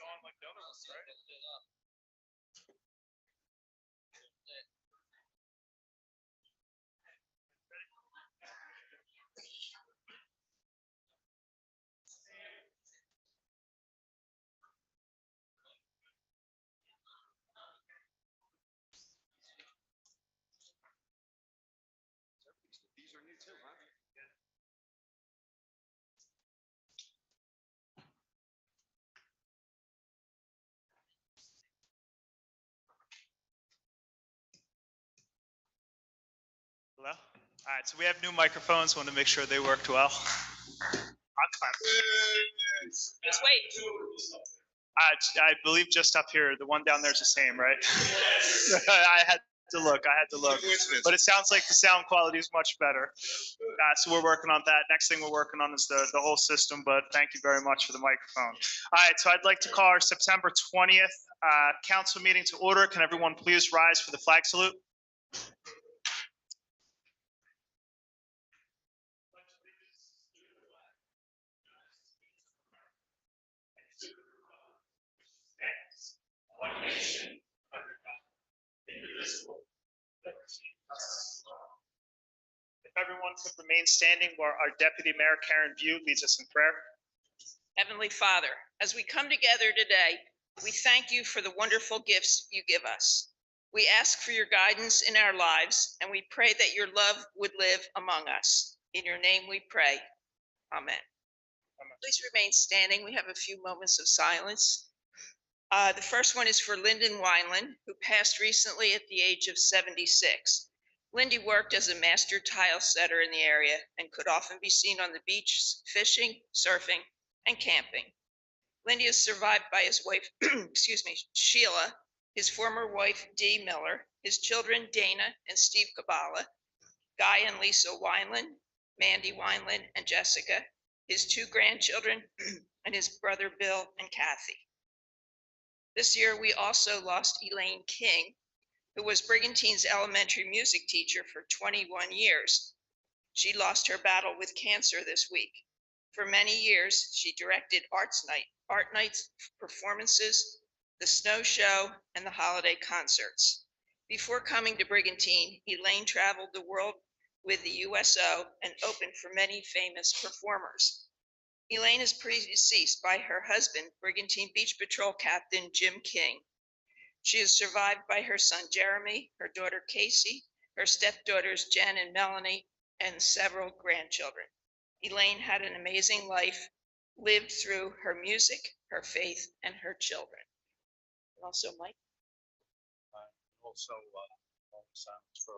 on like the other ones, right? These are new too, huh? Hello? All right, so we have new microphones. Want to make sure they worked well. Let's wait. I believe just up here, the one down there is the same, right? I had to look, but it sounds like the sound quality is much better. So we're working on that. Next thing we're working on is the whole system, but thank you very much for the microphone. All right, so I'd like to call our September 20th council meeting to order. Can everyone please rise for the flag salute? One nation, under God, indivisible, with liberty and justice for all. If everyone could remain standing while our Deputy Mayor Karen View leads us in prayer. Heavenly Father, as we come together today, we thank you for the wonderful gifts you give us. We ask for your guidance in our lives, and we pray that your love would live among us. In your name we pray. Amen. Please remain standing. We have a few moments of silence. The first one is for Lyndon Wineland, who passed recently at the age of 76. Lindy worked as a master tile setter in the area and could often be seen on the beach fishing, surfing, and camping. Lindy is survived by his wife, Sheila, his former wife, Dee Miller, his children, Dana and Steve Kabbalah, Guy and Lisa Wineland, Mandy Wineland and Jessica, his two grandchildren, and his brother, Bill and Kathy. This year, we also lost Elaine King, who was Brigantine's elementary music teacher for 21 years. She lost her battle with cancer this week. For many years, she directed art nights, performances, the snow show, and the holiday concerts. Before coming to Brigantine, Elaine traveled the world with the USO and opened for many famous performers. Elaine is predeceased by her husband, Brigantine Beach Patrol Captain Jim King. She is survived by her son Jeremy, her daughter Casey, her stepdaughters Jen and Melanie, and several grandchildren. Elaine had an amazing life, lived through her music, her faith, and her children. And also, Mike. Also, sounds for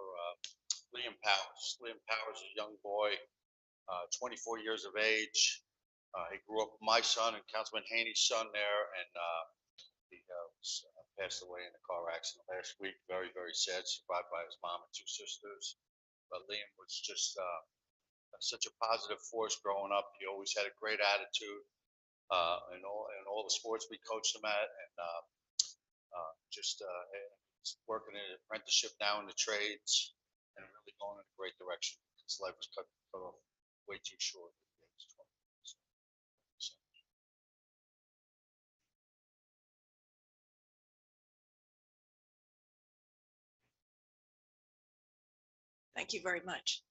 Liam Powers. Liam Powers is a young boy, 24 years of age. He grew up with my son and Councilman Haney's son there, and he passed away in a car accident last week. Very, very sad. Survived by his mom and two sisters. But Liam was just such a positive force growing up. He always had a great attitude in all the sports we coached him at, and he's working in an apprenticeship now in the trades and really going in a great direction. His life was cut off way too short. Thank you very much.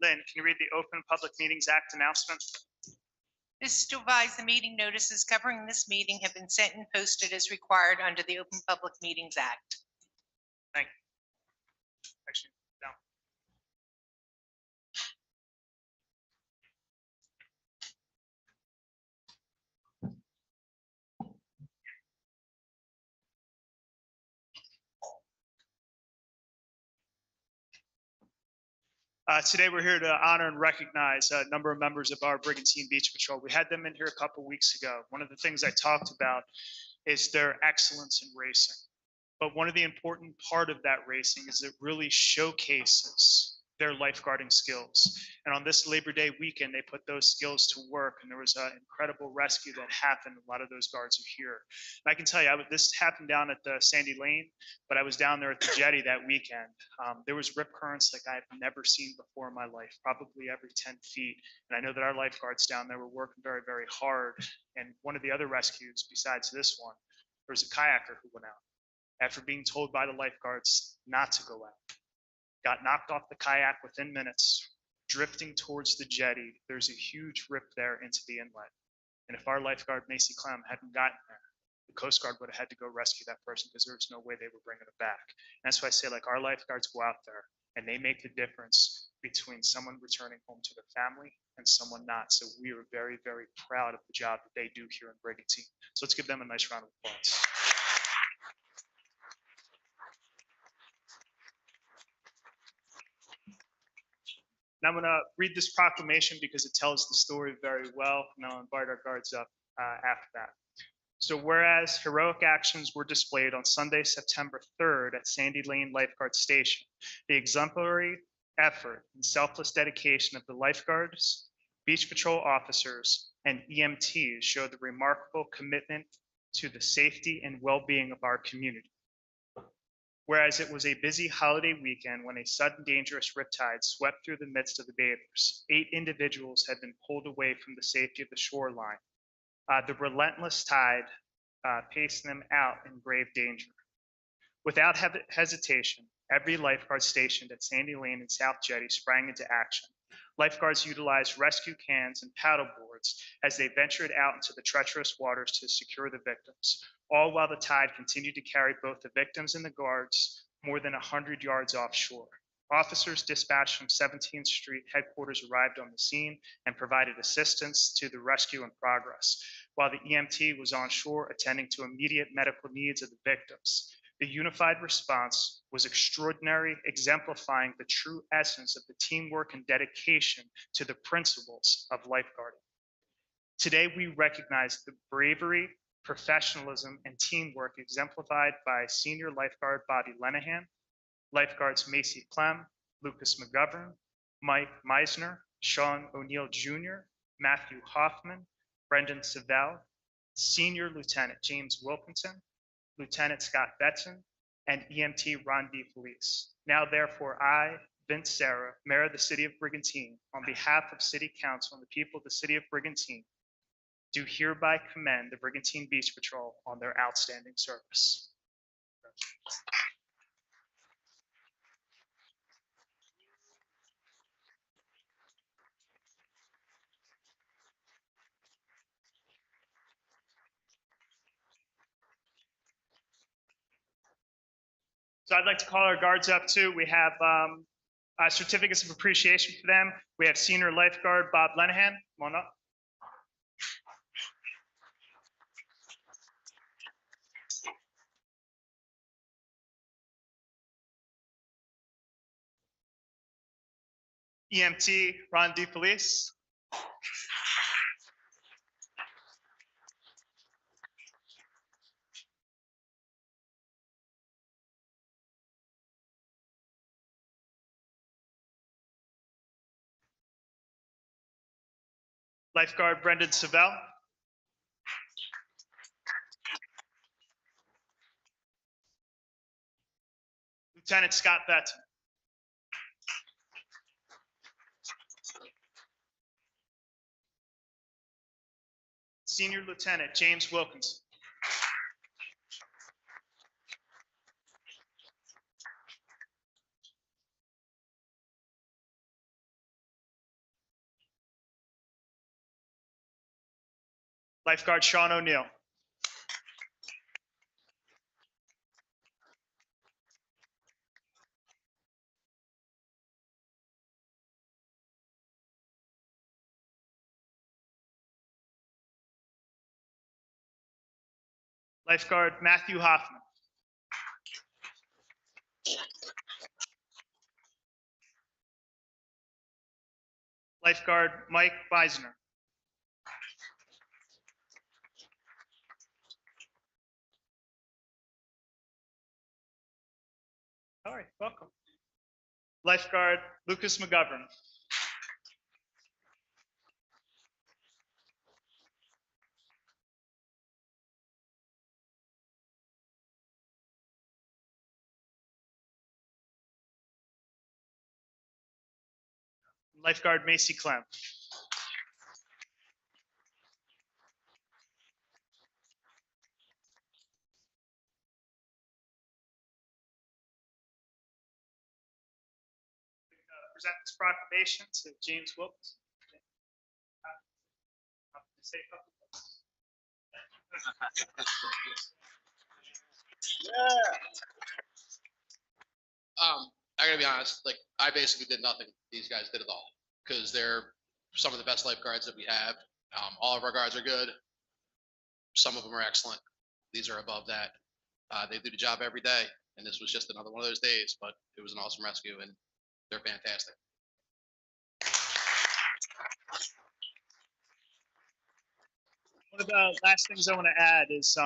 Lynn, can you read the Open Public Meetings Act announcement? This is to advise the meeting notices covering this meeting have been sent and posted as required under the Open Public Meetings Act. Thank you. Actually, no. Today we're here to honor and recognize a number of members of our Brigantine Beach Patrol. We had them in here a couple weeks ago. One of the things I talked about is their excellence in racing. But one of the important part of that racing is it really showcases their lifeguarding skills. And on this Labor Day weekend, they put those skills to work, and there was an incredible rescue that happened. A lot of those guards are here. And I can tell you, this happened down at the Sandy Lane, but I was down there at the jetty that weekend. There was rip currents like I've never seen before in my life, probably every 10 feet. And I know that our lifeguards down there were working very, very hard. And one of the other rescues besides this one, there was a kayaker who went out after being told by the lifeguards not to go out. Got knocked off the kayak within minutes, drifting towards the jetty. There's a huge rip there into the inlet. And if our lifeguard, Macy Clem, hadn't gotten there, the Coast Guard would have had to go rescue that person because there was no way they were bringing it back. And that's why I say, like, our lifeguards go out there and they make the difference between someone returning home to their family and someone not. So we are very, very proud of the job that they do here in Brigantine. So let's give them a nice round of applause. And I'm going to read this proclamation because it tells the story very well, and I'll invite our guards up after that. So whereas heroic actions were displayed on Sunday, September 3rd at Sandy Lane Lifeguard Station, the exemplary effort and selfless dedication of the lifeguards, beach patrol officers, and EMTs show the remarkable commitment to the safety and well-being of our community. Whereas it was a busy holiday weekend when a sudden dangerous riptide swept through the midst of the bathers, 8 individuals had been pulled away from the safety of the shoreline. The relentless tide paced them out in grave danger. Without hesitation, every lifeguard stationed at Sandy Lane and South Jetty sprang into action. Lifeguards utilized rescue cans and paddle boards as they ventured out into the treacherous waters to secure the victims, all while the tide continued to carry both the victims and the guards more than 100 yards offshore. Officers dispatched from 17th Street headquarters arrived on the scene and provided assistance to the rescue in progress, while the EMT was on shore attending to immediate medical needs of the victims. The unified response was extraordinary, exemplifying the true essence of the teamwork and dedication to the principles of lifeguarding. Today, we recognize the bravery, professionalism, and teamwork exemplified by senior lifeguard Bobby Lenahan, lifeguards Macy Clem, Lucas McGovern, Mike Meisner, Sean O'Neill Jr., Matthew Hoffman, Brendan Savell, Senior Lieutenant James Wilkinson, Lieutenant Scott Betson, and EMT Ron DeFelice. Now, therefore, I, Vince Serra, Mayor of the City of Brigantine, on behalf of City Council and the people of the City of Brigantine, do hereby commend the Brigantine Beach Patrol on their outstanding service. So I'd like to call our guards up too. We have certificates of appreciation for them. We have senior lifeguard Bob Lenahan. Come on up. EMT Ron DeFelice. Lifeguard Brendan Savell. Lieutenant Scott Betton. Senior Lieutenant James Wilkinson. Lifeguard Sean O'Neill. Lifeguard Matthew Hoffman. Lifeguard Mike Meisner. All right, welcome. Lifeguard Lucas McGovern. Lifeguard Macy Clem. Present this proclamation to James Wilkes. Say a couple words. I gotta be honest, like, I basically did nothing. These guys did it all, because they're some of the best lifeguards that we have. All of our guards are good. Some of them are excellent. These are above that. They do the job every day, and this was just another one of those days, but it was an awesome rescue, and they're fantastic. One of the last things I want to add is,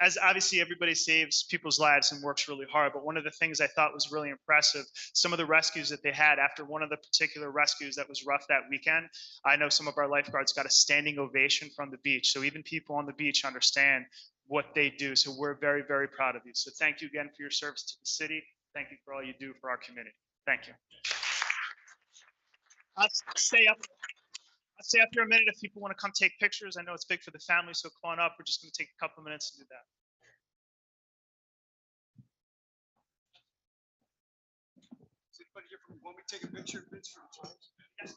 as obviously everybody saves people's lives and works really hard, but one of the things I thought was really impressive, some of the rescues that they had after one of the particular rescues that was rough that weekend, I know some of our lifeguards got a standing ovation from the beach. So even people on the beach understand what they do. So we're very, very proud of you. So thank you again for your service to the city. Thank you for all you do for our community. Thank you. I'll stay up. I'll stay up here a minute if people want to come take pictures. I know it's big for the family, so come on up. We're just going to take a couple of minutes to do that. Does anybody here want me to take a picture? Yes.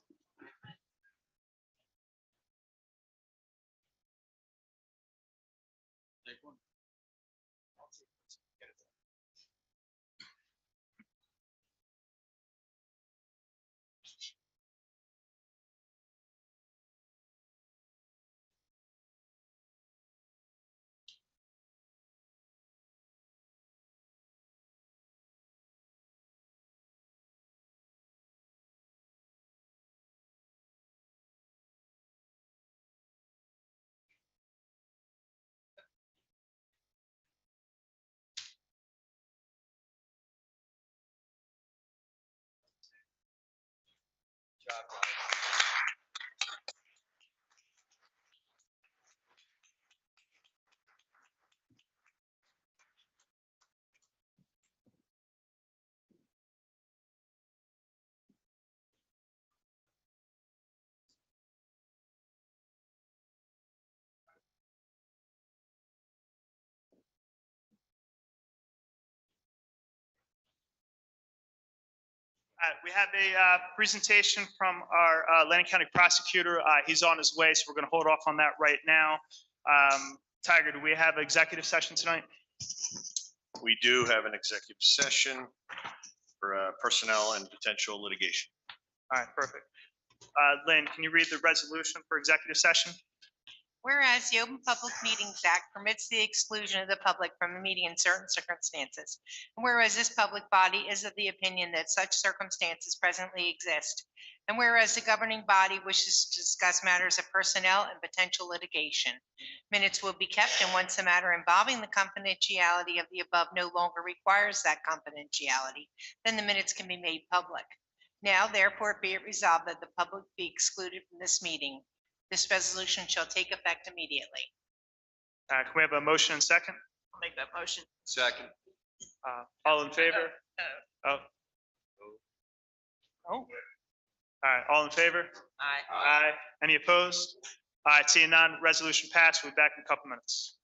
Take one. I'll take one. Get it done. Job, guys. We have a presentation from our Atlantic County prosecutor. He's on his way, so we're going to hold off on that right now. Tiger, do we have an executive session tonight? We do have an executive session for personnel and potential litigation. All right, perfect. Lynn, can you read the resolution for executive session? Whereas the Open Public Meetings Act permits the exclusion of the public from a meeting in certain circumstances. And whereas this public body is of the opinion that such circumstances presently exist. And whereas the governing body wishes to discuss matters of personnel and potential litigation. Minutes will be kept, and once the matter involving the confidentiality of the above no longer requires that confidentiality, then the minutes can be made public. Now therefore be it resolved that the public be excluded from this meeting. This resolution shall take effect immediately. Can we have a motion and second? I'll make that motion. Second. All in favor? Oh. Oh. All right, all in favor? Aye. Aye. Any opposed? All right, seeing none, resolution passed. We'll be back in a couple minutes.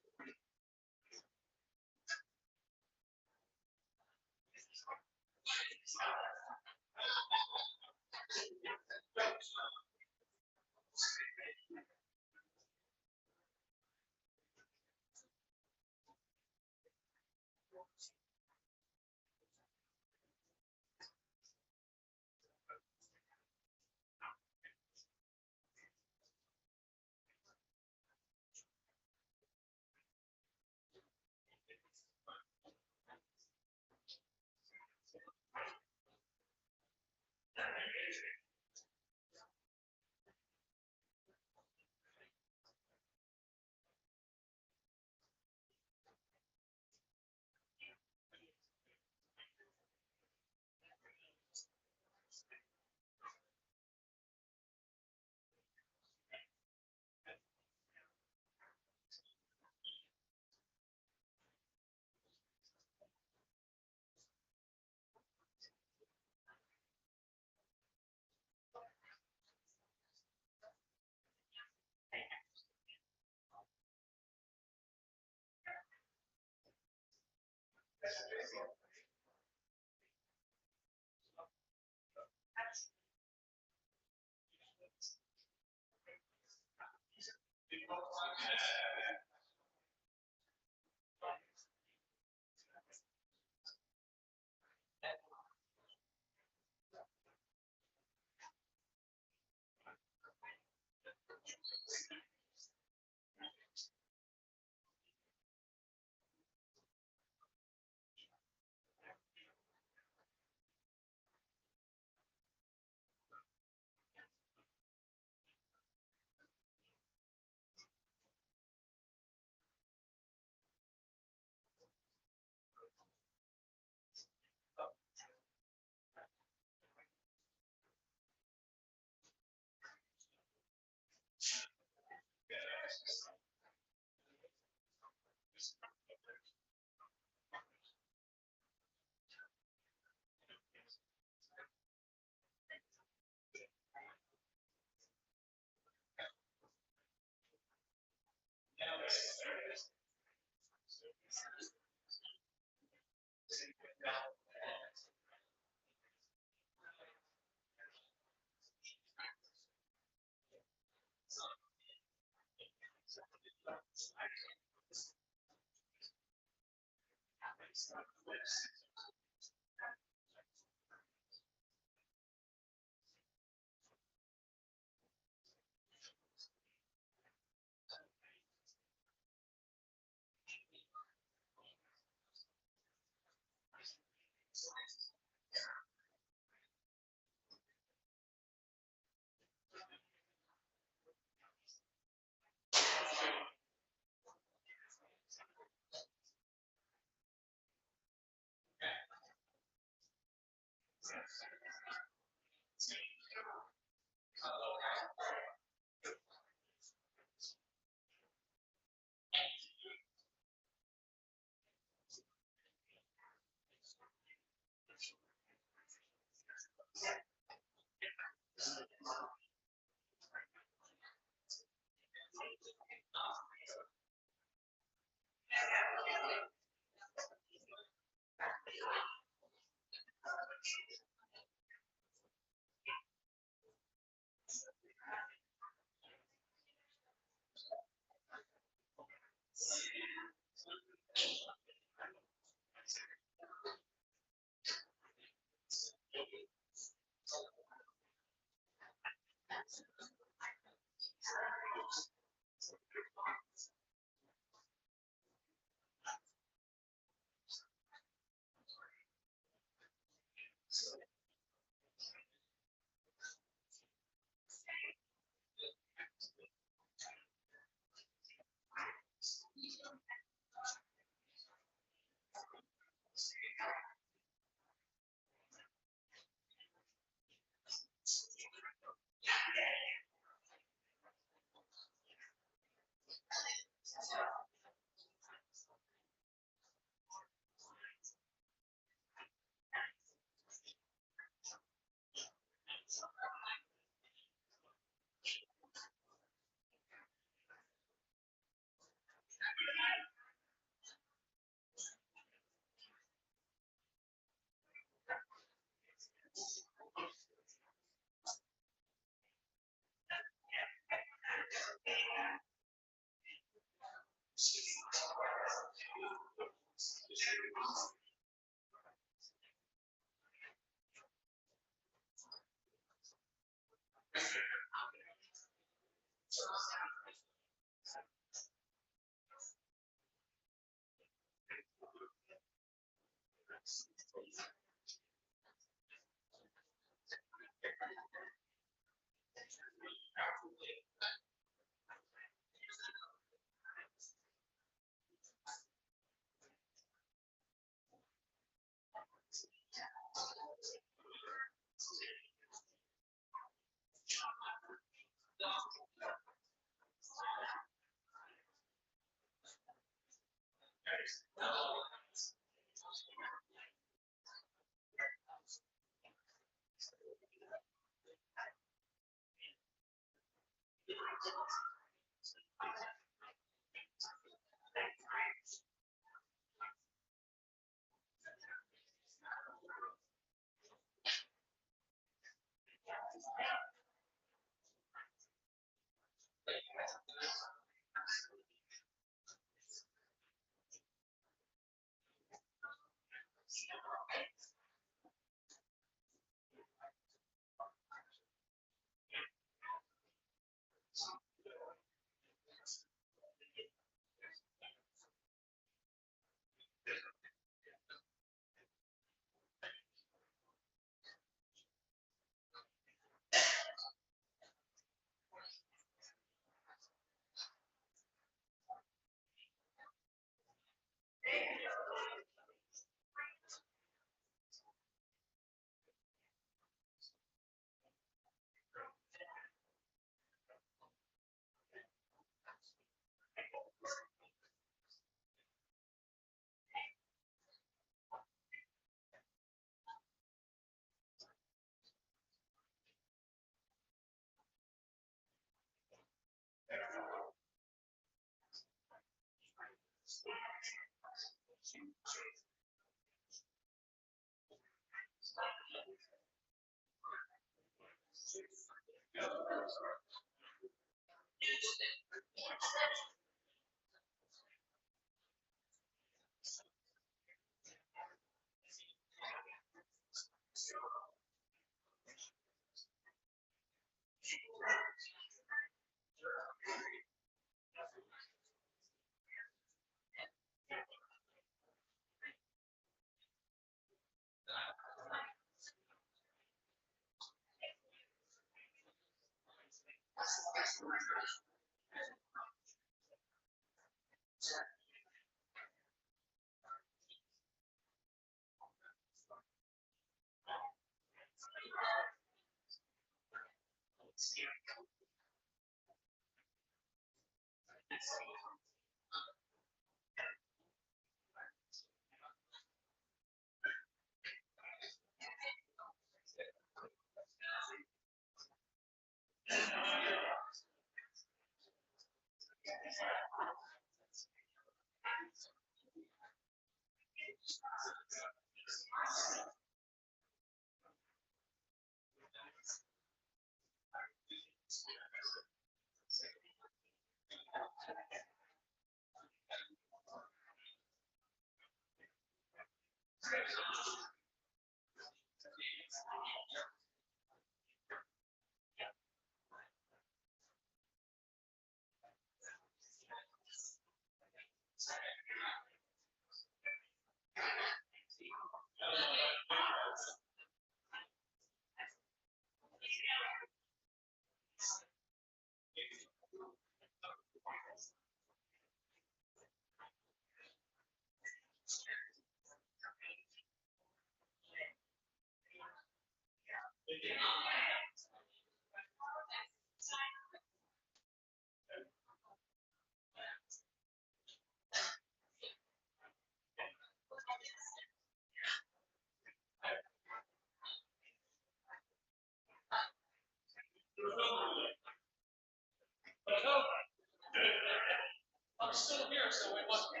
I'm still here, so it must be.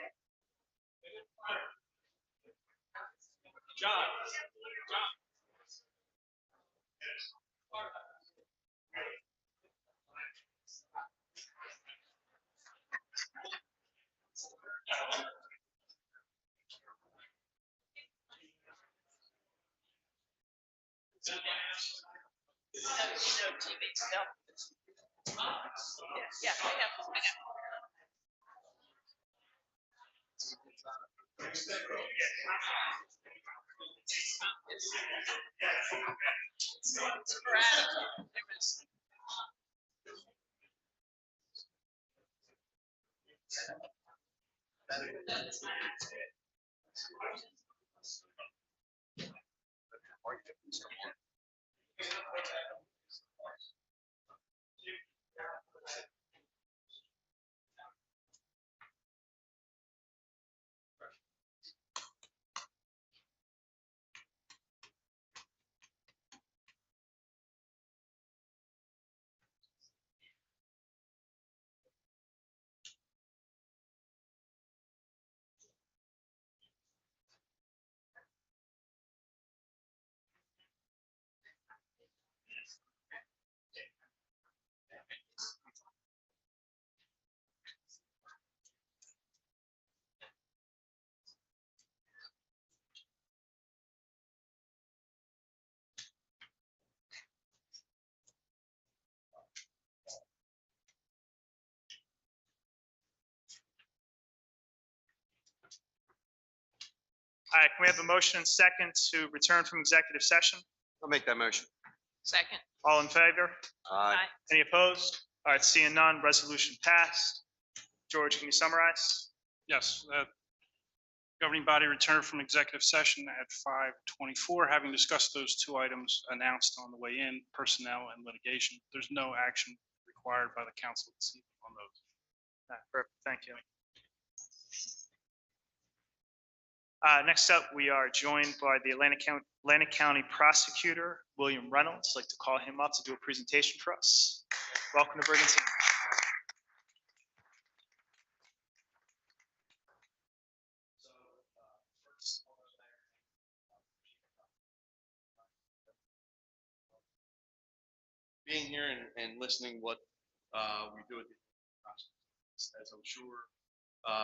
John. John. Yeah, I have. All right, can we have a motion and second to return from executive session? I'll make that motion. Second. All in favor? Aye. Any opposed? All right, seeing none, resolution passed. George, can you summarize? Yes, governing body returned from executive session at 5:24, having discussed those two items announced on the way in, personnel and litigation. There's no action required by the council this evening on those. All right, perfect, thank you. Next up, we are joined by the Atlantic County Prosecutor, William Reynolds. I'd like to call him up to do a presentation for us. Welcome to Brigantine. Being here and listening what we do at the as I'm sure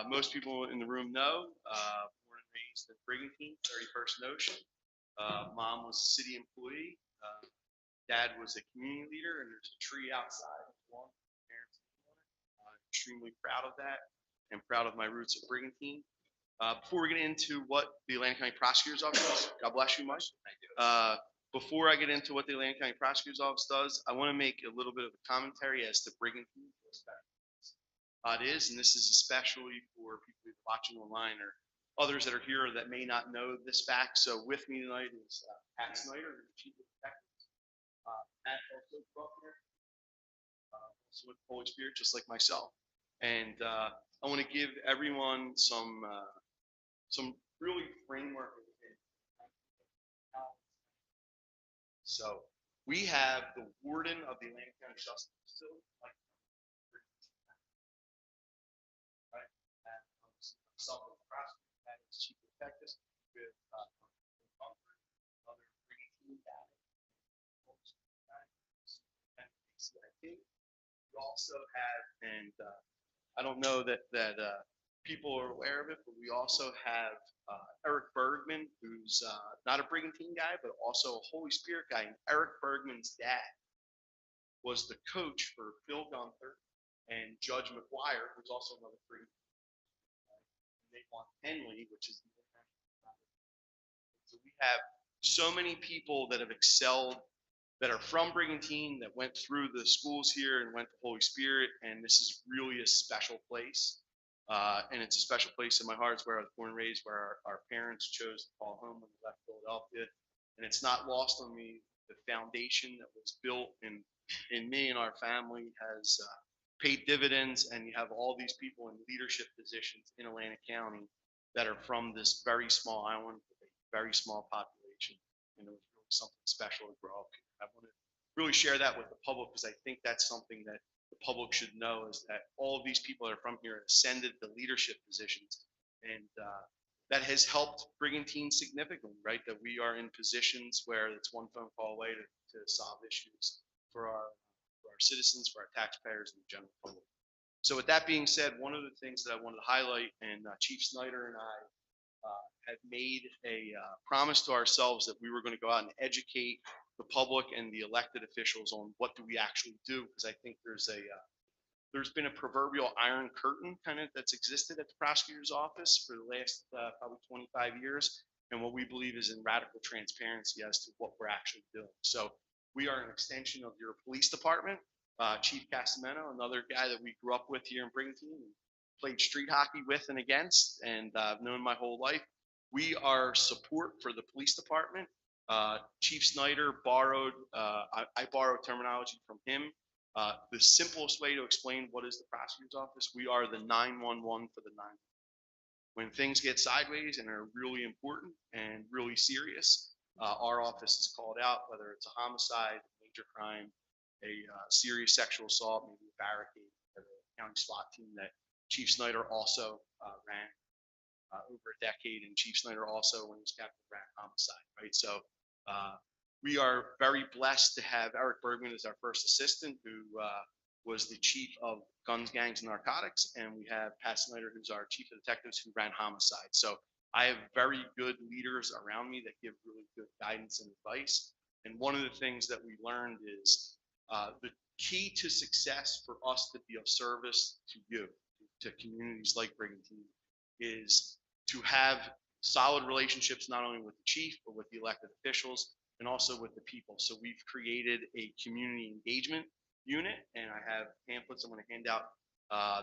most people in the room know, born and raised in Brigantine, 31st and Ocean. Mom was a city employee. Dad was a community leader, and there's a tree outside. I'm extremely proud of that and proud of my roots at Brigantine. Before we get into what the Atlantic County Prosecutor's Office does, God bless you, Mike. Before I get into what the Atlantic County Prosecutor's Office does, I want to make a little bit of a commentary as to Brigantine. It is, and this is especially for people who are watching online or others that are here that may not know this fact. So with me tonight is Pat Snyder, the Chief of Detectives. Pat also grew up here, also with the Holy Spirit, just like myself. And I want to give everyone some really framework. So we have the warden of the Atlantic County Justice Facility, myself as prosecutor, Pat as chief detective, with other Brigantine guys. We also have, and I don't know that people are aware of it, but we also have Eric Bergman, who's not a Brigantine guy, but also a Holy Spirit guy. And Eric Bergman's dad was the coach for Bill Gunther and Judge McGuire, who's also another Brigantine. They won Henley, which is the so we have so many people that have excelled that are from Brigantine that went through the schools here and went to Holy Spirit, and this is really a special place. And it's a special place in my heart. It's where I was born and raised, where our parents chose to call home when we left Philadelphia. And it's not lost on me the foundation that was built in me and our family has paid dividends, and you have all these people in leadership positions in Atlantic County that are from this very small island with a very small population. And it was really something special to grow up here. I want to really share that with the public because I think that's something that the public should know is that all of these people that are from here ascended to leadership positions. And that has helped Brigantine significantly, right? That we are in positions where it's one phone call away to solve issues for our citizens, for our taxpayers, and the general public. So with that being said, one of the things that I wanted to highlight, and Chief Snyder and I had made a promise to ourselves that we were going to go out and educate the public and the elected officials on what do we actually do, because I think there's been a proverbial iron curtain kind of that's existed at the prosecutor's office for the last probably 25 years. and what we believe is in radical transparency as to what we're actually doing. So we are an extension of your police department. Chief Castameno, another guy that we grew up with here in Brigantine, and played street hockey with and against, and I've known my whole life. We are support for the police department. Chief Snyder borrowed, I borrowed terminology from him. The simplest way to explain what is the prosecutor's office, we are the 911 for the 911. When things get sideways and are really important and really serious, our office is called out, whether it's a homicide, a major crime, a serious sexual assault, maybe a barricade, or the county SWAT team that Chief Snyder also ran over a decade, and Chief Snyder also, when he was captain, ran homicide, right? So we are very blessed to have Eric Bergman as our first assistant, who was the chief of guns, gangs, and narcotics, and we have Pat Snyder, who's our chief of detectives, who ran homicide. So I have very good leaders around me that give really good guidance and advice. And one of the things that we learned is the key to success for us to be of service to you, to communities like Brigantine, is to have solid relationships not only with the chief, but with the elected officials and also with the people. So we've created a community engagement unit, and I have pamphlets I'm going to hand out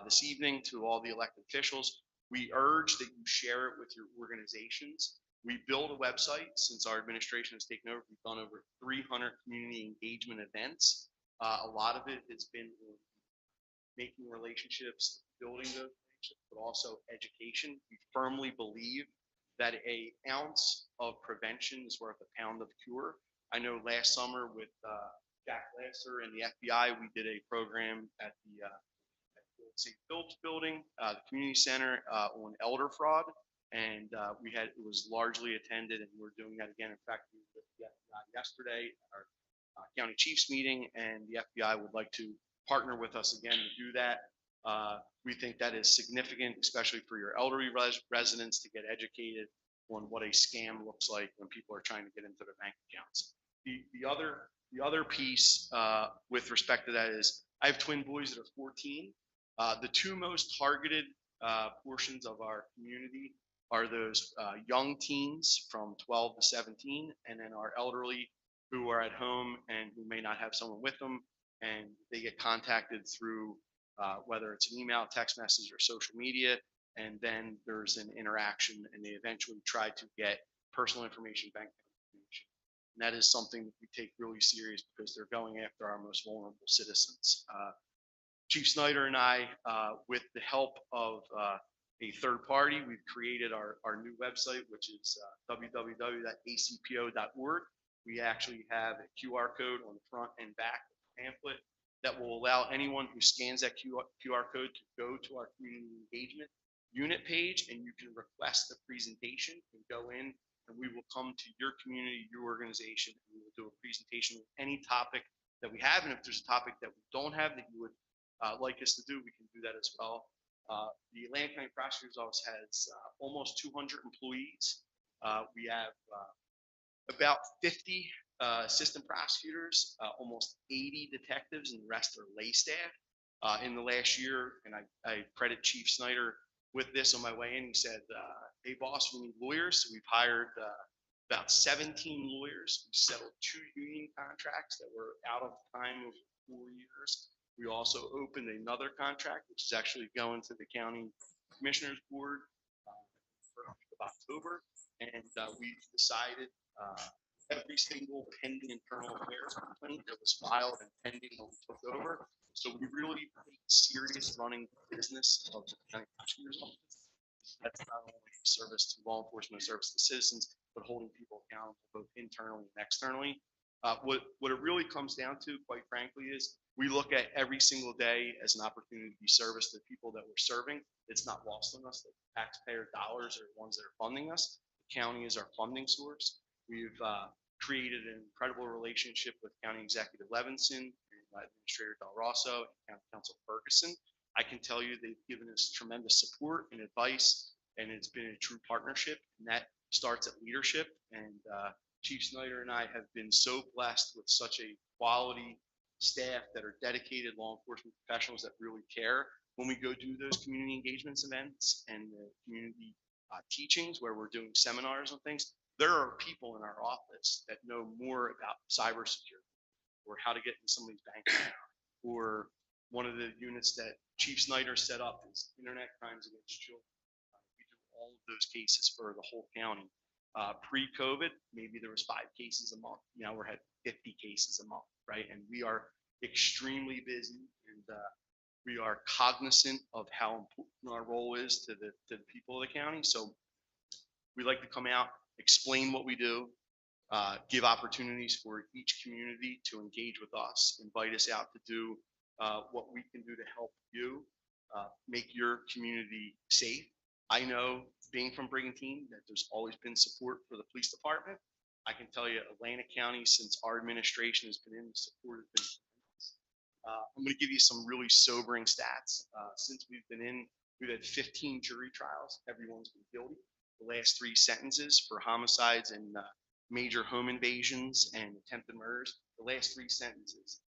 this evening to all the elected officials. We urge that you share it with your organizations. We build a website. Since our administration has taken over, we've done over 300 community engagement events. A lot of it has been making relationships, building those relationships, but also education. We firmly believe that an ounce of prevention is worth a pound of cure. I know last summer with Jack Lasser and the FBI, we did a program at the St. Philip's building, the community center on elder fraud, and it was largely attended, and we're doing that again. In fact, we did the FBI yesterday at our county chiefs meeting, and the FBI would like to partner with us again to do that. We think that is significant, especially for your elderly residents, to get educated on what a scam looks like when people are trying to get into their bank accounts. The other piece with respect to that is I have twin boys that are 14. The two most targeted portions of our community are those young teens from 12 to 17, and then our elderly who are at home and who may not have someone with them, and they get contacted through whether it's an email, text message, or social media, and then there's an interaction, and they eventually try to get personal information, bank information. And that is something that we take really serious because they're going after our most vulnerable citizens. Chief Snyder and I, with the help of a third party, we've created our new website, which is www.acpo.org. We actually have a QR code on the front and back of the pamphlet that will allow anyone who scans that QR code to go to our community engagement unit page, and you can request a presentation and go in, and we will come to your community, your organization, and we will do a presentation with any topic that we have. And if there's a topic that we don't have that you would like us to do, we can do that as well. The Atlantic County Prosecutor's Office has almost 200 employees. We have about 50 assistant prosecutors, almost 80 detectives, and the rest are lay staff. In the last year, and I credit Chief Snyder with this on my way in, he said, hey boss, we need lawyers. So we've hired about 17 lawyers. We settled 2 union contracts that were out of time of 4 years. We also opened another contract, which is actually going to the county commissioners board for October. And we decided every single pending internal affairs complaint that was filed and pending when we took over. So we really take serious running business of the county prosecutor's office. That's not only service to law enforcement, service to citizens, but holding people accountable both internally and externally. What it really comes down to, quite frankly, is we look at every single day as an opportunity to be service to the people that we're serving. It's not lost on us that taxpayer dollars are the ones that are funding us. The county is our funding source. We've created an incredible relationship with County Executive Levinson, Administrator Del Rosso, and County Council Ferguson. I can tell you they've given us tremendous support and advice, and it's been a true partnership, and that starts at leadership. And Chief Snyder and I have been so blessed with such a quality staff that are dedicated law enforcement professionals that really care. When we go do those community engagements events and the community teachings where we're doing seminars and things, There are people in our office that know more about cybersecurity or how to get in somebody's bank account, or one of the units that Chief Snyder set up is internet crimes against children. We do all of those cases for the whole county. Pre-COVID, maybe there was 5 cases a month. Now we're at 50 cases a month, right? And we are extremely busy, and we are cognizant of how important our role is to the people of the county. So we like to come out, explain what we do, give opportunities for each community to engage with us, invite us out to do what we can do to help you make your community safe. I know, being from Brigantine, that there's always been support for the police department. I can tell you, Atlantic County, since our administration has been in, the support has been tremendous. I'm going to give you some really sobering stats. Since we've been in, we've had 15 jury trials. Everyone's been guilty. The last 3 sentences for homicides and major home invasions and attempted murders, the last 3 sentences,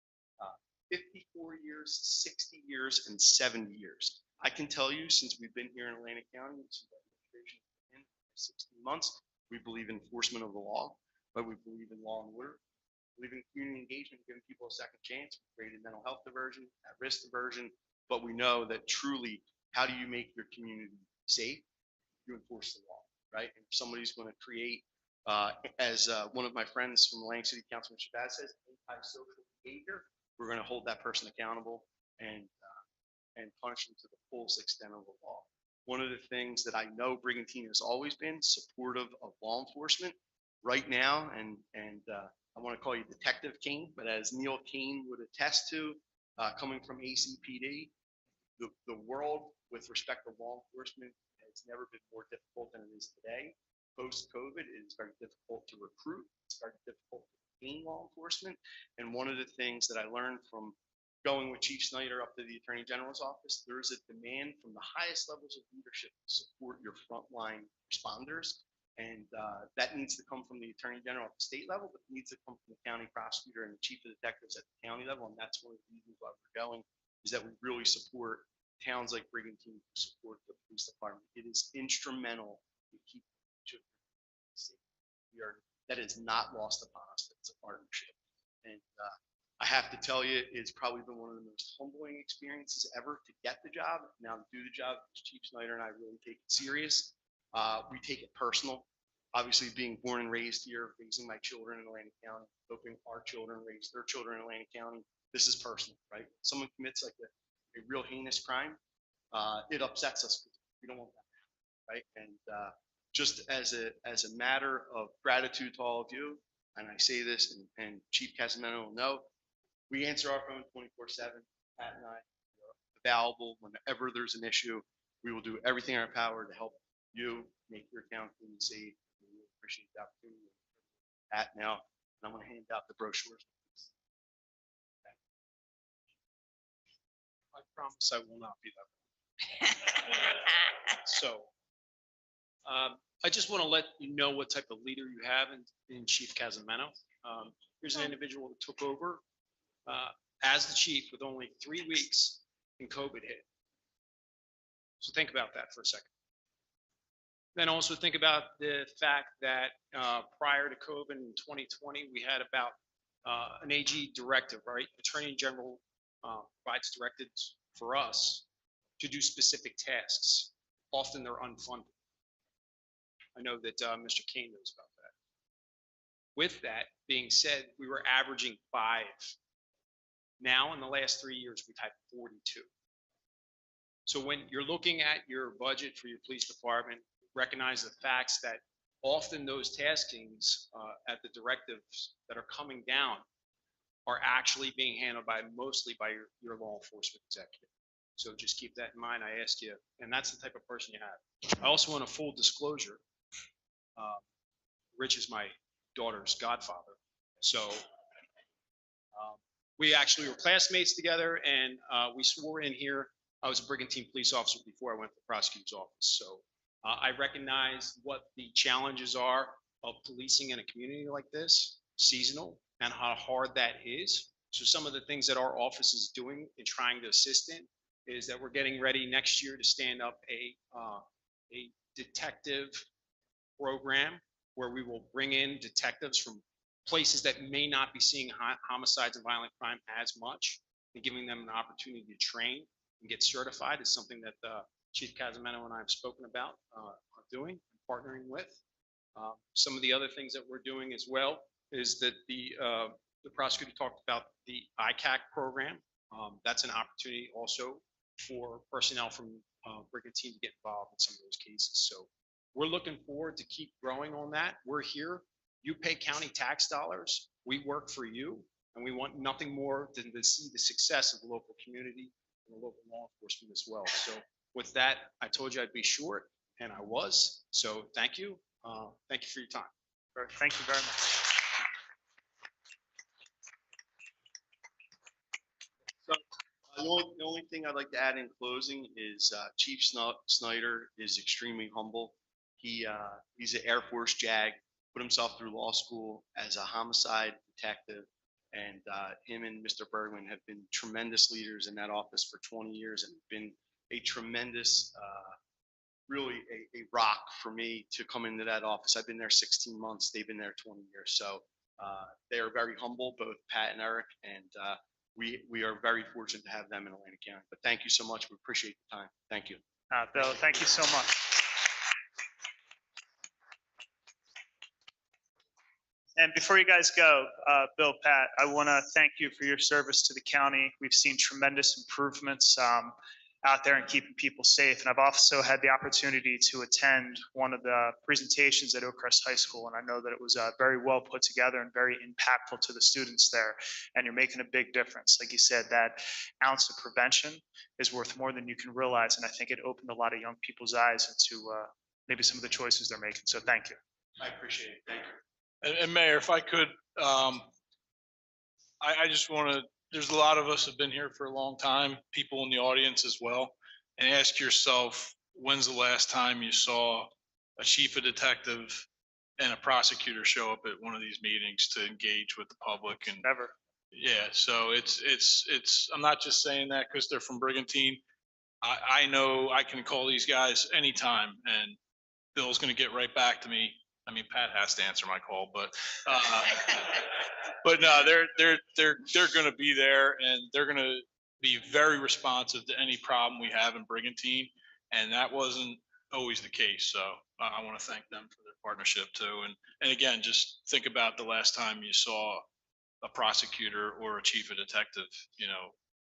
54 years, 60 years, and 70 years. I can tell you, since we've been here in Atlantic County, since the administration has been in 16 months, we believe in enforcement of the law, but we believe in law and order. We believe in community engagement, giving people a second chance. We created mental health diversion, at-risk diversion, but we know that truly, how do you make your community safe? You enforce the law, right? And if somebody's going to create, as one of my friends from Atlantic City Councilman Shabazz says, anti-social behavior, we're going to hold that person accountable and punish them to the fullest extent of the law. One of the things that I know Brigantine has always been supportive of law enforcement. Right now, and I want to call you Detective Kane, but as Neil Kane would attest to, coming from ACPD, the world with respect to law enforcement has never been more difficult than it is today. Post-COVID, it is very difficult to recruit. It's very difficult to gain law enforcement. And one of the things that I learned from going with Chief Snyder up to the Attorney General's office, there is a demand from the highest levels of leadership to support your frontline responders. And that needs to come from the Attorney General at the state level, but it needs to come from the county prosecutor and the chief of detectives at the county level. And that's one of the reasons why we're going, is that we really support towns like Brigantine to support the police department. It is instrumental to keep children safe. That is not lost upon us. It's a partnership. And I have to tell you, it's probably been one of the most humbling experiences ever to get the job. Now to do the job, Chief Snyder and I really take it serious. We take it personal. Obviously, being born and raised here, raising my children in Atlantic County, hoping our children raise their children in Atlantic County, this is personal, right? Someone commits like a real heinous crime, it upsets us. We don't want that, right? And just as a matter of gratitude to all of you, and I say this, and Chief Casamento will know, we answer our phone 24/7. Pat and I are available whenever there's an issue. We will do everything in our power to help you make your town clean and safe. We really appreciate the opportunity. Pat now, and I'm going to hand out the brochures. I promise I will not be that. So, I just want to let you know what type of leader you have in Chief Casamento. Here's an individual that took over as the chief with only 3 weeks and COVID hit. So think about that for a second. Then also think about the fact that prior to COVID in 2020, we had about an AG directive, right? Attorney General provides directives for us to do specific tasks. Often they're unfunded. I know that Mr. Kane knows about that. With that being said, we were averaging 5. Now, in the last 3 years, we've had 42. So when you're looking at your budget for your police department, recognize the facts that often those taskings at the directives that are coming down are actually being handled mostly by your law enforcement executive. So just keep that in mind. I ask you, and that's the type of person you have. I also want a full disclosure. Rich is my daughter's godfather. So we actually were classmates together, and we swore in here. I was a Brigantine police officer before I went to the prosecutor's office. So I recognize what the challenges are of policing in a community like this, seasonal, and how hard that is. So some of the things that our office is doing and trying to assist in is that we're getting ready next year to stand up a detective program where we will bring in detectives from places that may not be seeing homicides and violent crime as much, and giving them an opportunity to train and get certified is something that Chief Casamento and I have spoken about doing, partnering with. Some of the other things that we're doing as well is that the prosecutor talked about the ICAC program. That's an opportunity also for personnel from Brigantine to get involved in some of those cases. So we're looking forward to keep growing on that. We're here. You pay county tax dollars. We work for you, and we want nothing more than to see the success of the local community and the local law enforcement as well. So with that, I told you I'd be short, and I was. So thank you. Thank you for your time. Thank you very much. The only thing I'd like to add in closing is Chief Snyder is extremely humble. He's an Air Force JAG, put himself through law school as a homicide detective, and him and Mr. Bergman have been tremendous leaders in that office for 20 years and been a tremendous, really a rock for me to come into that office. I've been there 16 months. They've been there 20 years. So they are very humble, both Pat and Eric, and we are very fortunate to have them in Atlantic County. But thank you so much. We appreciate the time. Thank you. Bill, thank you so much. And before you guys go, Bill, Pat, I want to thank you for your service to the county. We've seen tremendous improvements out there and keeping people safe. And I've also had the opportunity to attend one of the presentations at Oakcrest High School. And I know that it was very well put together and very impactful to the students there. And you're making a big difference. Like you said, that ounce of prevention is worth more than you can realize. And I think it opened a lot of young people's eyes into maybe some of the choices they're making. So thank you. I appreciate it. Thank you. And Mayor, if I could, I just want to, there's a lot of us have been here for a long time, people in the audience as well, and ask yourself, when's the last time you saw a chief of detective and a prosecutor show up at one of these meetings to engage with the public? And Never. Yeah, so it's, I'm not just saying that because they're from Brigantine. I know I can call these guys anytime and Bill's going to get right back to me. I mean, Pat has to answer my call, but no, they're going to be there and they're going to be very responsive to any problem we have in Brigantine. And that wasn't always the case. So I want to thank them for their partnership too. And again, just think about the last time you saw a prosecutor or a chief of detective,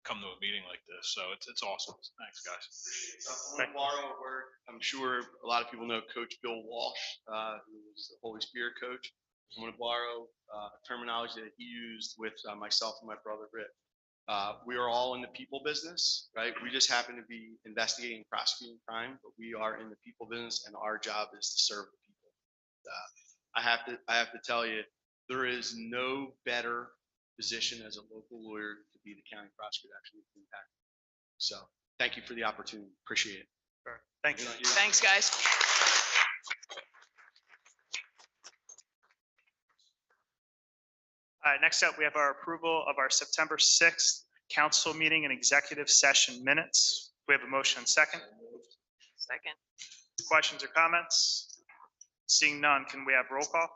come to a meeting like this. So it's awesome. Thanks, guys. I'm going to borrow a word. I'm sure a lot of people know Coach Bill Walsh, who was the Holy Spirit coach. I'm going to borrow terminology that he used with myself and my brother Rick. We are all in the people business, right? We just happen to be investigating and prosecuting crime, but we are in the people business, and our job is to serve the people. I have to tell you, there is no better position as a local lawyer to be the county prosecutor, actually impact. So thank you for the opportunity. Appreciate it. Sure. Thank you. Thanks, guys. All right, next up, we have our approval of our September 6th council meeting and executive session minutes. We have a motion and second. Second. Questions or comments? Seeing none, can we have roll call?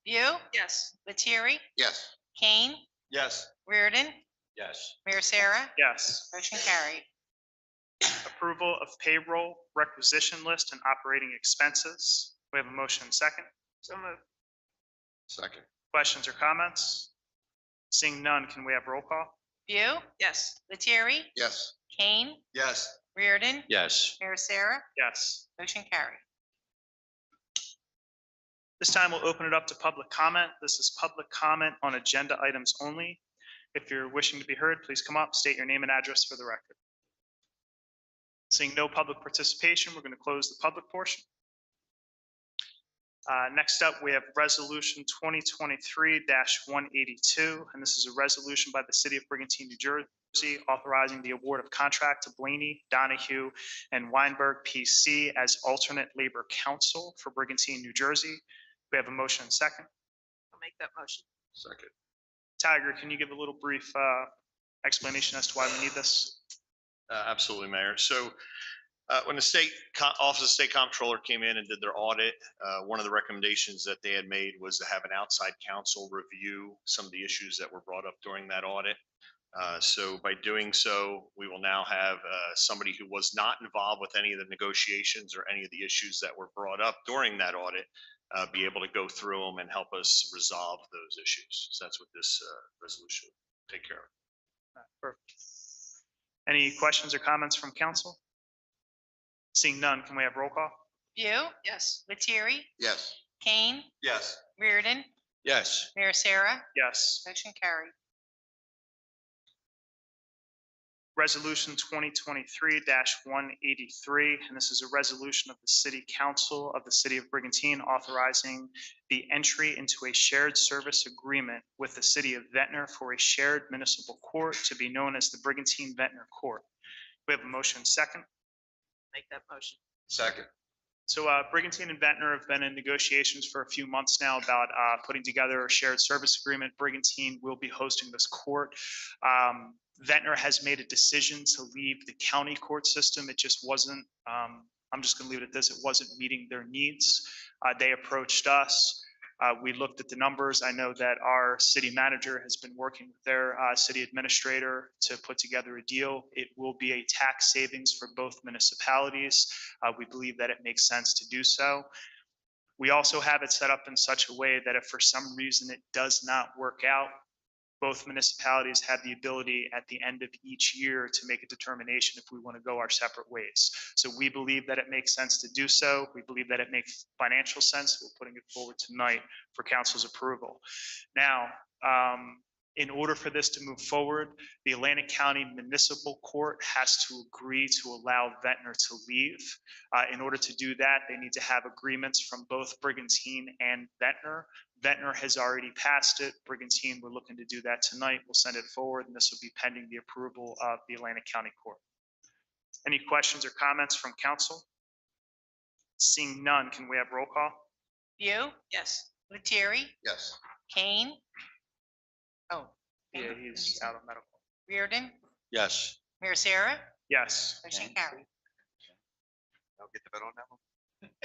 View, Yes. Lettieri, Yes. Kane, Yes. Reardon, Yes. Mayor Sarah, Yes. motion carried. Approval of payroll requisition list and operating expenses. We have a motion and second. So moved. Second. Questions or comments? Seeing none, can we have roll call? View, Yes. Lettieri, Yes. Kane, Yes. Reardon, Yes. Mayor Sarah, Yes. motion carried. This time we'll open it up to public comment. This is public comment on agenda items only. If you're wishing to be heard, please come up, state your name and address for the record. Seeing no public participation, we're going to close the public portion. Next up, we have Resolution 2023-182, and this is a resolution by the City of Brigantine, New Jersey, authorizing the award of contract to Blaney, Donahue, and Weinberg PC as alternate labor counsel for Brigantine, New Jersey. We have a motion and second. I'll make that motion. Second. Tiger, can you give a little brief explanation as to why we need this? Absolutely, Mayor. So When the Office of State Comptroller came in and did their audit, one of the recommendations that they had made was to have an outside counsel review some of the issues that were brought up during that audit. So by doing so, we will now have somebody who was not involved with any of the negotiations or any of the issues that were brought up during that audit, be able to go through them and help us resolve those issues. So that's what this resolution will take care of. Perfect. Any questions or comments from council? Seeing none, can we have roll call? View, Yes. Lettieri, Yes. Kane, Yes. Reardon, Yes. Mayor Sarah, Yes. motion carried. Resolution 2023-183, and this is a resolution of the City Council of the City of Brigantine authorizing the entry into a shared service agreement with the City of Ventnor for a shared municipal court to be known as the Brigantine Ventnor Court. We have a motion second. Make that motion. Second. So Brigantine and Ventnor have been in negotiations for a few months now about putting together a shared service agreement. Brigantine will be hosting this court. Ventnor has made a decision to leave the county court system. It just wasn't, I'm just gonna leave it at this, it wasn't meeting their needs. They approached us. We looked at the numbers. I know that our city manager has been working with their city administrator to put together a deal. It will be a tax savings for both municipalities. We believe that it makes sense to do so. We also have it set up in such a way that if for some reason it does not work out, both municipalities have the ability at the end of each year to make a determination if we want to go our separate ways. So we believe that it makes sense to do so. We believe that it makes financial sense. We're putting it forward tonight for council's approval. Now, in order for this to move forward, the Atlantic County Municipal Court has to agree to allow Ventnor to leave. In order to do that, they need to have agreements from both Brigantine and Ventnor. Ventnor has already passed it. Brigantine, we're looking to do that tonight. We'll send it forward, and this will be pending the approval of the Atlantic County Court. Any questions or comments from council? Seeing none, can we have roll call? View, Yes. Lettieri, Yes. Kane. Oh. Yeah, he's out of medical. Reardon, Yes. Mayor Sarah, Yes. motion carried. I'll get the vote on that one.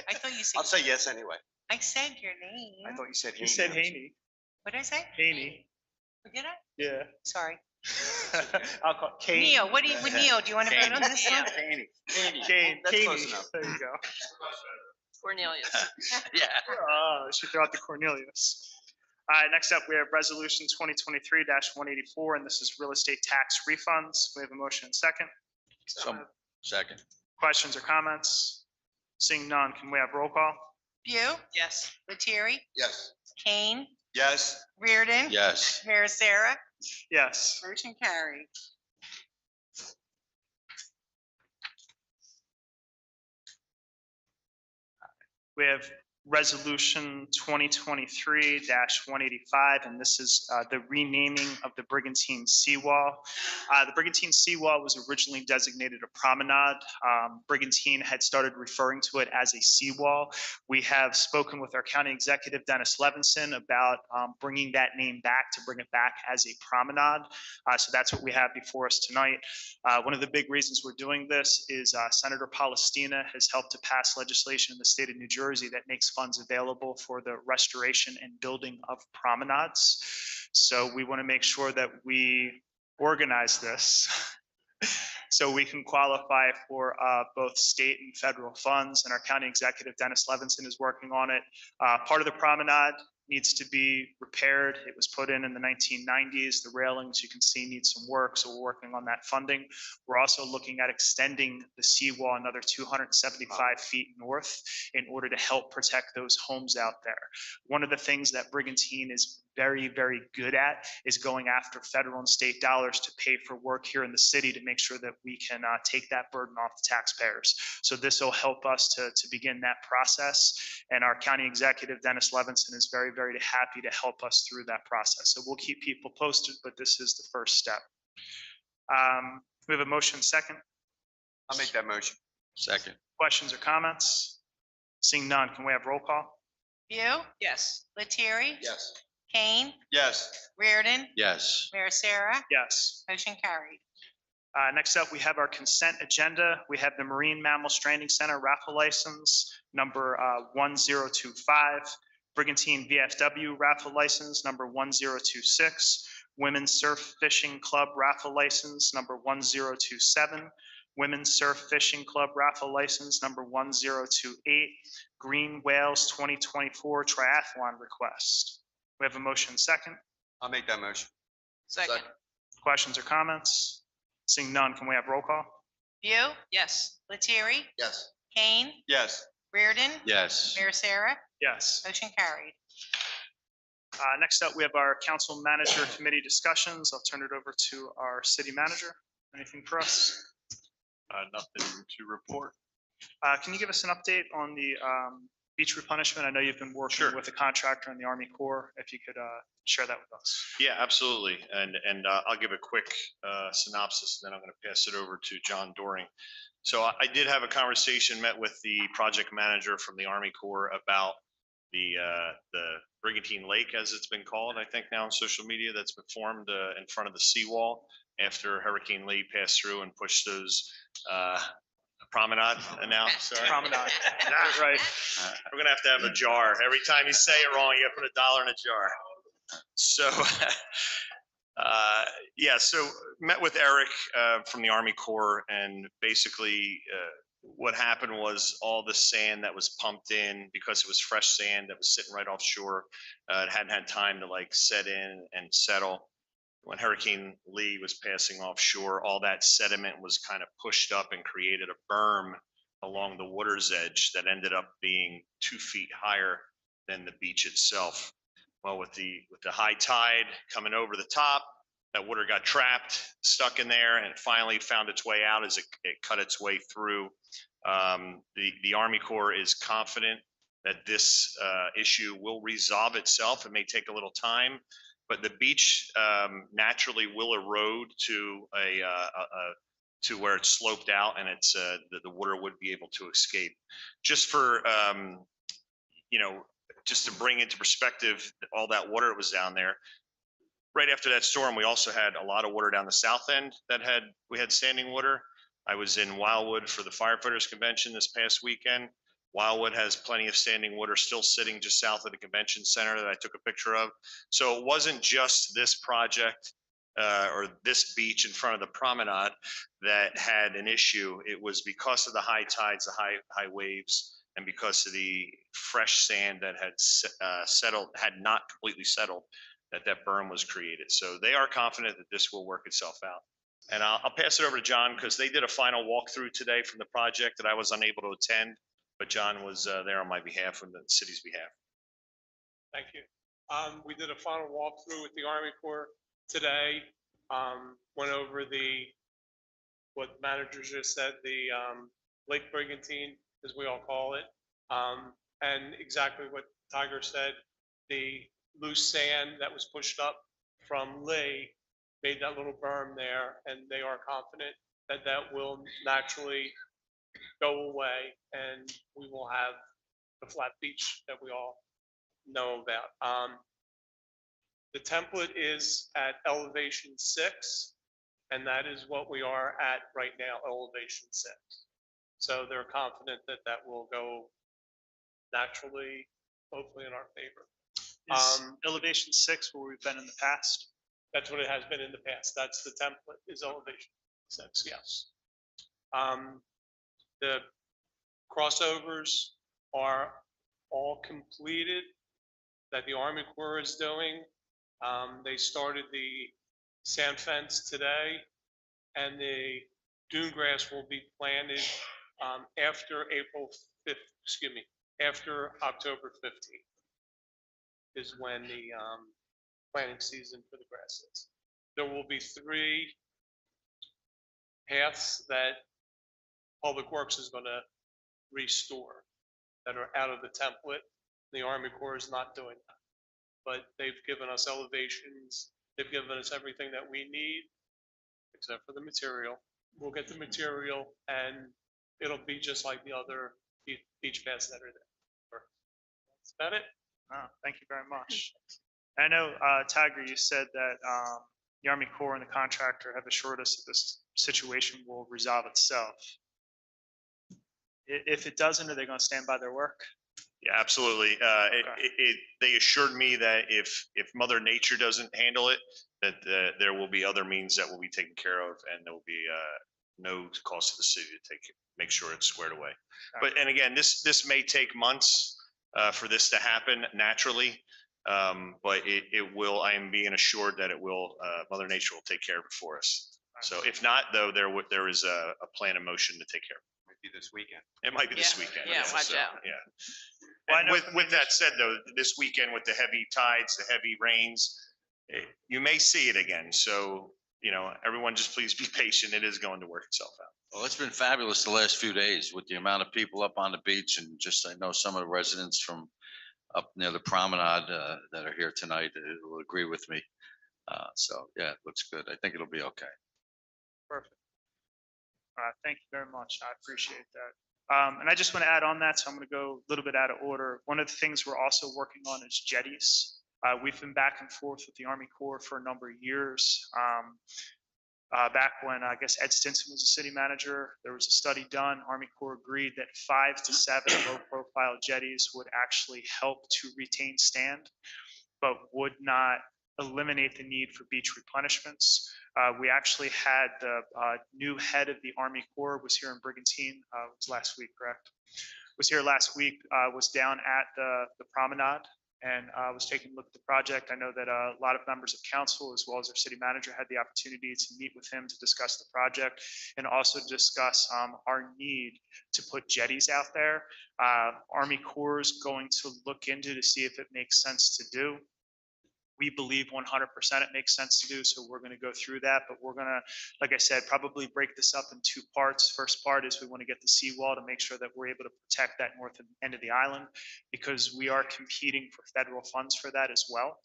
I thought you said. I'll say yes anyway. I said your name. I thought you said. He said Haney. What did I say? Haney. Did I? Yeah. Sorry. I'll call Kane. Neil, what do you, Neil, do you want to vote on this one? Haney. Kane. That's Kaney. close enough. There you go. Cornelius. Yeah. She threw out the Cornelius. All right, next up, we have resolution 2023-184, and this is real estate tax refunds. We have a motion and second. Second. Questions or comments? Seeing none, can we have roll call? View, Yes. Lettieri, Yes. Kane, Yes. Reardon. Yes. Mayor Sarah, Yes. motion carried. We have resolution 2023-185, and this is the renaming of the Brigantine seawall. The Brigantine seawall was originally designated a promenade. Brigantine had started referring to it as a seawall. We have spoken with our county executive, Dennis Levinson, about bringing that name back, to bring it back as a promenade. So that's what we have before us tonight. One of the big reasons we're doing this is Senator Palestina has helped to pass legislation in the state of New Jersey that makes funds available for the restoration and building of promenades. So we want to make sure that we organize this so we can qualify for both state and federal funds. And our county executive, Dennis Levinson, is working on it. Part of the promenade needs to be repaired. It was put in the 1990s. The railings, you can see, need some work, so we're working on that funding. We're also looking at extending the seawall another 275 feet north in order to help protect those homes out there. One of the things that Brigantine is very, very good at is going after federal and state dollars to pay for work here in the city to make sure that we can take that burden off the taxpayers. So this will help us to begin that process. And our county executive, Dennis Levinson, is very, very happy to help us through that process. So we'll keep people posted, but this is the first step. We have a motion second. I'll make that motion. Second. Questions or comments? Seeing none, can we have roll call? View, Yes. Lettieri, Yes. Kane, Yes. Reardon, Yes. Mayor Sarah, Yes. motion carried. Next up, we have our consent agenda. We have the Marine Mammal Stranding Center raffle license, number 1025, Brigantine VFW raffle license, number 1026, Women's Surf Fishing Club raffle license, number 1027, Women's Surf Fishing Club raffle license, number 1028, Green Whales 2024 triathlon request. We have a motion second. I'll make that motion. Second. Questions or comments? Seeing none, can we have roll call? View, Yes. Lettieri, Yes. Kane, Yes. Reardon, Yes. Mayor Sarah, Yes. motion carried. Next up, we have our council manager committee discussions. I'll turn it over to our city manager. Anything for us? Nothing to report. Can you give us an update on the beach replenishment? I know you've been working Sure. with the contractor and the Army Corps. If you could share that with us. Yeah, absolutely. And I'll give a quick synopsis, and then I'm going to pass it over to John Doring. So I did have a conversation, met with the project manager from the Army Corps about the Brigantine Lake, as it's been called, I think now on social media, that's been formed in front of the seawall after Hurricane Lee passed through and pushed those promenade now. Sorry. Promenade. Right. We're gonna have to have a jar. Every time you say it wrong, you gotta put $1 in a jar. So, yeah, so met with Eric from the Army Corps, and basically what happened was all the sand that was pumped in, because it was fresh sand that was sitting right offshore, it hadn't had time to like set in and settle. When Hurricane Lee was passing offshore, all that sediment was kind of pushed up and created a berm along the water's edge that ended up being 2 feet higher than the beach itself. Well, with the high tide coming over the top, that water got trapped, stuck in there, and it finally found its way out as it cut its way through. The Army Corps is confident that this issue will resolve itself. It may take a little time, but the beach naturally will erode to to where it's sloped out, and it's the water would be able to escape. Just for just to bring into perspective all that water that was down there. Right after that storm, we also had a lot of water down the south end we had standing water. I was in Wildwood for the firefighters convention this past weekend. Wildwood has plenty of standing water still sitting just south of the convention center that I took a picture of. So it wasn't just this project or this beach in front of the promenade that had an issue. It was because of the high tides, the high waves, and because of the fresh sand that had had not completely settled, that berm was created. So they are confident that this will work itself out. And I'll pass it over to John, because they did a final walkthrough today from the project that I was unable to attend, but John was there on my behalf and the city's behalf. Thank you. We did a final walkthrough with the Army Corps today. Went over what the manager just said, the Lake Brigantine, as we all call it. And exactly what Tiger said, the loose sand that was pushed up from Lee made that little berm there, and they are confident that that will naturally go away, and we will have the flat beach that we all know about. The template is at elevation 6, and that is what we are at right now, elevation 6. So they're confident that that will go naturally, hopefully in our favor. Is elevation 6 where we've been in the past? That's what it has been in the past. That's the template, is elevation 6, yes. The crossovers are all completed that the Army Corps is doing. They started the sand fence today, and the dune grass will be planted after after October 15th is when the planting season for the grass is. There will be 3 paths that Public Works is going to restore that are out of the template. The Army Corps is not doing that, but they've given us elevations. They've given us everything that we need, except for the material. We'll get the material, and it'll be just like the other beach paths that are there. That's about it. Oh, thank you very much. I know, Tiger, you said that the Army Corps and the contractor have assured us that this situation will resolve itself. If it doesn't, are they going to stand by their work? Yeah, absolutely. They assured me that if Mother Nature doesn't handle it, that there will be other means that will be taken care of, and there will be no cost to the city to make sure it's squared away. But and again, this may take months for this to happen naturally, but it will. I am being assured that it will. Mother Nature will take care of it for us. So if not, though, there is a plan in motion to take care of it. Might be this weekend. It might be this weekend. Yeah, watch out. Yeah. Well, I And know with that said, though, this weekend with the heavy tides, the heavy rains, you may see it again. So, everyone just please be patient. It is going to work itself out. Well, it's been fabulous the last few days with the amount of people up on the beach, and just, I know some of the residents from up near the promenade that are here tonight will agree with me. So yeah, it looks good. I think it'll be okay. Perfect. Thank you very much. I appreciate that. And I just want to add on that, so I'm going to go a little bit out of order. One of the things we're also working on is jetties. We've been back and forth with the Army Corps for a number of years. Back when I guess Ed Stinson was the city manager, there was a study done. Army Corps agreed that 5 to 7 low-profile jetties would actually help to retain stand, but would not eliminate the need for beach replenishments. We actually had the new head of the Army Corps was here in Brigantine. It was last week, correct? Was here last week, was down at the promenade and was taking a look at the project. I know that a lot of members of council, as well as our city manager, had the opportunity to meet with him to discuss the project and also discuss our need to put jetties out there. Army Corps is going to look into to see if it makes sense to do. We believe 100% it makes sense to do, so we're going to go through that. But we're going to, like I said, probably break this up in 2 parts. First part is we want to get the seawall to make sure that we're able to protect that north end of the island, because we are competing for federal funds for that as well.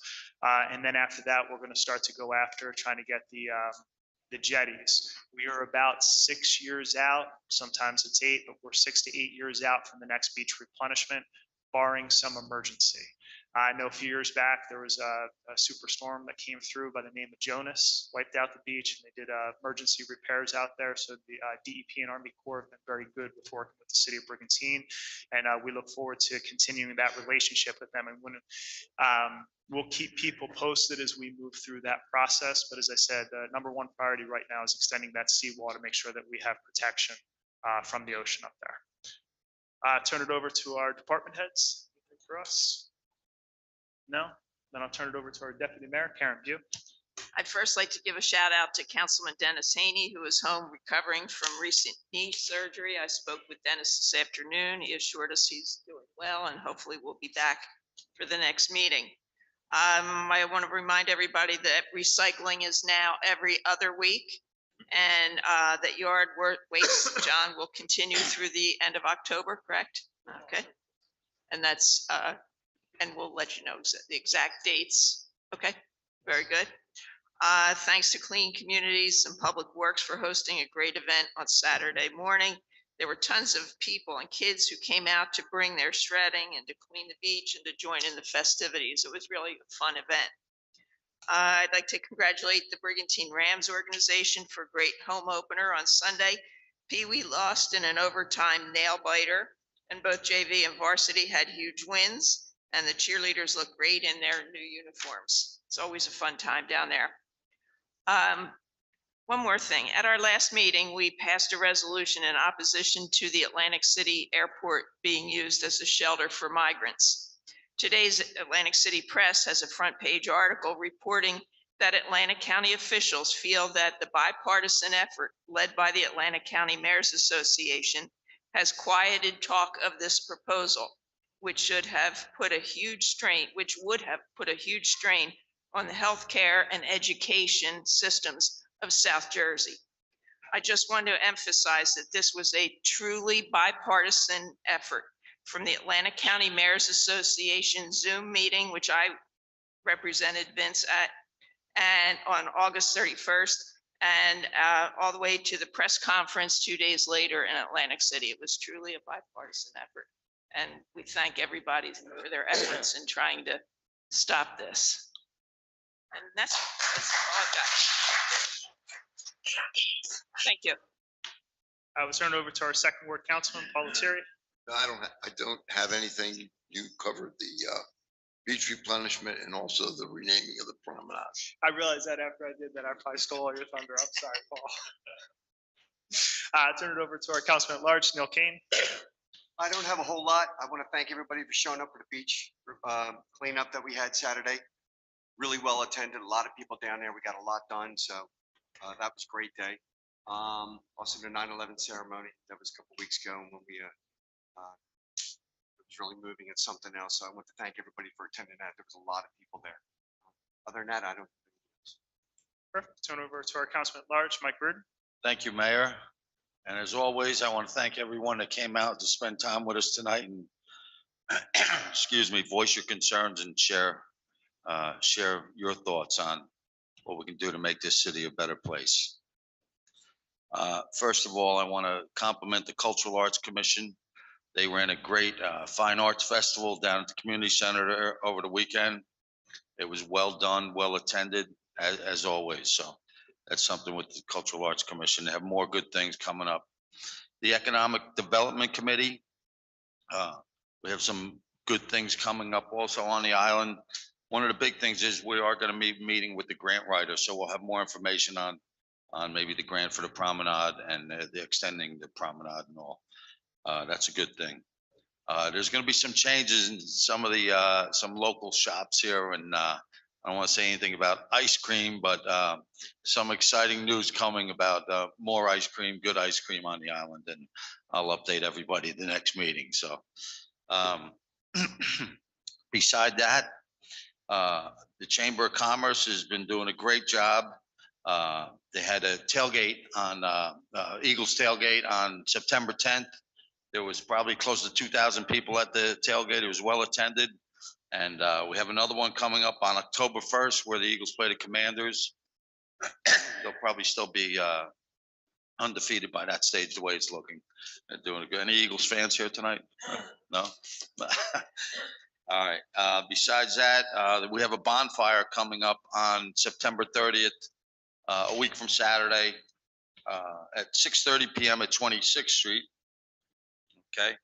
And then after that, we're going to start to go after trying to get the jetties. We are about 6 years out. Sometimes it's 8, but we're 6 to 8 years out from the next beach replenishment, barring some emergency. I know a few years back, there was a superstorm that came through by the name of Jonas, wiped out the beach, and they did emergency repairs out there. So the DEP and Army Corps have been very good with working with the city of Brigantine, and we look forward to continuing that relationship with them. And when we'll keep people posted as we move through that process. But as I said, the number 1 priority right now is extending that seawall to make sure that we have protection from the ocean up there. Turn it over to our department heads. Anything for us? No? Then I'll turn it over to our Deputy Mayor, Karen Pugh. I'd first like to give a shout out to Councilman Dennis Haney, who is home recovering from recent knee surgery. I spoke with Dennis this afternoon. He assured us he's doing well and hopefully will be back for the next meeting. I want to remind everybody that recycling is now every other week, and that yard waste, John, will continue through the end of October, correct? Okay. And that's and we'll let you know the exact dates. Okay, very good. Thanks to Clean Communities and Public Works for hosting a great event on Saturday morning. There were tons of people and kids who came out to bring their shredding and to clean the beach and to join in the festivities. It was really a fun event. I'd like to congratulate the Brigantine Rams organization for a great home opener on Sunday. Pee Wee lost in an overtime nail biter, and both JV and varsity had huge wins. And the cheerleaders look great in their new uniforms. It's always a fun time down there. One more thing. At our last meeting, we passed a resolution in opposition to the Atlantic City Airport being used as a shelter for migrants. Today's Atlantic City Press has a front page article reporting that Atlantic County officials feel that the bipartisan effort led by the Atlantic County Mayors Association has quieted talk of this proposal, which would have put a huge strain on the healthcare and education systems of South Jersey. I just want to emphasize that this was a truly bipartisan effort from the Atlantic County Mayors Association Zoom meeting, which I represented Vince at, and on August 31st, and all the way to the press conference 2 days later in Atlantic City. It was truly a bipartisan effort. And we thank everybody for their efforts in trying to stop this. And that's Thank you. I will turn it over to our second ward councilman, Paul Lettieri. No, I don't have anything. You covered the beach replenishment and also the renaming of the promenade. I realized that after I did that, I probably stole all your thunder. I'm sorry, Paul. Turn it over to our councilman at large, Neil Kane. I don't have a whole lot. I want to thank everybody for showing up for the beach cleanup that we had Saturday. Really well attended, a lot of people down there. We got a lot done, so that was a great day. Also the 9/11 ceremony, that was a couple weeks ago when we it was really moving. It's something else. So I want to thank everybody for attending that. There was a lot of people there. Other than that, I don't. Perfect. Turn over to our councilman at large, Mike Reardon. Thank you, Mayor. And as always, I want to thank everyone that came out to spend time with us tonight and excuse me, voice your concerns and share your thoughts on what we can do to make this city a better place. First of all, I want to compliment the Cultural Arts Commission. They ran a great fine arts festival down at the community center there over the weekend. It was well done, well attended, as always. So that's something with the Cultural Arts Commission. They have more good things coming up. The Economic Development Committee, we have some good things coming up also on the island. One of the big things is we are going to be meeting with the grant writer, so we'll have more information on maybe the grant for the promenade and the extending the promenade and all. That's a good thing. There's going to be some changes in some of the some local shops here, and I don't want to say anything about ice cream, but some exciting news coming about more ice cream, good ice cream on the island, and I'll update everybody at the next meeting. So beside that, the Chamber of Commerce has been doing a great job. They had a tailgate on Eagles tailgate on September 10th. There was probably close to 2,000 people at the tailgate. It was well attended. And we have another one coming up on October 1st where the Eagles play the Commanders. They'll probably still be undefeated by that stage the way it's looking. They're doing good. Any Eagles fans here tonight? No? All right. Besides that, we have a bonfire coming up on September 30th, a week from Saturday, at 6:30 p.m. at 26th Street. Okay.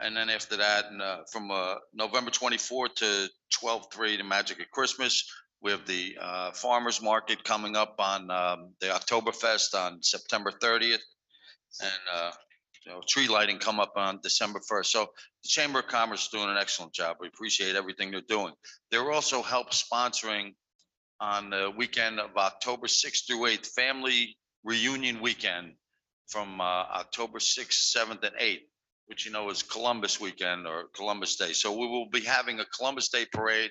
And then after that, from November 24th to 12/3, the Magic of Christmas, we have the Farmers Market coming up on the Oktoberfest on September 30th, and tree lighting come up on December 1st. So the Chamber of Commerce is doing an excellent job. We appreciate everything they're doing. They're also help sponsoring on the weekend of October 6th through 8th, family reunion weekend from October 6th, 7th, and 8th, which is Columbus weekend or Columbus Day. So we will be having a Columbus Day parade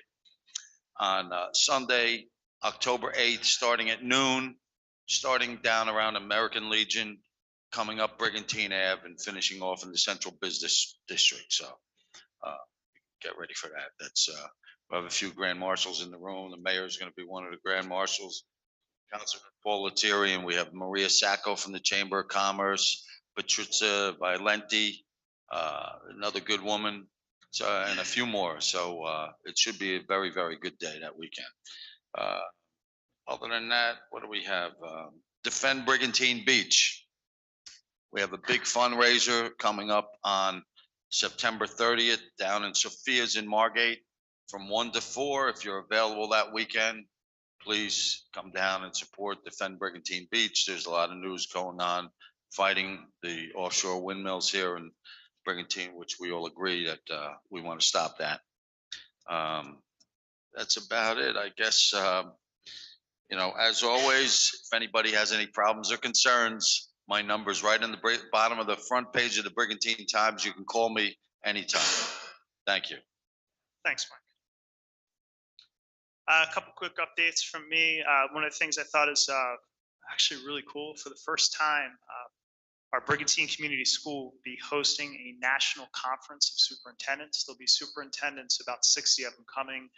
on Sunday, October 8th, starting at noon, starting down around American Legion, coming up Brigantine Ave and finishing off in the Central Business District. So get ready for that. That's we have a few grand marshals in the room. The mayor is going to be one of the grand marshals, Councilman Paul Lettieri, and we have Maria Sacco from the Chamber of Commerce, Patrizia Violenti, another good woman, so, and a few more. So it should be a very, very good day that weekend. Other than that, what do we have? Defend Brigantine Beach. We have a big fundraiser coming up on September 30th down in Sophia's in Margate from 1 to 4. If you're available that weekend, please come down and support Defend Brigantine Beach. There's a lot of news going on fighting the offshore windmills here in Brigantine, which we all agree that we want to stop that. That's about it, I guess. As always, if anybody has any problems or concerns, my number's right in the bottom of the front page of the Brigantine Times. You can call me anytime. Thank you. Thanks, Mike. A couple quick updates from me. One of the things I thought is actually really cool. For the first time, our Brigantine Community School will be hosting a national conference of superintendents. There'll be superintendents, about 60 of them coming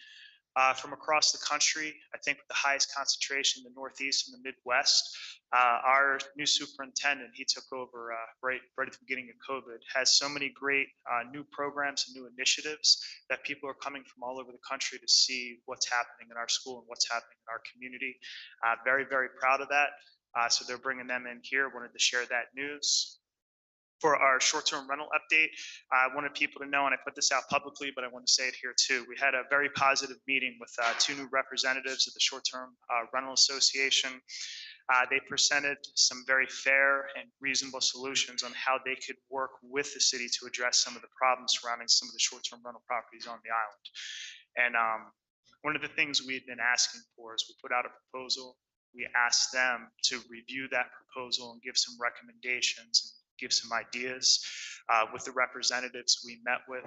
from across the country. I think with the highest concentration in the Northeast and the Midwest. Our new superintendent, he took over right at the beginning of COVID, has so many great new programs and new initiatives that people are coming from all over the country to see what's happening in our school and what's happening in our community. Very, very proud of that. So they're bringing them in here. Wanted to share that news. For our short-term rental update, I wanted people to know, and I put this out publicly, but I want to say it here too. We had a very positive meeting with two new representatives of the Short-Term Rental Association. They presented some very fair and reasonable solutions on how they could work with the city to address some of the problems surrounding some of the short-term rental properties on the island. And one of the things we had been asking for is we put out a proposal. We asked them to review that proposal and give some recommendations, give some ideas. With the representatives we met with,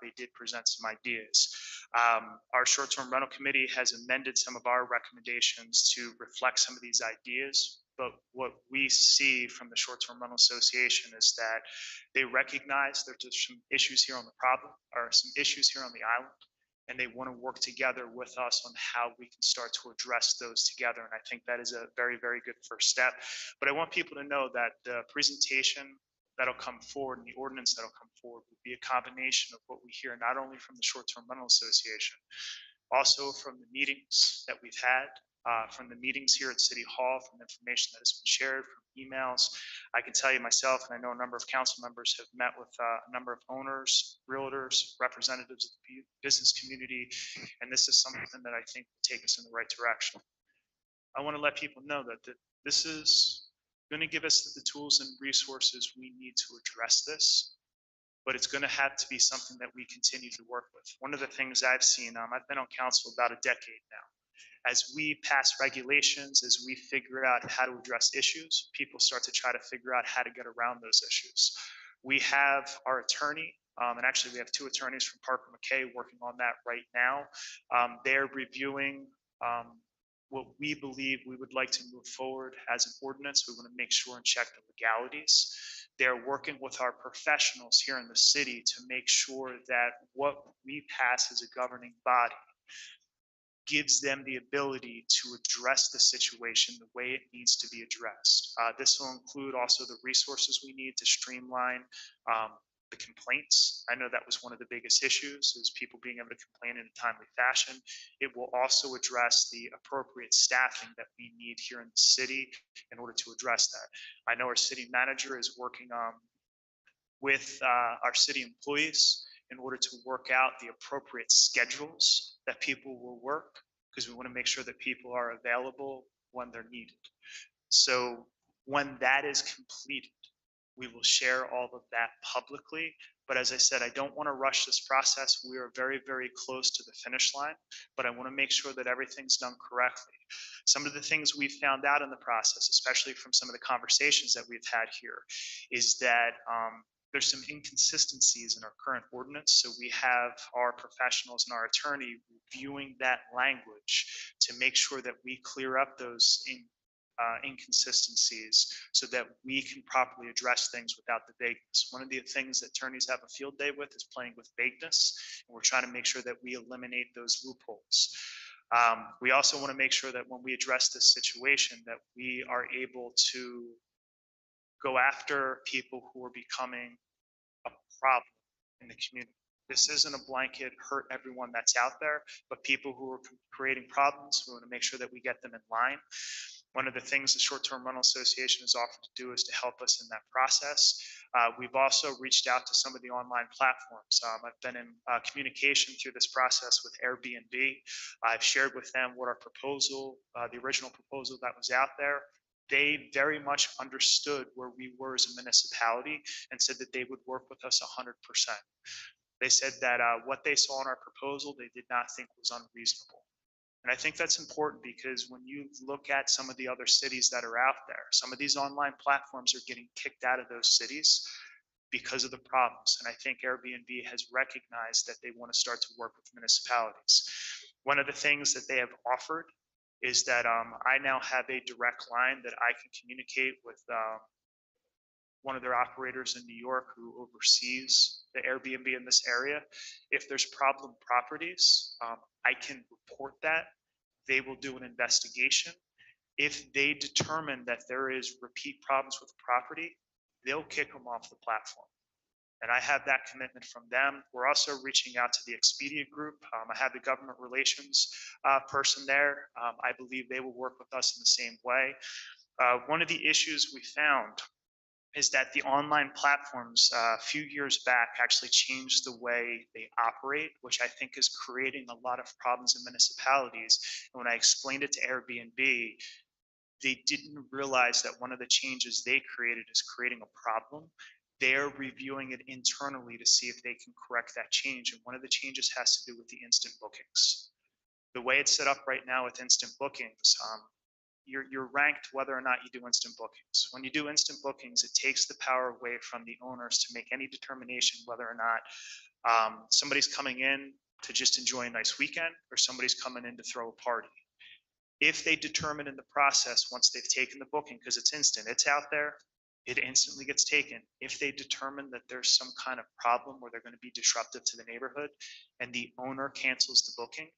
they did present some ideas. Our short-term rental committee has amended some of our recommendations to reflect some of these ideas. But what we see from the Short-Term Rental Association is that they recognize that there's some issues here on the problem, or some issues here on the island, and they want to work together with us on how we can start to address those together. And I think that is a very, very good first step. But I want people to know that the presentation that'll come forward and the ordinance that'll come forward will be a combination of what we hear not only from the Short-Term Rental Association, also from the meetings that we've had, from the meetings here at City Hall, from information that has been shared, from emails. I can tell you myself, and I know a number of council members have met with a number of owners, realtors, representatives of the business community, and this is something that I think will take us in the right direction. I want to let people know that this is going to give us the tools and resources we need to address this, but it's going to have to be something that we continue to work with. One of the things I've seen, I've been on council about a decade now. As we pass regulations, as we figure out how to address issues, people start to try to figure out how to get around those issues. We have our attorney, and actually we have two attorneys from Parker McKay working on that right now. They're reviewing what we believe we would like to move forward as an ordinance. We want to make sure and check the legalities. They're working with our professionals here in the city to make sure that what we pass as a governing body gives them the ability to address the situation the way it needs to be addressed. This will include also the resources we need to streamline the complaints. I know that was one of the biggest issues, is people being able to complain in a timely fashion. It will also address the appropriate staffing that we need here in the city in order to address that. I know our city manager is working with our city employees in order to work out the appropriate schedules that people will work, because we want to make sure that people are available when they're needed. So when that is completed, we will share all of that publicly. But as I said, I don't want to rush this process. We are very, very close to the finish line, but I want to make sure that everything's done correctly. Some of the things we found out in the process, especially from some of the conversations that we've had here, is that there's some inconsistencies in our current ordinance. So we have our professionals and our attorney reviewing that language to make sure that we clear up those inconsistencies so that we can properly address things without the vagueness. One of the things that attorneys have a field day with is playing with vagueness, and we're trying to make sure that we eliminate those loopholes. We also want to make sure that when we address this situation, that we are able to go after people who are becoming a problem in the community. This isn't a blanket hurt everyone that's out there, but people who are creating problems, we want to make sure that we get them in line. One of the things the Short-Term Rental Association has offered to do is to help us in that process. We've also reached out to some of the online platforms. I've been in communication through this process with Airbnb. I've shared with them what our proposal, the original proposal that was out there. They very much understood where we were as a municipality and said that they would work with us 100%. They said that what they saw in our proposal, they did not think was unreasonable. And I think that's important, because when you look at some of the other cities that are out there, some of these online platforms are getting kicked out of those cities because of the problems. And I think Airbnb has recognized that they want to start to work with municipalities. One of the things that they have offered is that I now have a direct line that I can communicate with one of their operators in New York who oversees the Airbnb in this area. If there's problem properties, I can report that. They will do an investigation. If they determine that there is repeat problems with the property, they'll kick them off the platform. And I have that commitment from them. We're also reaching out to the Expedia group. I have the government relations person there. I believe they will work with us in the same way. One of the issues we found is that the online platforms a few years back actually changed the way they operate, which I think is creating a lot of problems in municipalities. And when I explained it to Airbnb, they didn't realize that one of the changes they created is creating a problem. They're reviewing it internally to see if they can correct that change. And one of the changes has to do with the instant bookings. The way it's set up right now with instant bookings, you're ranked whether or not you do instant bookings. When you do instant bookings, it takes the power away from the owners to make any determination whether or not somebody's coming in to just enjoy a nice weekend or somebody's coming in to throw a party. If they determine in the process, once they've taken the booking, because it's instant, it's out there, it instantly gets taken. If they determine that there's some kind of problem where they're going to be disruptive to the neighborhood and the owner cancels the booking,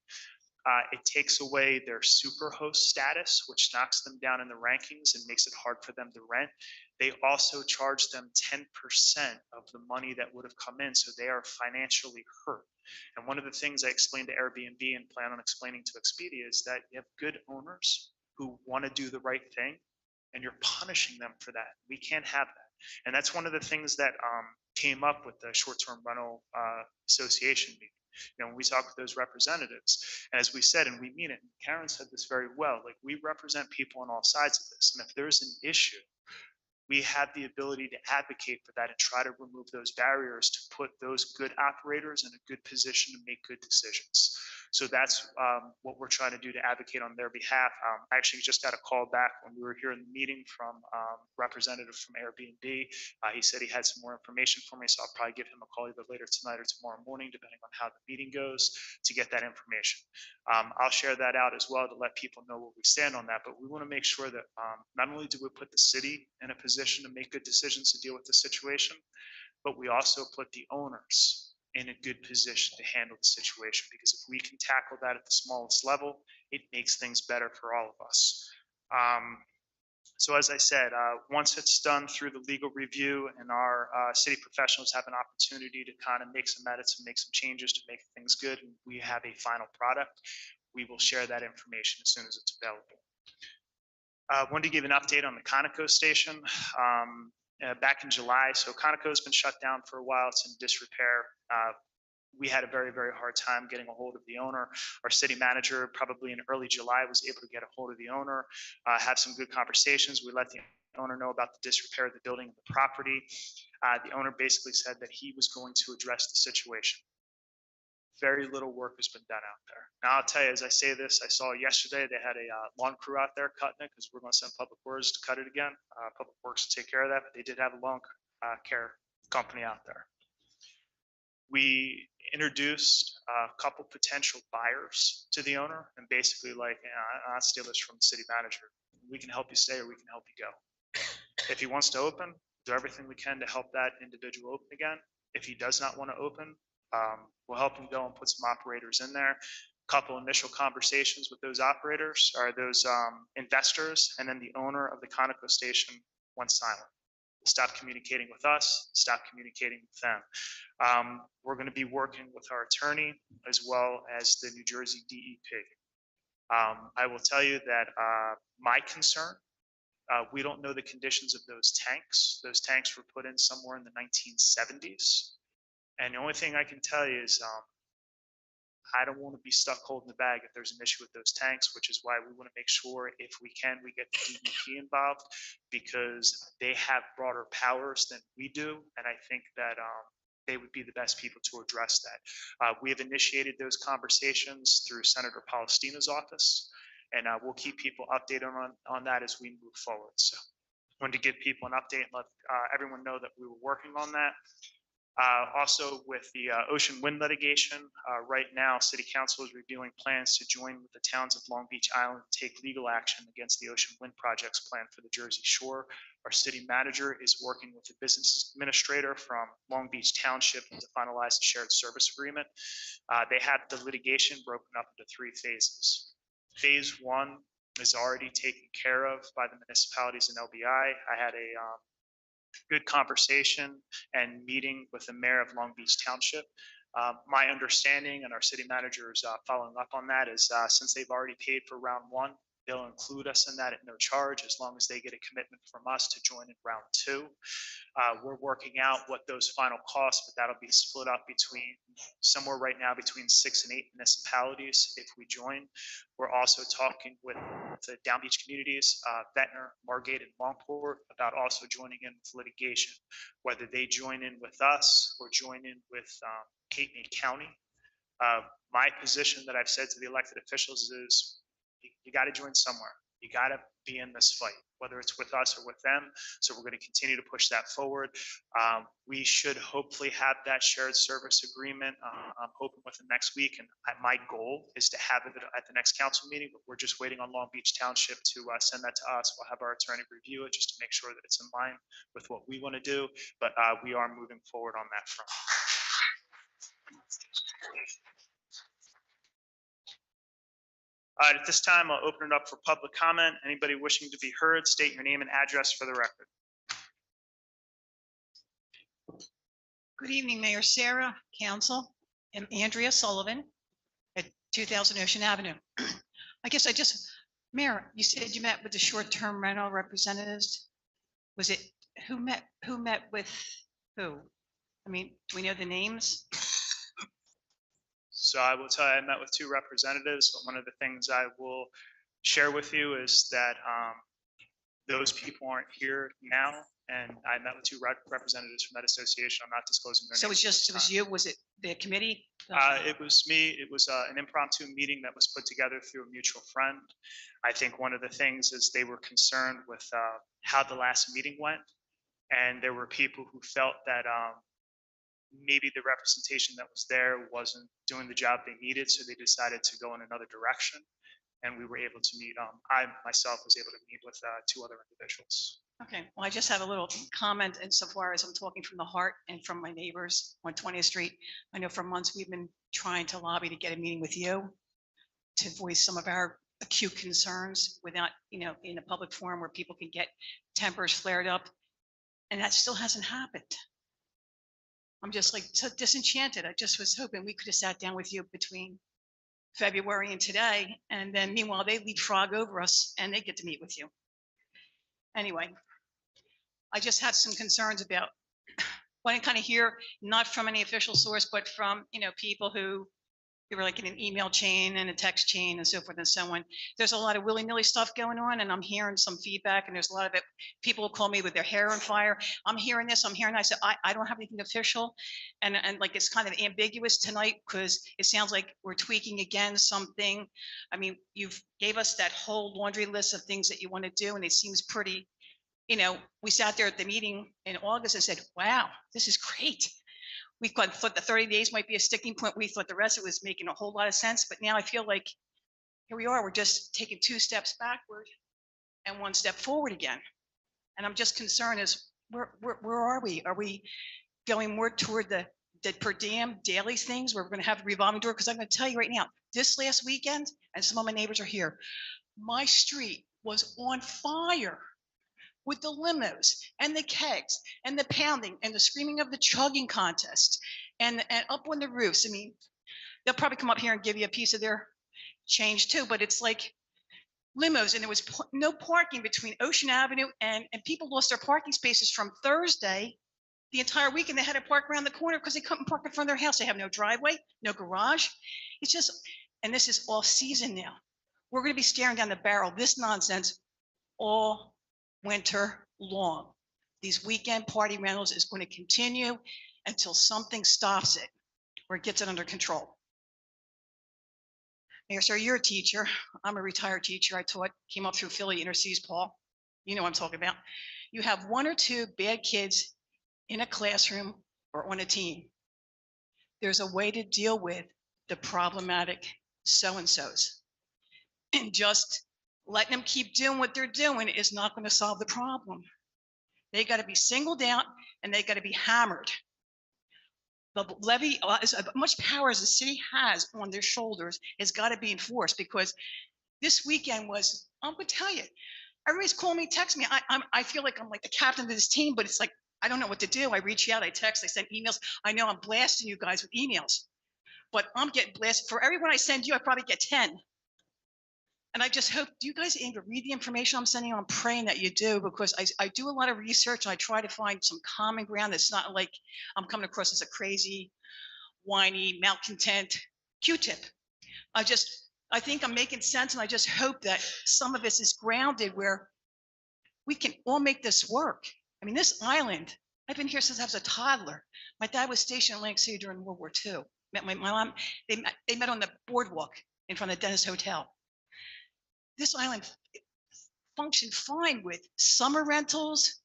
it takes away their super host status, which knocks them down in the rankings and makes it hard for them to rent. They also charge them 10% of the money that would have come in, so they are financially hurt. And one of the things I explained to Airbnb and plan on explaining to Expedia is that you have good owners who want to do the right thing, and you're punishing them for that. We can't have that. And that's one of the things that came up with the short-term rental association meeting. When we talk with those representatives, and as we said, and we mean it, and Karen said this very well, like we represent people on all sides of this. And if there's an issue, we have the ability to advocate for that and try to remove those barriers to put those good operators in a good position to make good decisions. So that's what we're trying to do to advocate on their behalf. I actually just got a call back when we were here in the meeting from a representative from Airbnb. He said he had some more information for me, so I'll probably give him a call either later tonight or tomorrow morning, depending on how the meeting goes, to get that information. I'll share that out as well to let people know where we stand on that, but we want to make sure that not only do we put the city in a position to make good decisions to deal with the situation, but we also put the owners in a good position to handle the situation, because if we can tackle that at the smallest level, it makes things better for all of us. So as I said, once it's done through the legal review and our city professionals have an opportunity to kind of make some edits and make some changes to make things good, and we have a final product, we will share that information as soon as it's available. Wanted to give an update on the Conoco station. Back in July, so Conoco's been shut down for a while. It's in disrepair. We had a very, very hard time getting a hold of the owner. Our city manager, probably in early July, was able to get a hold of the owner, have some good conversations. We let the owner know about the disrepair of the building and the property. The owner basically said that he was going to address the situation. Very little work has been done out there. Now, I'll tell you, as I say this, I saw yesterday they had a lawn crew out there cutting it, because we're going to send Public Works to cut it again. Public Works to take care of that, but they did have a lawn care company out there. We introduced a couple potential buyers to the owner, and basically like, I'll steal this from the city manager. We can help you stay or we can help you go. If he wants to open, do everything we can to help that individual open again. If he does not want to open, we'll help him go and put some operators in there. Couple initial conversations with those operators or those investors, and then the owner of the Conoco station went silent. Stop communicating with us, stop communicating with them. We're going to be working with our attorney as well as the New Jersey DEP. I will tell you that my concern, we don't know the conditions of those tanks. Those tanks were put in somewhere in the 1970s. And the only thing I can tell you is I don't want to be stuck holding the bag if there's an issue with those tanks, which is why we want to make sure if we can, we get the DEP involved, because they have broader powers than we do. And I think that they would be the best people to address that. We have initiated those conversations through Senator Palestina's office, and we'll keep people updated on that as we move forward. So I wanted to give people an update and let everyone know that we were working on that. Also with the ocean wind litigation, right now, city council is reviewing plans to join with the towns of Long Beach Island to take legal action against the ocean wind projects plan for the Jersey Shore. Our city manager is working with the business administrator from Long Beach Township to finalize the shared service agreement. They had the litigation broken up into 3 phases. Phase 1 is already taken care of by the municipalities in LBI. I had a good conversation and meeting with the mayor of Long Beach Township. My understanding, and our city manager is following up on that, is since they've already paid for round 1, they'll include us in that at no charge as long as they get a commitment from us to join in round 2. We're working out what those final costs, but that'll be split up between somewhere right now between 6 and 8 municipalities if we join. We're also talking with the Down Beach communities, Ventnor, Margate, and Longport about also joining in with litigation, whether they join in with us or join in with Cape May County. My position that I've said to the elected officials is you got to join somewhere. You got to be in this fight, whether it's with us or with them. So we're going to continue to push that forward. We should hopefully have that shared service agreement. I'm hoping within next week. And my goal is to have it at the next council meeting, but we're just waiting on Long Beach Township to send that to us. We'll have our attorney review it just to make sure that it's in line with what we want to do. But we are moving forward on that front. At this time, I'll open it up for public comment. Anybody wishing to be heard, state your name and address for the record. Good evening, Mayor Sarah, Council. I'm Andrea Sullivan at 2000 Ocean Avenue. Mayor, you said you met with the short-term rental representatives. Was it, who met with who? I mean, do we know the names? So I will tell you, I met with 2 representatives, but one of the things I will share with you is that those people aren't here now. And I met with 2 representatives from that association. I'm not disclosing their names. So it was you, was it the committee? It was me. It was an impromptu meeting that was put together through a mutual friend. I think one of the things is they were concerned with how the last meeting went. And there were people who felt that maybe the representation that was there wasn't doing the job they needed, so they decided to go in another direction. And we were able to meet, I myself was able to meet with 2 other individuals. Okay, well, I just have a little comment insofar as I'm talking from the heart and from my neighbors on 20th Street. I know for months we've been trying to lobby to get a meeting with you to voice some of our acute concerns without, in a public forum where people can get tempers flared up. And that still hasn't happened. I'm just like so disenchanted. I just was hoping we could have sat down with you between February and today. And then meanwhile, they leapfrog over us and they get to meet with you. Anyway, I just had some concerns about what I kind of hear, not from any official source, but from, people who were like in an email chain and a text chain and so forth and so on. There's a lot of willy-nilly stuff going on, and I'm hearing some feedback, and there's a lot of it. People will call me with their hair on fire. I'm hearing this, I'm hearing that. I said, I don't have anything official. And like, it's kind of ambiguous tonight because it sounds like we're tweaking again something. I mean, you've gave us that whole laundry list of things that you want to do, and it seems pretty, we sat there at the meeting in August and said, wow, this is great. We thought the 30 days might be a sticking point. We thought the rest of it was making a whole lot of sense. But now I feel like here we are. We're just taking 2 steps backward and 1 step forward again. And I'm just concerned as where are we? Are we going more toward the per diem daily things where we're going to have a revolving door? Because I'm going to tell you right now, this last weekend, and some of my neighbors are here, my street was on fire with the limos and the kegs and the pounding and the screaming of the chugging contest and up on the roofs. I mean, they'll probably come up here and give you a piece of their change too, but it's like limos, and there was no parking between Ocean Avenue and people lost their parking spaces from Thursday. The entire weekend they had to park around the corner because they couldn't park in front of their house. They have no driveway, no garage. It's just, and this is off season now. We're going to be staring down the barrel of this nonsense all winter long. These weekend party rentals is going to continue until something stops it or gets it under control. Mayor, sir, you're a teacher. I'm a retired teacher. I taught, came up through Philly, inner C's, Paul. You know what I'm talking about. You have 1 or 2 bad kids in a classroom or on a team, there's a way to deal with the problematic so-and-sos. And just letting them keep doing what they're doing is not going to solve the problem. They got to be singled out and they got to be hammered. The levy, as much power as the city has on their shoulders, has got to be enforced, because this weekend was, I'm going to tell you, everybody's calling me, texting me. I feel like I'm like the captain of this team, but it's like, I don't know what to do. I reach out, I text, I send emails. I know I'm blasting you guys with emails, but I'm getting blasted. For everyone I send you, I probably get 10. And I just hope, do you guys even read the information I'm sending you? I'm praying that you do, because I do a lot of research and I try to find some common ground that's not like I'm coming across as a crazy, whiny, malcontent Q-tip. I think I'm making sense, and I just hope that some of this is grounded where we can all make this work. I mean, this island, I've been here since I was a toddler. My dad was stationed in Atlantic City during World War II. Met my mom, they met on the boardwalk in front of the Dennis Hotel. This island functioned fine with summer rentals,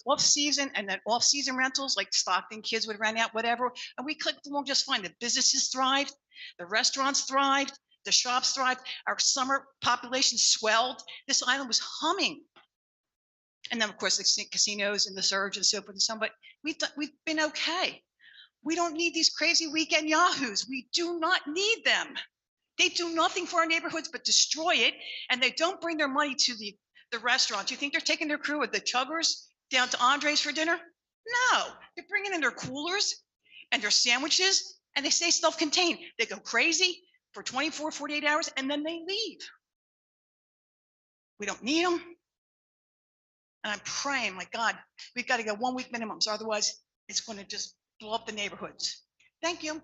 off-season, and then off-season rentals, like Stockton kids would rent out, whatever. And we clicked along just fine. The businesses thrived, the restaurants thrived, the shops thrived. Our summer population swelled. This island was humming. And then, of course, the casinos and the surge and so forth and so on. But we've been okay. We don't need these crazy weekend yahoos. We do not need them. They do nothing for our neighborhoods but destroy it, and they don't bring their money to the restaurants. You think they're taking their crew with the chuggers down to Andre's for dinner? No, they're bringing in their coolers and their sandwiches, and they stay self-contained. They go crazy for 24, 48 hours, and then they leave. We don't need them. And I'm praying, my God, we've got to go 1 week minimums. Otherwise, it's going to just blow up the neighborhoods. Thank you.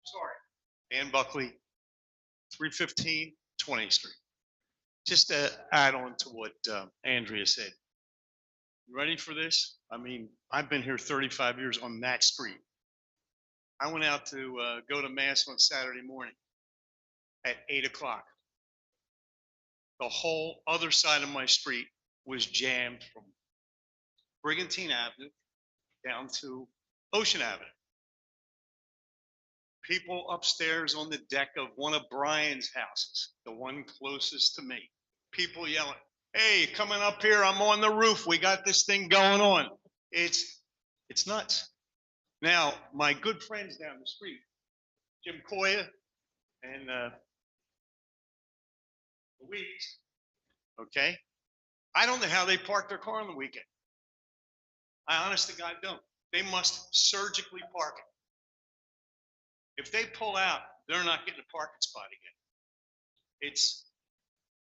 Sorry. Dan Buckley, 315 20th Street. Just to add on to what Andrea said. You ready for this? I mean, I've been here 35 years on that street. I went out to go to Mass on Saturday morning at 8 o'clock. The whole other side of my street was jammed from Brigantine Avenue down to Ocean Avenue. People upstairs on the deck of one of Brian's houses, the one closest to me, people yelling, "Hey, coming up here, I'm on the roof. We got this thing going on." It's nuts. Now, my good friends down the street, Jim Koya and Louise, okay? I don't know how they park their car on the weekend. I honest to God don't. They must surgically park it. If they pull out, they're not getting a parking spot again. It's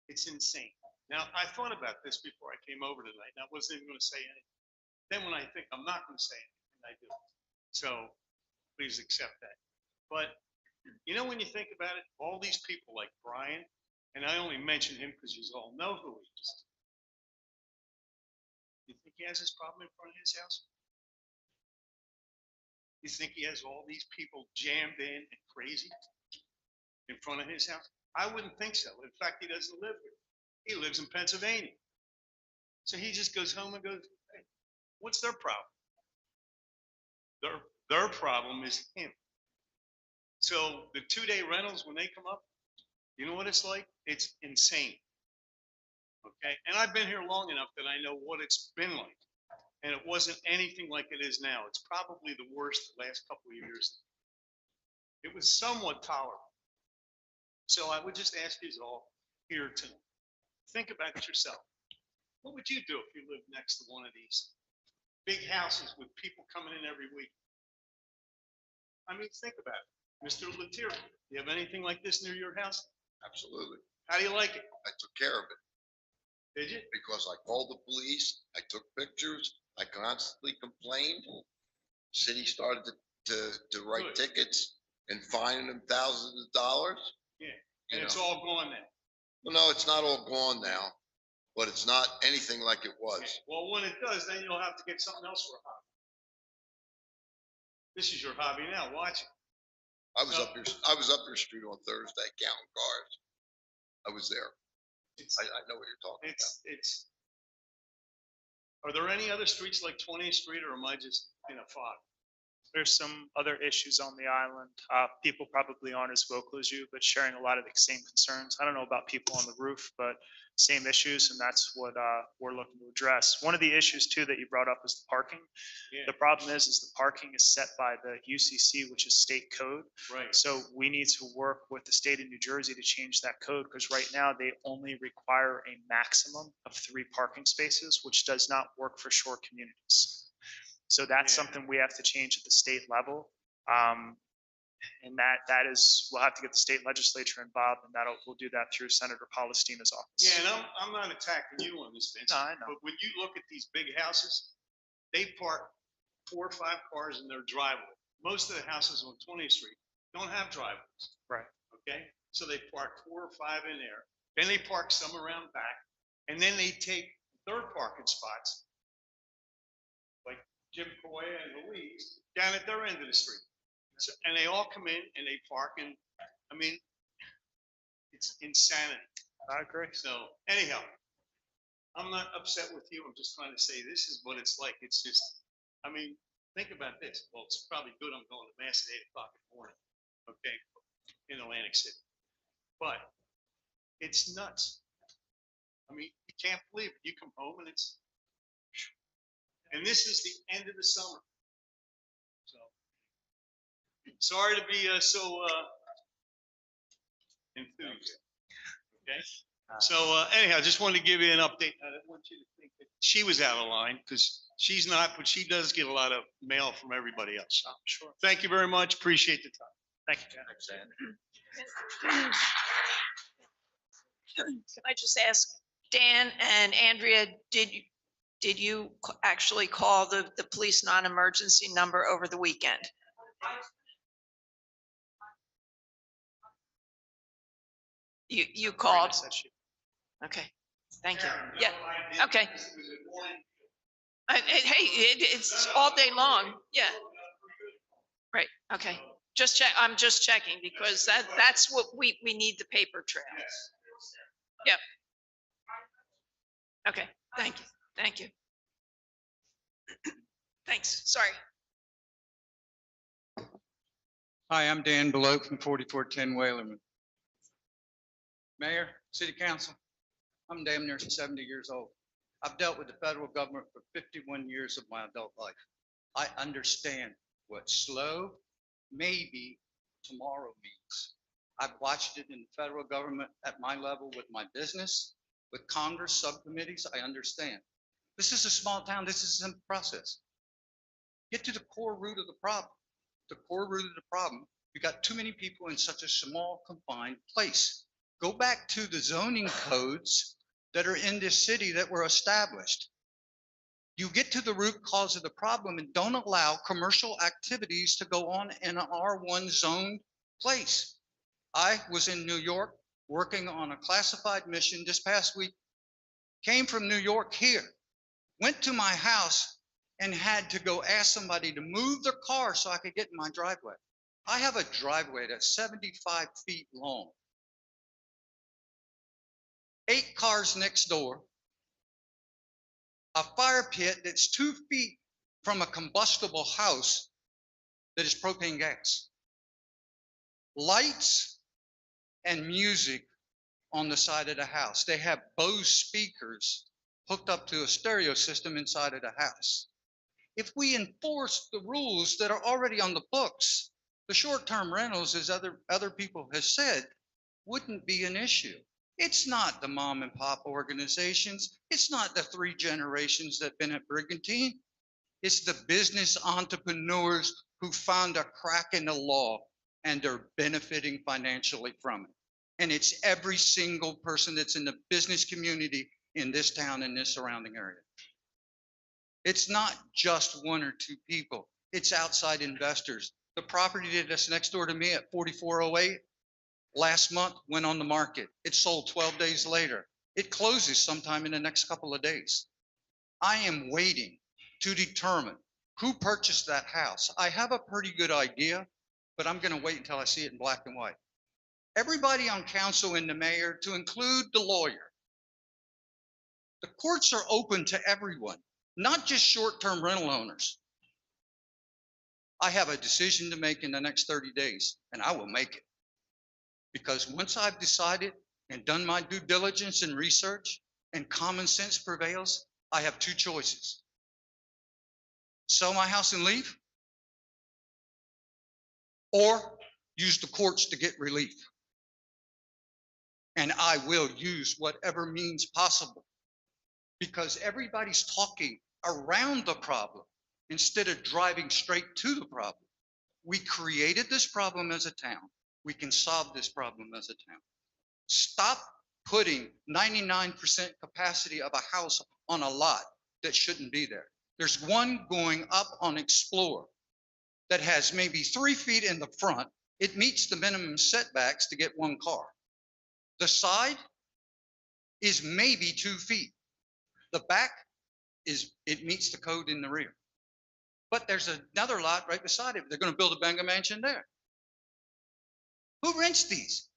insane. Now, I thought about this before I came over tonight, and I wasn't even going to say anything. Then when I think I'm not going to say anything, I do. So please accept that. But you know, when you think about it, all these people like Brian, and I only mention him because you all know who he is. You think he has this problem in front of his house? You think he has all these people jammed in and crazy in front of his house? I wouldn't think so. In fact, he doesn't live here. He lives in Pennsylvania. So he just goes home and goes, "Hey, what's their problem?" Their problem is him. So the 2-day rentals, when they come up, you know what it's like? It's insane. Okay. And I've been here long enough that I know what it's been like. And it wasn't anything like it is now. It's probably the worst the last couple of years. It was somewhat tolerable. So I would just ask you all here to think about it yourself. What would you do if you lived next to one of these big houses with people coming in every week? I mean, think about it. Mr. Letier, do you have anything like this near your house? Absolutely. How do you like it? I took care of it Did you? because I called the police. I took pictures. I constantly complained. City started to write Good. tickets and fining them thousands of dollars. Yeah. And You it's know. all gone now. Well, no, it's not all gone now, but it's not anything like it was. Okay. Well, when it does, then you'll have to get something else for a hobby. This is your hobby now. Watch it. I was up your street on Thursday counting cars. I was there. I know what you're talking about. It's, are there any other streets like 20th Street, or am I just in a fog? There's some other issues on the island. People probably aren't as vocal as you, but sharing a lot of the same concerns. I don't know about people on the roof, but same issues, and that's what we're looking to address. One of the issues too that you brought up is the parking. Yeah. The problem is the parking is set by the UCC, which is state code. Right. So we need to work with the state of New Jersey to change that code, because right now they only require a maximum of 3 parking spaces, which does not work for shore communities. So that's Yeah. something we have to change at the state level. And that is, we'll have to get the state legislature involved, and we'll do that through Senator Palestina's office. Yeah, and I'm not attacking you on this, Vince. No, I know. But when you look at these big houses, they park 4 or 5 cars in their driveway. Most of the houses on 20th Street don't have driveways. Right. Okay, so they park 4 or 5 in there, then they park some around back, and then they take their parking spots, like Jim Coya and Louise, down at their end of the street. So, and they all come in and they park, and I mean, it's insanity. I agree. So anyhow, I'm not upset with you. I'm just trying to say this is what it's like. It's just, I mean, think about this. Well, it's probably good I'm going to mass at 8 o'clock in the morning, okay, in Atlantic City. But it's nuts. I mean, you can't believe it. You come home and and this is the end of the summer. So, sorry to be so enthused. Okay. So anyhow, just wanted to give you an update. I didn't want you to think that she was out of line, because she's not, but she does get a lot of mail from everybody else. So, Sure. thank you very much. Appreciate the time. Thank you, Dan. Can I just ask, Dan and Andrea, did you actually call the police non-emergency number over the weekend? You called? Okay, thank you. Yeah, okay. It's all day long. Yeah. Right, okay. Just check, I'm just checking, because that's what we need, the paper trail. Yep. Okay, thank you. Thanks, sorry. Hi, I'm Dan Below from 4410 Whalerman. Mayor, City Council, I'm damn near 70 years old. I've dealt with the federal government for 51 years of my adult life. I understand what slow, maybe tomorrow means. I've watched it in the federal government at my level with my business, with Congress subcommittees. I understand. This is a small town. This is a simple process. Get to the core root of the problem. The core root of the problem, you got too many people in such a small, confined place. Go back to the zoning codes that are in this city that were established. You get to the root cause of the problem and don't allow commercial activities to go on in an R1 zoned place. I was in New York working on a classified mission this past week, came from New York here, went to my house and had to go ask somebody to move their car so I could get in my driveway. I have a driveway that's 75 feet long. 8 cars next door, a fire pit that's 2 feet from a combustible house that is propane gas. Lights and music on the side of the house. They have Bose speakers hooked up to a stereo system inside of the house. If we enforce the rules that are already on the books, the short-term rentals, as other people have said, wouldn't be an issue. It's not the mom and pop organizations. It's not the 3 generations that have been at Brigantine. It's the business entrepreneurs who found a crack in the law and are benefiting financially from it. And it's every single person that's in the business community in this town and this surrounding area. It's not just 1 or 2 people. It's outside investors. The property that's next door to me at 4408, last month went on the market. It sold 12 days later. It closes sometime in the next couple of days. I am waiting to determine who purchased that house. I have a pretty good idea, but I'm going to wait until I see it in black and white. Everybody on council and the mayor, to include the lawyer. The courts are open to everyone, not just short-term rental owners. I have a decision to make in the next 30 days, and I will make it. Because once I've decided and done my due diligence and research and common sense prevails, I have two choices. Sell my house and leave, or use the courts to get relief. And I will use whatever means possible, because everybody's talking around the problem instead of driving straight to the problem. We created this problem as a town. We can solve this problem as a town. Stop putting 99% capacity of a house on a lot that shouldn't be there. There's one going up on Explorer that has maybe 3 feet in the front. It meets the minimum setbacks to get one car. The side is maybe 2 feet. The back it meets the code in the rear. But there's another lot right beside it. They're going to build a mega mansion there. Who rents these?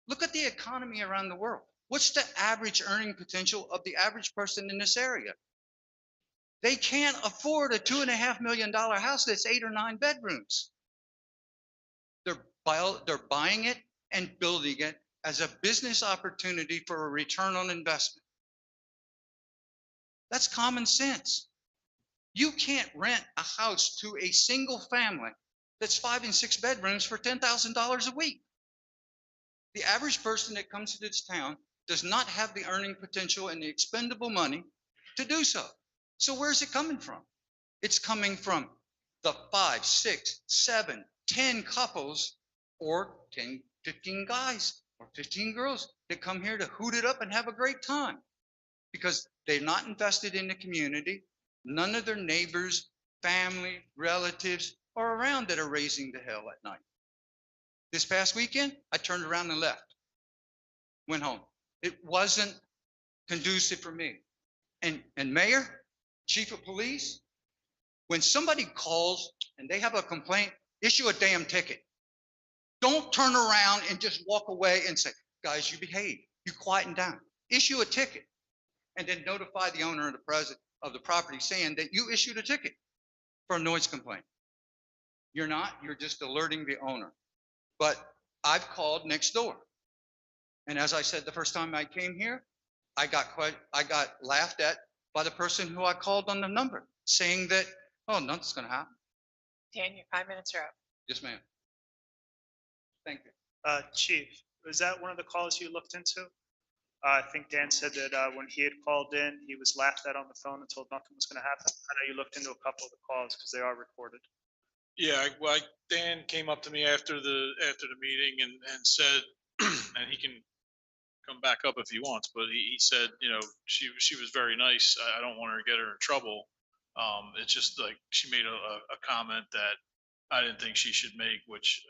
Look at the economy around the world. What's the average earning potential of the average person in this area? They can't afford a $2.5 million house that's 8 or 9 bedrooms. They're buying it and building it as a business opportunity for a return on investment. That's common sense. You can't rent a house to a single family that's 5 and 6 bedrooms for $10,000 a week. The average person that comes to this town does not have the earning potential and the expendable money to do so. So where's it coming from? It's coming from the 5, 6, 7, 10 couples or 10, 15 guys or 15 girls that come here to hoot it up and have a great time because they're not invested in the community. None of their neighbors, family, relatives are around that are raising the hell at night. This past weekend, I turned around and left, went home. It wasn't conducive for me. And mayor, chief of police, when somebody calls and they have a complaint, issue a damn ticket. Don't turn around and just walk away and say, guys, you behave, you quieten down. Issue a ticket and then notify the owner of the property saying that you issued a ticket for a noise complaint. You're not, you're just alerting the owner. But I've called next door. And as I said the first time I came here, I got laughed at by the person who I called on the number, saying that, oh, nothing's going to happen. Dan, your 5 minutes are up. Yes, ma'am. Thank you. Chief, was that one of the calls you looked into? I think Dan said that when he had called in, he was laughed at on the phone and told nothing was going to happen. I know you looked into a couple of the calls because they are recorded. Yeah, Dan came up to me after the meeting and said, and he can come back up if he wants, but he said, you know, she was very nice. I don't want her to get her in trouble. It's just like she made a comment that I didn't think she should make, which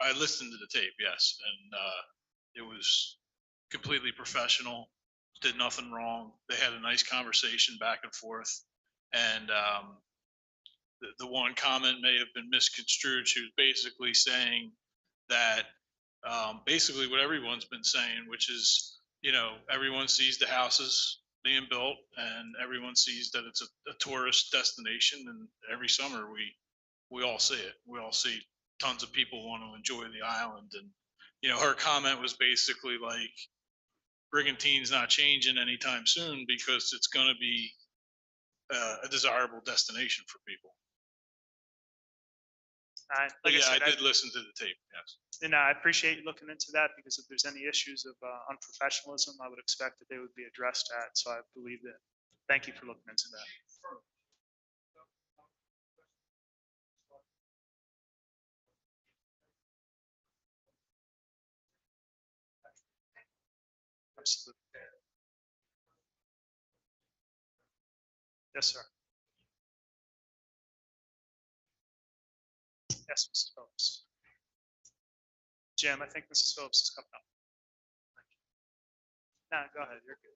I listened to the tape, yes, and it was completely professional. Did nothing wrong. They had a nice conversation back and forth, and the one comment may have been misconstrued. She was basically saying that basically what everyone's been saying, which is, you know, everyone sees the houses being built and everyone sees that it's a tourist destination, and every summer we all see it. We all see tons of people want to enjoy the island, and you know, her comment was basically like, Brigantine's not changing anytime soon because it's going to be a desirable destination for people. Like yeah, I said, I did listen to the tape. Yes. And I appreciate you looking into that because if there's any issues of unprofessionalism, I would expect that they would be addressed at. So I believe that. Thank you for looking into that. Absolutely. Yes, sir. Yes, Mrs. Phillips. Jim, I think Mrs. Phillips is coming up. No, go ahead. You're good.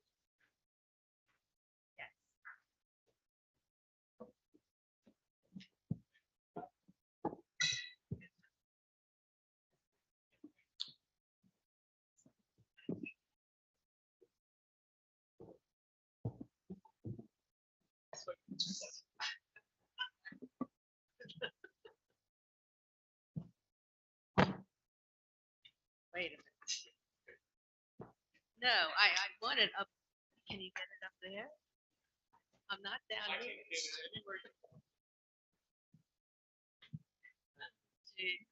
Wait a minute. No, I want it up. Can you get it up there? I'm not down here. Gee.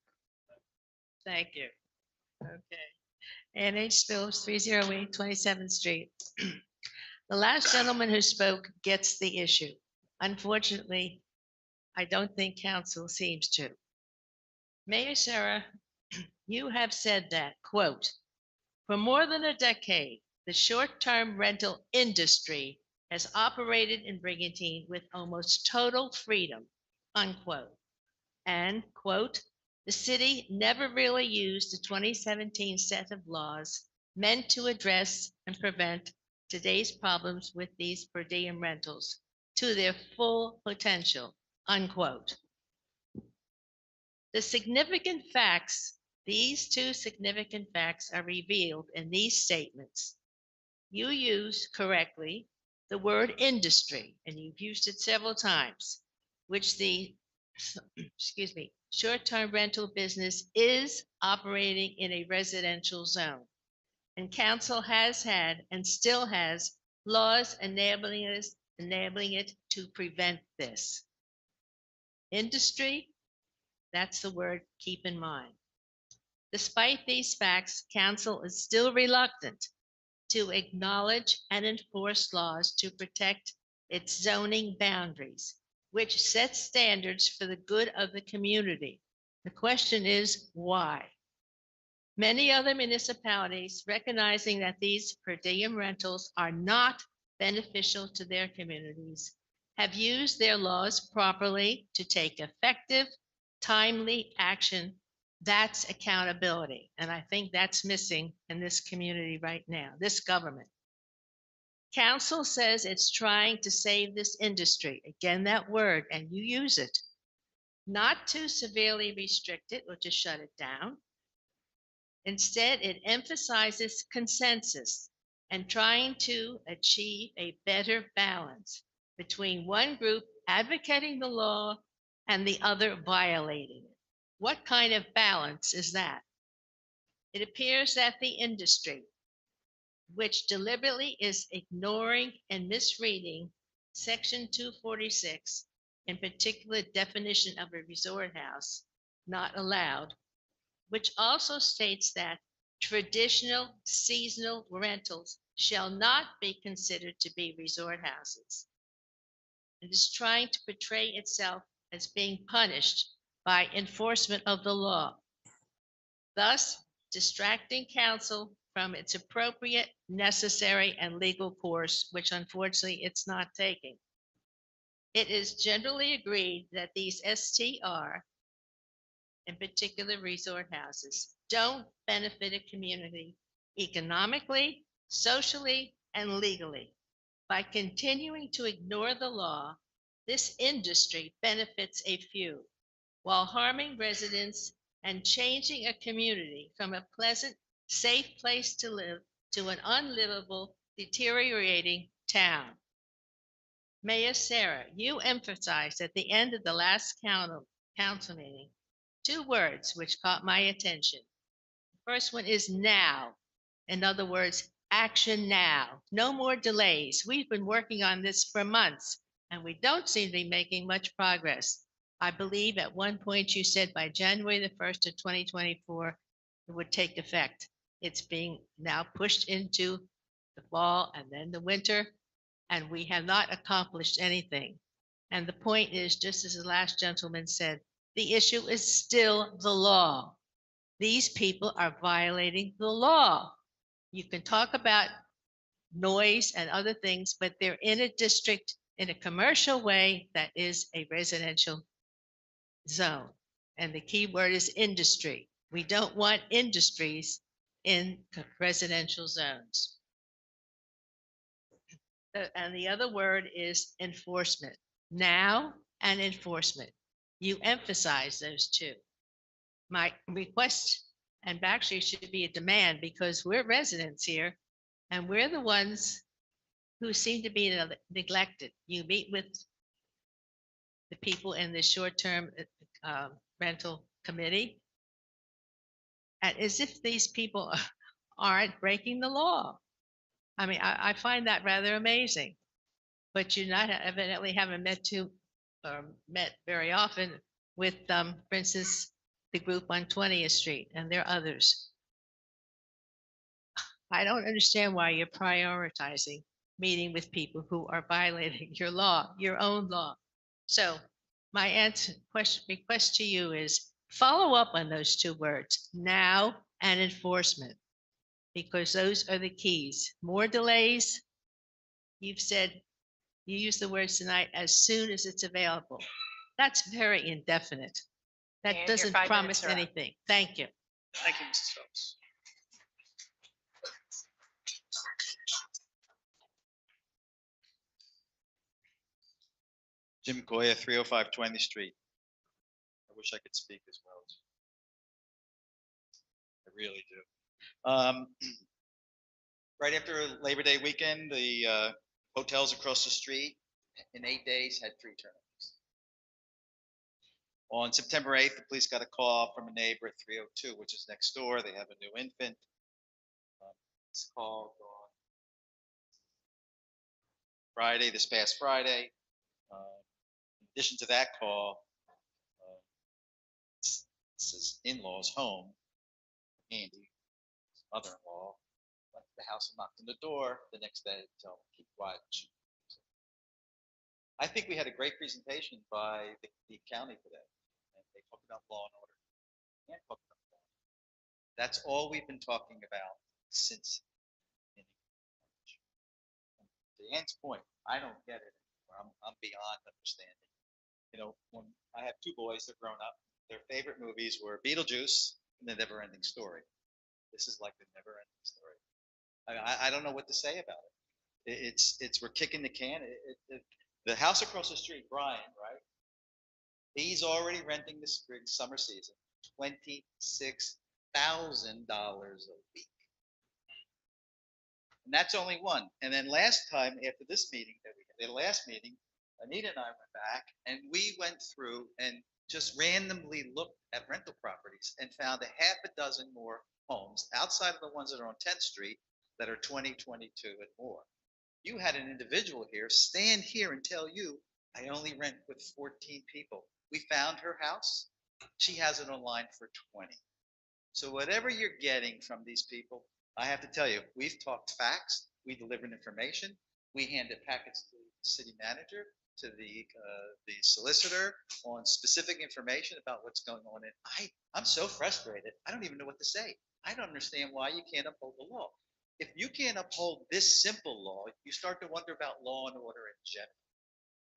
Thank you. Okay. NH Phillips, 308 27th Street. The last gentleman who spoke gets the issue. Unfortunately, I don't think council seems to. Mayor Sarah, you have said that, quote, for more than a decade, the short-term rental industry has operated in Brigantine with almost total freedom, unquote. And, quote, the city never really used the 2017 set of laws meant to address and prevent today's problems with these per diem rentals to their full potential, unquote. The significant facts, these two significant facts are revealed in these statements. You use correctly the word industry, and you've used it several times, which the, excuse me, short-term rental business is operating in a residential zone. And council has had and still has laws enabling it to prevent this. Industry, that's the word keep in mind. Despite these facts, council is still reluctant to acknowledge and enforce laws to protect its zoning boundaries, which set standards for the good of the community. The question is why? Many other municipalities, recognizing that these per diem rentals are not beneficial to their communities, have used their laws properly to take effective, timely action. That's accountability. And I think that's missing in this community right now, this government. Council says it's trying to save this industry. Again, that word, and you use it. Not to severely restrict it or to shut it down. Instead, it emphasizes consensus and trying to achieve a better balance between one group advocating the law and the other violating it. What kind of balance is that? It appears that the industry, which deliberately is ignoring and misreading Section 246, in particular definition of a resort house, not allowed, which also states that traditional seasonal rentals shall not be considered to be resort houses. It is trying to portray itself as being punished by enforcement of the law, thus distracting council from its appropriate, necessary, and legal course, which unfortunately it's not taking. It is generally agreed that these STR, in particular resort houses, don't benefit a community economically, socially, and legally. By continuing to ignore the law, this industry benefits a few, while harming residents and changing a community from a pleasant, safe place to live to an unlivable, deteriorating town. Mayor Sarah, you emphasized at the end of the last council meeting two words which caught my attention. The first one is now. In other words, action now. No more delays. We've been working on this for months, and we don't seem to be making much progress. I believe at one point you said by January the 1st of 2024, it would take effect. It's being now pushed into the fall and then the winter, and we have not accomplished anything. And the point is, just as the last gentleman said, the issue is still the law. These people are violating the law. You can talk about noise and other things, but they're in a district in a commercial way that is a residential zone. And the key word is industry. We don't want industries in residential zones. And the other word is enforcement. Now and enforcement. You emphasize those two. My request, and actually should be a demand, because we're residents here and we're the ones who seem to be neglected. You meet with the people in the short-term rental committee, and as if these people aren't breaking the law. I mean, I find that rather amazing. But you not evidently haven't met very often with, for instance, the group on 20th Street, and there are others. I don't understand why you're prioritizing meeting with people who are violating your law, your own law. So my request to you is follow up on those two words, now and enforcement, because those are the keys. More delays, you've said, you use the words tonight, as soon as it's available. That's very indefinite. That And your doesn't 5 promise minutes are up. anything. Thank you. Thank you, Mrs. Phelps. Jim Goya, 305 20th Street. I wish I could speak as well. I really do. Right after Labor Day weekend, the hotels across the street in 8 days had 3 turnovers. On September 8th, the police got a call from a neighbor at 302, which is next door. They have a new infant. It's called on Friday, this past Friday. In addition to that call, it's his in-laws home, Andy, his mother-in-law, left the house and knocked on the door the next day to tell him to keep quiet. I think we had a great presentation by the county today. And they talked about law and order. And talked about law. That's all we've been talking about since. To Ann's point, I don't get it anymore. I'm beyond understanding. You know, when I have 2 boys, they're grown up. Their favorite movies were Beetlejuice and The Never Ending Story. This is like The Never Ending Story. I don't know what to say about it. It's we're kicking the can. The house across the street, Brian, right? He's already renting the spring summer season, $26,000 a week. And that's only one. And then last time after this meeting that we had, the last meeting, Anita and I went back and we went through and just randomly looked at rental properties and found a half a dozen more homes outside of the ones that are on 10th Street that are 2022 and more. You had an individual here stand here and tell you, I only rent with 14 people. We found her house. She has it online for 20. So whatever you're getting from these people, I have to tell you, we've talked facts, we delivered information, we handed packets to the city manager, to the solicitor on specific information about what's going on. And I'm so frustrated. I don't even know what to say. I don't understand why you can't uphold the law. If you can't uphold this simple law, you start to wonder about law and order in general.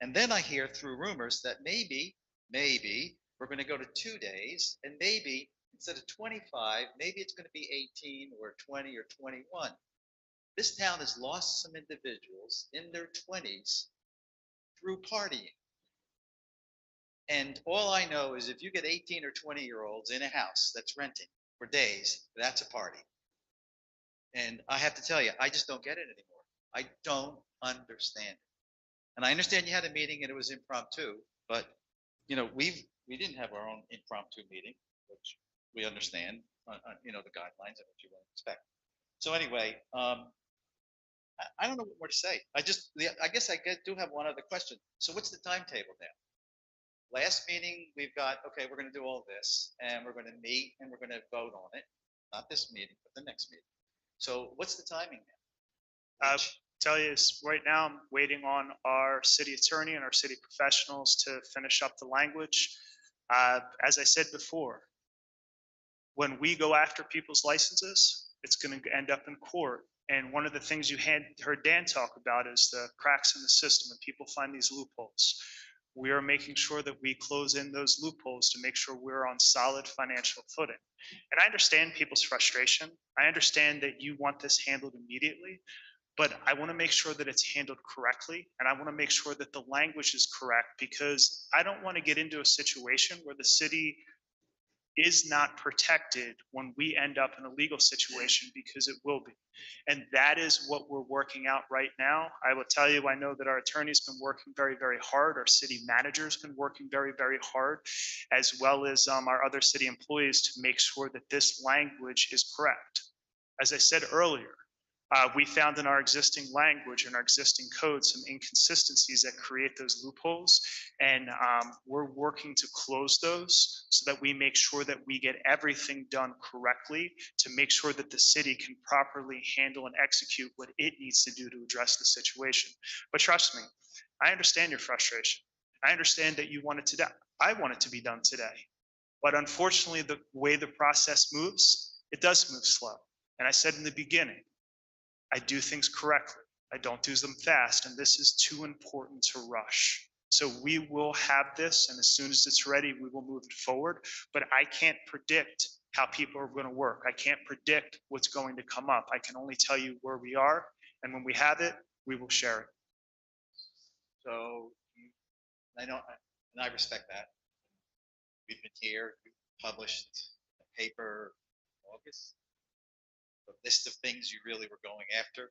And then I hear through rumors that maybe we're going to go to 2 days, and maybe instead of 25, maybe it's going to be 18 or 20 or 21. This town has lost some individuals in their 20s through partying. And all I know is if you get 18 or 20-year-olds in a house that's renting for days, that's a party. And I have to tell you, I just don't get it anymore. I don't understand it. And I understand you had a meeting and it was impromptu, but you know, we didn't have our own impromptu meeting, which we understand, you know, the guidelines and what you want to expect. So anyway, I don't know what more to say. I guess I do have one other question. So what's the timetable now? Last meeting, we've got, okay, we're going to do all this and we're going to meet and we're going to vote on it. Not this meeting, but the next meeting. So what's the timing now? Tell you is right now I'm waiting on our city attorney and our city professionals to finish up the language. As I said before, when we go after people's licenses, it's going to end up in court. And one of the things you heard Dan talk about is the cracks in the system and people find these loopholes. We are making sure that we close in those loopholes to make sure we're on solid financial footing. And I understand people's frustration. I understand that you want this handled immediately, but I want to make sure that it's handled correctly. And I want to make sure that the language is correct, because I don't want to get into a situation where the city is not protected when we end up in a legal situation, because it will be. And that is what we're working out right now. I will tell you, I know that our attorney's been working very, very hard. Our city manager's been working very, very hard, as well as our other city employees, to make sure that this language is correct. As I said earlier, we found in our existing language and our existing code some inconsistencies that create those loopholes. And we're working to close those so that we make sure that we get everything done correctly, to make sure that the city can properly handle and execute what it needs to do to address the situation. But trust me, I understand your frustration. I understand that you want it to die. I want it to be done today. But unfortunately, the way the process moves, it does move slow. And I said in the beginning, I do things correctly. I don't do them fast, and this is too important to rush. So we will have this, and as soon as it's ready, we will move it forward. But I can't predict how people are going to work. I can't predict what's going to come up. I can only tell you where we are, and when we have it, we will share it. So I know, and I respect that. We've been here, we published a paper in August, a list of things you really were going after.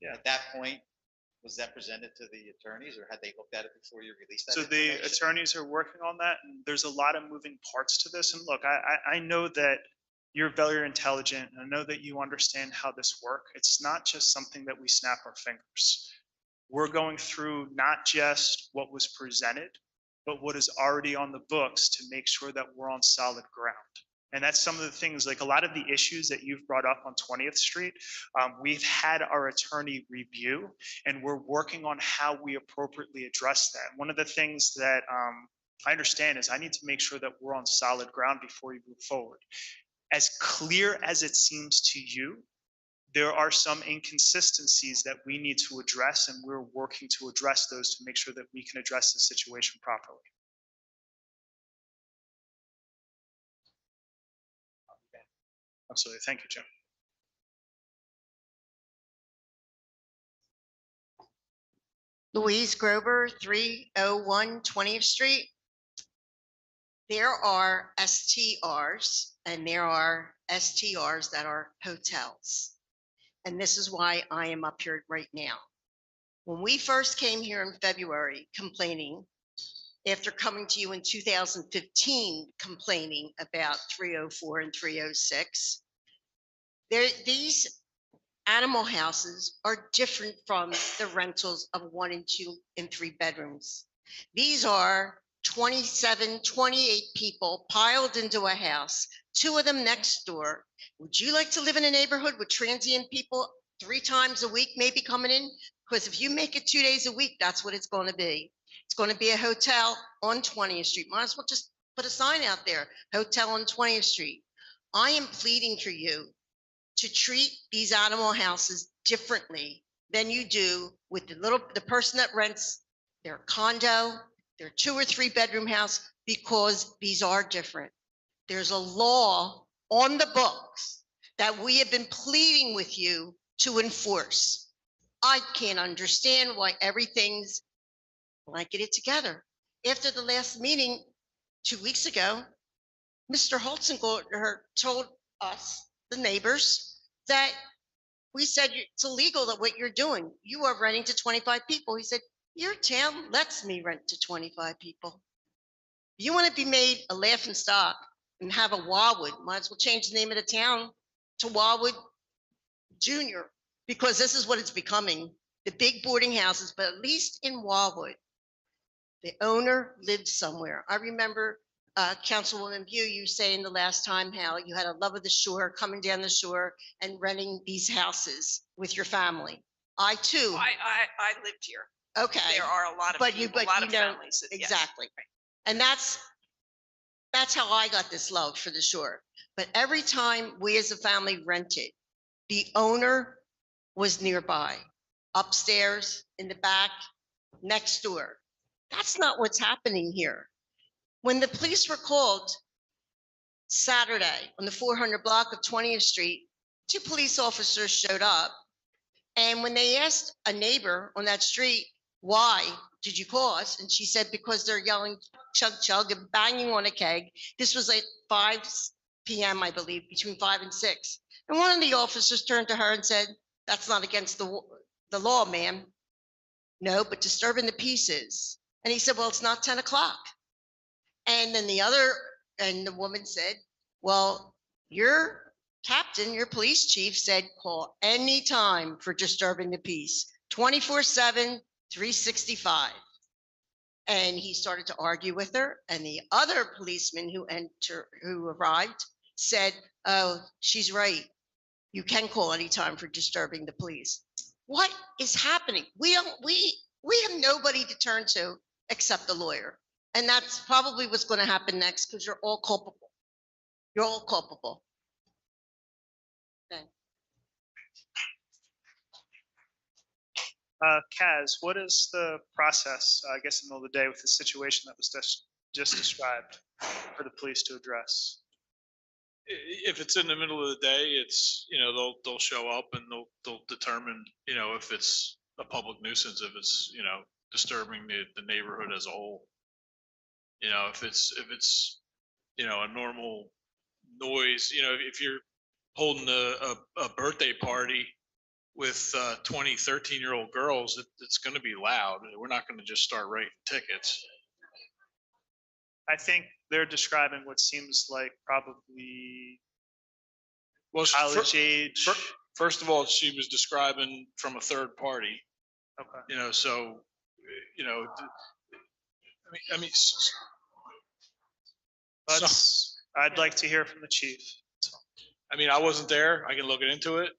Yeah. At that point, was that presented to the attorneys, or had they looked at it before you released that? So the attorneys are working on that, and there's a lot of moving parts to this. And look, I know that you're very intelligent, and I know that you understand how this works. It's not just something that we snap our fingers. We're going through not just what was presented, but what is already on the books, to make sure that we're on solid ground. And that's some of the things, like a lot of the issues that you've brought up on 20th Street, we've had our attorney review, and we're working on how we appropriately address that. One of the things that I understand is I need to make sure that we're on solid ground before we move forward. As clear as it seems to you, there are some inconsistencies that we need to address, and we're working to address those to make sure that we can address the situation properly. Absolutely. Thank you, Jim. Louise Grover, 301 20th Street. There are STRs and there are STRs that are hotels. And this is why I am up here right now. When we first came here in February complaining, after coming to you in 2015 complaining about 304 and 306, these animal houses are different from the rentals of 1 and 2 and 3 bedrooms. These are 27, 28 people piled into a house, 2 of them next door. Would you like to live in a neighborhood with transient people 3 times a week maybe coming in? Because if you make it 2 days a week, that's what it's going to be. It's going to be a hotel on 20th Street. Might as well just put a sign out there, hotel on 20th Street. I am pleading for you to treat these animal houses differently than you do with the person that rents their condo, their 2 or 3 bedroom house, because these are different. There's a law on the books that we have been pleading with you to enforce. I can't understand why everything's blanketed together. After the last meeting 2 weeks ago, Mr. Holtzengolder told us, the neighbors, that we said it's illegal that what you're doing. You are renting to 25 people. He said, your town lets me rent to 25 people. You want to be made a laughing stock and have a Wildwood, might as well change the name of the town to Wildwood Junior, because this is what it's becoming. The big boarding houses, but at least in Wildwood, the owner lives somewhere. I remember Councilwoman View, you saying the last time how you had a love of the shore, coming down the shore and renting these houses with your family. I too. I lived here. Okay. There are a lot of people, a lot of families. Exactly. And that's how I got this love for the shore. But every time we as a family rented, the owner was nearby, upstairs, in the back, next door. That's not what's happening here. When the police were called Saturday on the 400 block of 20th Street, 2 police officers showed up. And when they asked a neighbor on that street, why did you call us? And she said, because they're yelling chug, chug, and banging on a keg. This was at 5 p.m., I believe, between 5 and 6. And one of the officers turned to her and said, "That's not against the law, ma'am." "No, but disturbing the peace is." And he said, "Well, it's not 10 o'clock. And then the woman said, "Well, your captain, your police chief said, call any time for disturbing the peace, 24/7, 365. And he started to argue with her. And the other policeman who arrived said, "Oh, she's right. You can call any time for disturbing the police." What is happening? We have nobody to turn to except the lawyer. And that's probably what's going to happen next, because you're all culpable. You're all culpable. Okay. Kaz, what is the process, I guess, in the middle of the day with the situation that was just described for the police to address? If it's in the middle of the day, it's, they'll show up and they'll determine, if it's a public nuisance, if it's, disturbing the neighborhood as a whole. If it's, a normal noise, if you're holding a birthday party with 20, 13-year-old girls, it's going to be loud. We're not going to just start writing tickets. I think they're describing what seems like probably college age. First of all, she was describing from a third party. Okay. So, I mean, I'd like to hear from the chief. I mean, I wasn't there. I can look into it,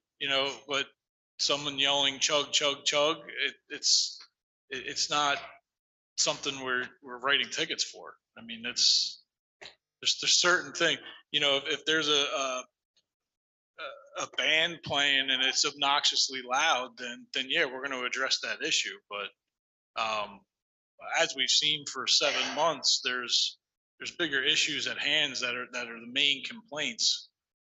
but someone yelling chug, chug, chug, it's not something we're writing tickets for. I mean, there's certain thing, if there's a band playing and it's obnoxiously loud, then yeah, we're going to address that issue. But as we've seen for 7 months, there's bigger issues at hand that are the main complaints.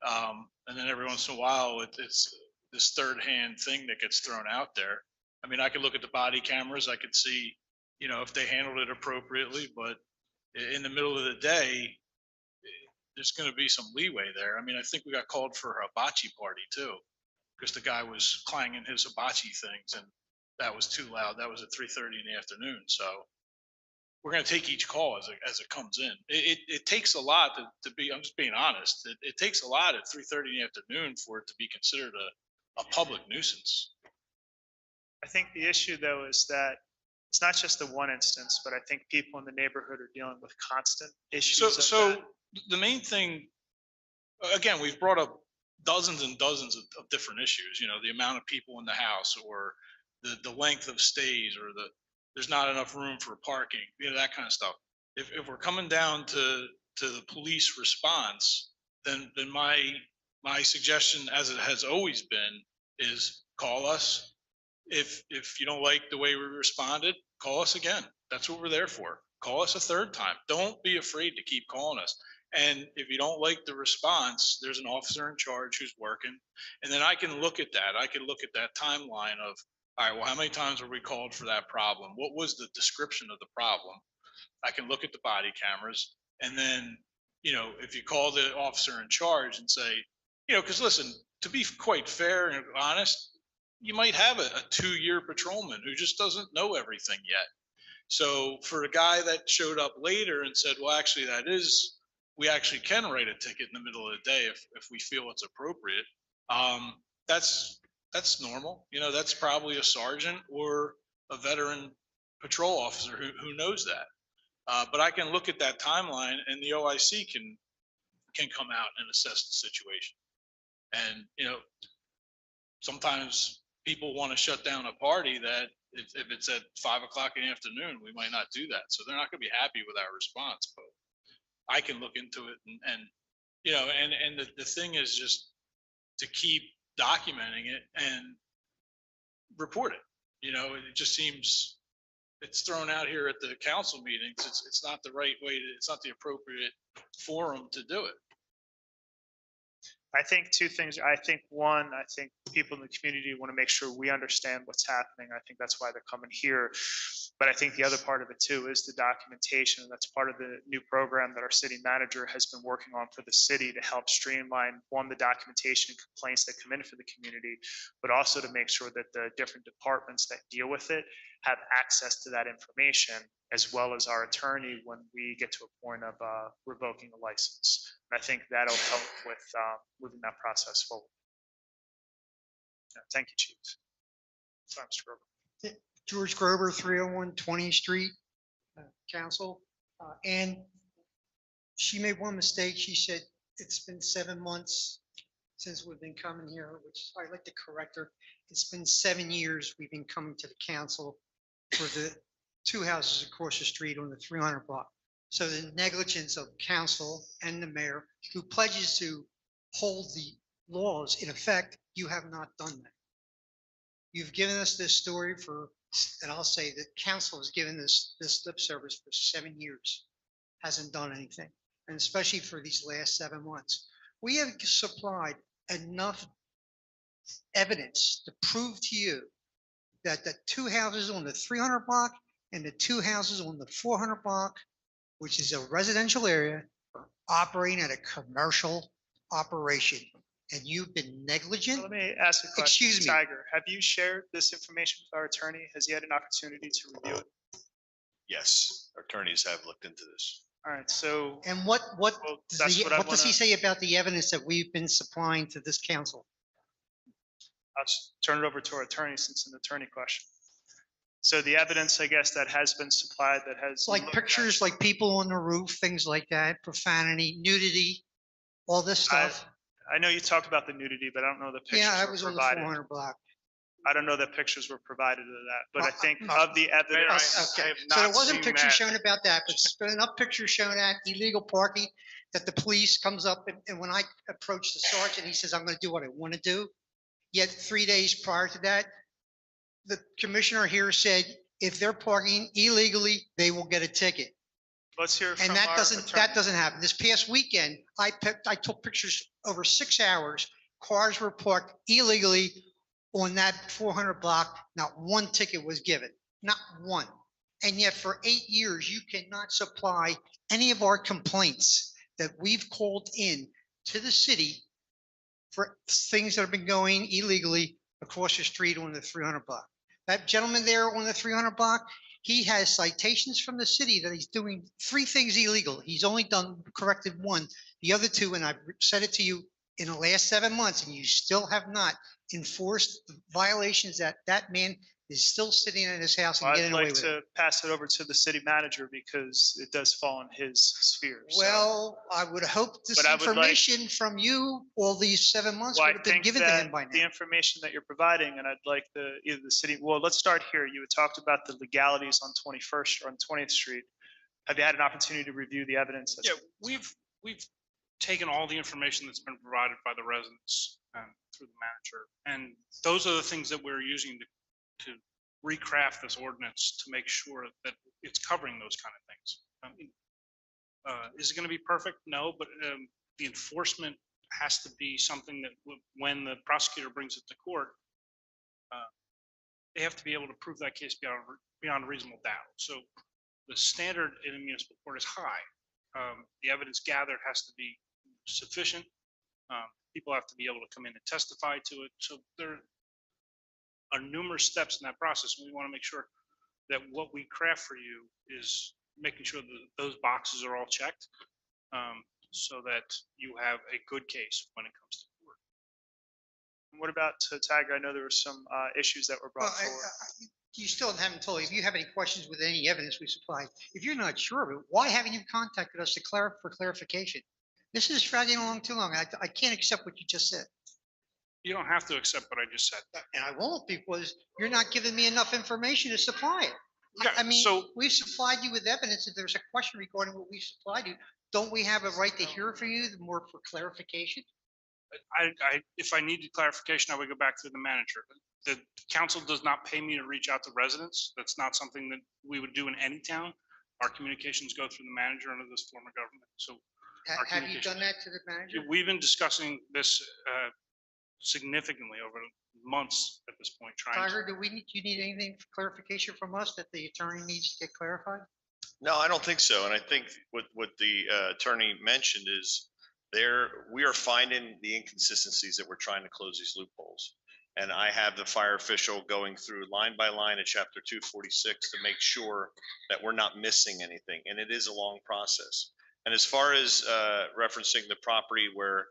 And then every once in a while, it's this third-hand thing that gets thrown out there. I mean, I could look at the body cameras. I could see, if they handled it appropriately. But in the middle of the day, there's going to be some leeway there. I mean, I think we got called for a hibachi party too, because the guy was clanging his hibachi things, and that was too loud. That was at 3:30 in the afternoon. So we're going to take each call as it comes in. It takes a lot to be, I'm just being honest. It takes a lot at 3:30 in the afternoon for it to be considered a public nuisance. I think the issue, though, is that it's not just the one instance, but I think people in the neighborhood are dealing with constant issues. So the main thing, again, we've brought up dozens and dozens of different issues, the amount of people in the house, or the length of stays, or there's not enough room for parking, that kind of stuff. If we're coming down to the police response, then my suggestion, as it has always been, is call us. If you don't like the way we responded, call us again. That's what we're there for. Call us a third time. Don't be afraid to keep calling us. And if you don't like the response, there's an officer in charge who's working. And then I can look at that. I can look at that timeline of, all right, well, how many times were we called for that problem? What was the description of the problem? I can look at the body cameras. And then, if you call the officer in charge and say, because listen, to be quite fair and honest, you might have a 2-year patrolman who just doesn't know everything yet. So for a guy that showed up later and said, well, actually, we actually can write a ticket in the middle of the day if we feel it's appropriate. That's normal. That's probably a sergeant or a veteran patrol officer who knows that. But I can look at that timeline, and the OIC can come out and assess the situation. And, sometimes people want to shut down a party that if it's at 5 o'clock in the afternoon, we might not do that. So they're not going to be happy with our response, but I can look into it and the thing is just to keep documenting it and report it. It just seems it's thrown out here at the council meetings. It's not the right way it's not the appropriate forum to do it. I think two things. I think one, I think people in the community want to make sure we understand what's happening. I think that's why they're coming here. But I think the other part of it too is the documentation. That's part of the new program that our city manager has been working on for the city to help streamline, one, the documentation and complaints that come in for the community, but also to make sure that the different departments that deal with it have access to that information, as well as our attorney when we get to a point of revoking a license. And I think that'll help with moving that process forward. Yeah, thank you, Chief. Sorry, Mr. Grover. George Grover, 301 20th Street, Council. And she made one mistake. She said it's been 7 months since we've been coming here, which I'd like to correct her. It's been 7 years we've been coming to the council for the two houses across the street on the 300 block. So the negligence of council and the mayor, who pledges to hold the laws in effect, you have not done that. You've given us this story for, and I'll say that council has given this lip service for 7 years, hasn't done anything, and especially for these last 7 months. We have supplied enough evidence to prove to you that the two houses on the 300 block and the two houses on the 400 block, which is a residential area, are operating at a commercial operation. And you've been negligent. Let me ask a question. Excuse me. Tiger, have you shared this information with our attorney? Has he had an opportunity to review it? Yes, our attorneys have looked into this. All right, so. And what Well, does that's he, what I what does he wanna- say about the evidence that we've been supplying to this council? I'll just turn it over to our attorney since it's an attorney question. So the evidence, I guess, that has been supplied that has. Like pictures, like people on the roof, things like that, profanity, nudity, all this stuff. I know you talked about the nudity, but I don't know the pictures Yeah, I were was on the provided. 400 block. I don't know that pictures were provided of that, but I Well, think of the evidence. Okay, so there wasn't pictures shown about that, but there's been enough pictures shown at illegal parking that the police comes up and when I approach the sergeant, he says, I'm gonna do what I wanna do. Yet 3 days prior to that, the commissioner here said, if they're parking illegally, they will get a ticket. Let's hear from And that our doesn't attorney. happen. This past weekend, I took pictures over 6 hours. Cars were parked illegally on that 400 block. Not one ticket was given, not one. And yet for 8 years, you cannot supply any of our complaints that we've called in to the city for things that have been going illegally across the street on the 300 block. That gentleman there on the 300 block, he has citations from the city that he's doing 3 things illegal. He's only corrected 1. The other 2, and I've said it to you in the last 7 months, and you still have not enforced the violations that man is still sitting in his house and I'd getting away like with it. to pass it over to the city manager because it does fall in his sphere. so. Well, I would hope this But I would like- information from you all these 7 months Well, would I have been think given to that him by now. the information that you're providing, and I'd like either the city, well, let's start here. You had talked about the legalities on 21st or on 20th Street. Have you had an opportunity to review the evidence? Yeah, we've taken all the information that's been provided by the residents through the manager. And those are the things that we're using to recraft this ordinance to make sure that it's covering those kind of things. I mean, is it going to be perfect? No, but the enforcement has to be something that when the prosecutor brings it to court, they have to be able to prove that case beyond a reasonable doubt. So the standard in a municipal court is high. The evidence gathered has to be sufficient. People have to be able to come in and testify to it. So there are numerous steps in that process. And we want to make sure that what we craft for you is making sure that those boxes are all checked so that you have a good case when it comes to court. And what about Tiger? I know there were some issues that were brought forward. You still haven't told me if you have any questions with any evidence we supplied. If you're not sure of it, why haven't you contacted us for clarification? This is dragging along too long. I can't accept what you just said. You don't have to accept what I just said. And I won't because you're not giving me enough information to supply it. Yeah, I mean, so- we've supplied you with evidence. If there's a question regarding what we supplied you, don't we have a right to hear from you more for clarification? If I needed clarification, I would go back to the manager. The council does not pay me to reach out to residents. That's not something that we would do in any town. Our communications go through the manager under this form of government. So our Have you done communications. that to the manager? We've been discussing this significantly over months at this point, trying to. Tiger, do you need anything for clarification from us that the attorney needs to get clarified? No, I don't think so. And I think what the attorney mentioned is we are finding the inconsistencies that we're trying to close these loopholes. And I have the fire official going through line by line at chapter 246 to make sure that we're not missing anything. And it is a long process. And as far as referencing the property where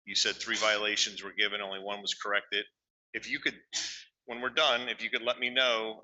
you said 3 violations were given, only 1 was corrected. If you could, when we're done, if you could let me know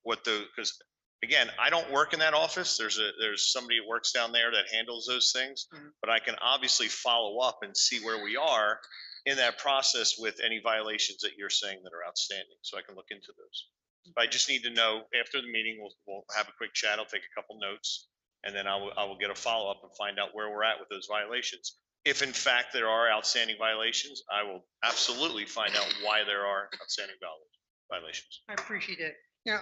because again, I don't work in that office. There's somebody who works down there that handles those things, but I can obviously follow up and see where we are in that process with any violations that you're saying that are outstanding. So I can look into those. But I just need to know after the meeting, we'll have a quick chat. I'll take a couple notes and then I will get a follow up and find out where we're at with those violations. If in fact there are outstanding violations, I will absolutely find out why there are outstanding violations. I appreciate it. Yeah,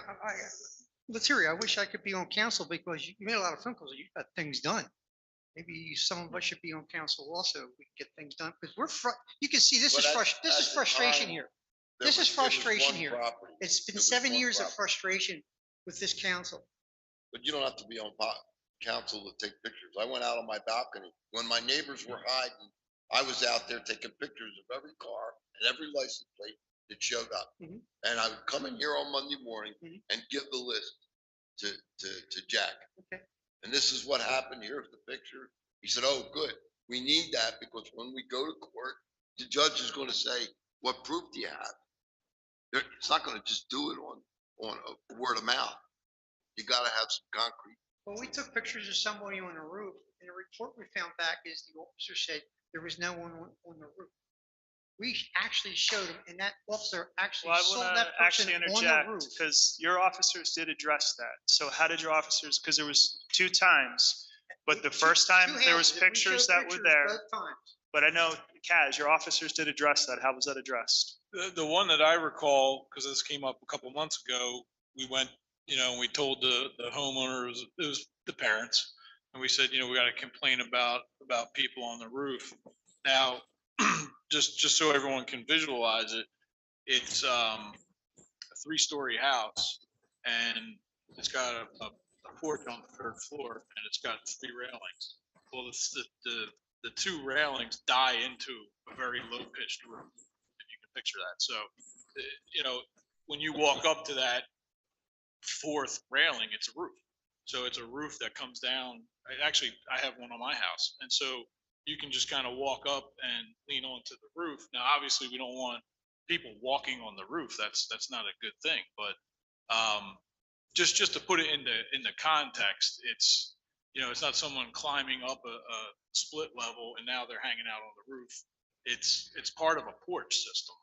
let's hear it. I wish I could be on council because you made a lot of phone calls. You got things done. Maybe some of us should be on council also. We can get things done because you can see this is frustration here. This is frustration here. It's been 7 years of frustration with this council. But you don't have to be on council to take pictures. I went out on my balcony when my neighbors were hiding. I was out there taking pictures of every car and every license plate that showed up. And I would come in here on Monday morning and give the list to Jack. Okay. And this is what happened. Here's the picture. He said, "Oh, good. We need that because when we go to court, the judge is going to say, what proof do you have?" It's not going to just do it on a word of mouth. You got to have some concrete. Well, we took pictures of somebody on a roof and the report we found back is the officer said there was no one on the roof. We actually showed him and that officer actually Well, I saw want that to person actually on the interject roof. because your officers did address that. So how did your officers, because there was 2 times, but the first time there was pictures that were there. Both times. But I know, Kaz, your officers did address that. How was that addressed? The one that I recall, because this came up a couple months ago, we went, we told the homeowners, it was the parents, and we said, we got to complain about people on the roof. Now, just so everyone can visualize it, it's a 3-story house, and it's got a porch on the 3rd floor, and it's got 3 railings. Well, the 2 railings die into a very low-pitched roof, if you can picture that. So, when you walk up to that 4th railing, it's a roof. So it's a roof that comes down. Actually, I have one on my house. And so you can just kind of walk up and lean onto the roof. Now, obviously, we don't want people walking on the roof. That's not a good thing. But just to put it in the context, it's it's not someone climbing up a split level and now they're hanging out on the roof. It's part of a porch system.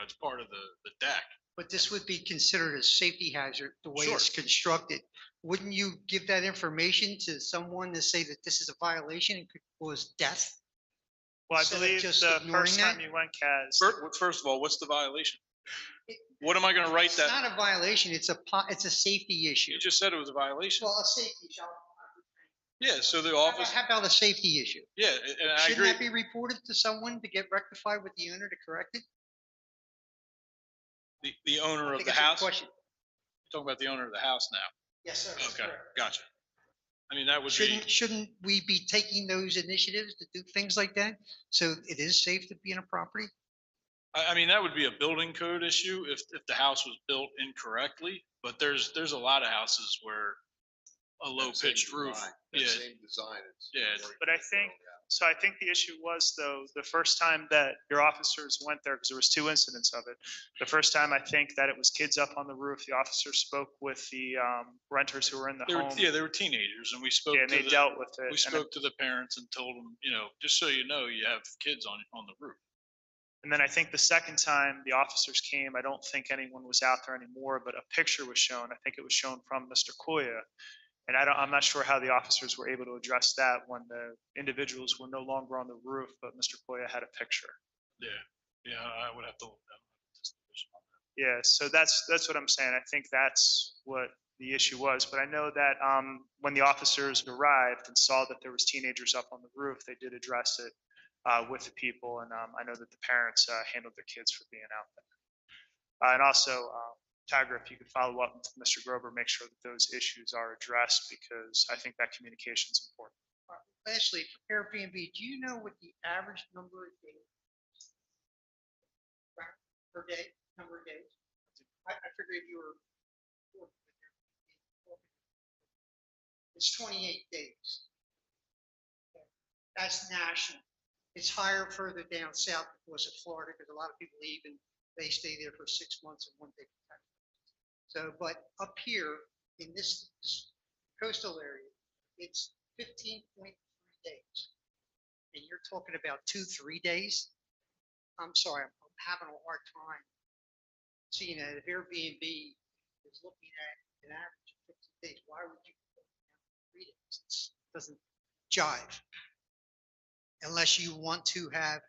It's part of the deck. But this would be considered a safety hazard, the way Sure. it's constructed. Wouldn't you give that information to someone to say that this is a violation and could cause death? Well, I Instead of believe just the ignoring first that? time you went, Kaz, First of all, what's the violation? What am I going to write It's that? not a violation, it's a safety issue. You just said it was a violation. Well, a safety issue. Yeah, so the How office, about a safety issue? yeah, and I Shouldn't agree. that be reported to someone to get rectified with the owner to correct it? The owner I of think the it's a house? question. You're talking about the owner of the house now? Yes, sir. that's Okay, correct. gotcha. I mean, that would be, Shouldn't we be taking those initiatives to do things like that? So it is safe to be in a property? I mean, that would be a building code issue if the house was built incorrectly, but there's a lot of houses where a low pitched roof. Yeah, Same design. yeah. but I think the issue was though, the first time that your officers went there, because there was 2 incidents of it. The first time I think that it was kids up on the roof, the officer spoke with the renters who were in the home. They were teenagers and we spoke Yeah, and to they the, dealt with it. we And spoke to the parents and told them, just so you know, you have kids on the roof. And then I think the second time the officers came, I don't think anyone was out there anymore, but a picture was shown. I think it was shown from Mr. Koya. And I'm not sure how the officers were able to address that when the individuals were no longer on the roof, but Mr. Koya had a picture. Yeah, I would have to look that up. Yeah, so that's what I'm saying. I think that's what the issue was, but I know that when the officers arrived and saw that there was teenagers up on the roof, they did address it with the people, and I know that the parents handled their kids for being out there. And also, Tiger, if you could follow up with Mr. Grover, make sure that those issues are addressed, because I think that communication is important. Lastly, for Airbnb, do you know what the average number of days per day, number of days? I figured you were. It's 28 days. That's national. It's higher further down south because of Florida, because a lot of people leave and they stay there for 6 months and one day. So, but up here in this coastal area, it's 15.3 days. And you're talking about 2-3 days? I'm sorry, I'm having a hard time seeing that if Airbnb is looking at an average of 15 days, why would you put it down to 3 days? It doesn't jive. Unless you want to have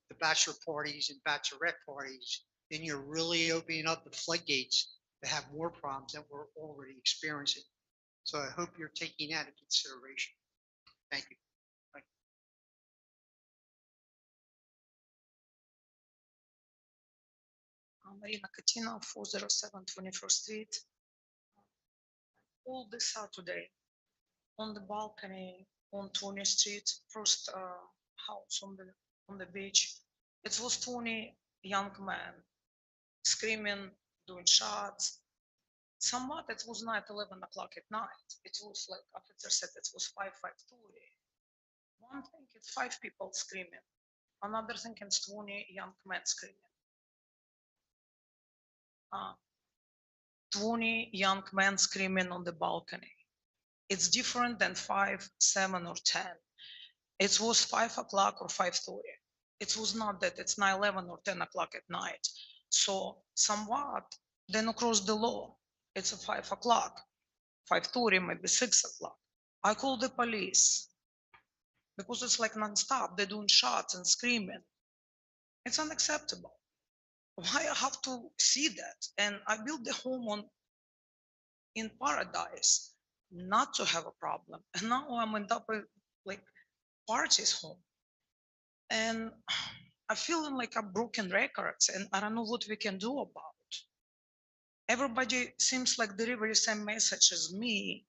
the bachelor parties and bachelorette parties, then you're really opening up the floodgates to have more problems than we're already experiencing. So I hope you're taking that into consideration. Thank you. Marina Katina, 407 21st Street. All this Saturday, on the balcony on 20th Street, first house on the beach, it was 20 young men screaming, doing shots. Somewhat it was not 11 o'clock at night. It was like officer said it was 5:30. One thing it's 5 people screaming. Another thing it's 20 young men screaming. 20 young men screaming on the balcony. It's different than 5, 7, or 10. It was 5 o'clock or 5:30. It was not that it's 9, 11 or 10 o'clock at night. So somewhat, then across the law, it's a 5 o'clock, 5:30, maybe 6 o'clock. I call the police because it's like nonstop. They're doing shots and screaming. It's unacceptable. Why I have to see that? And I built the home in paradise, not to have a problem. And now I'm end up with like parties home. And I feel like a broken records, and I don't know what we can do about it. Everybody seems like deliver the same message as me.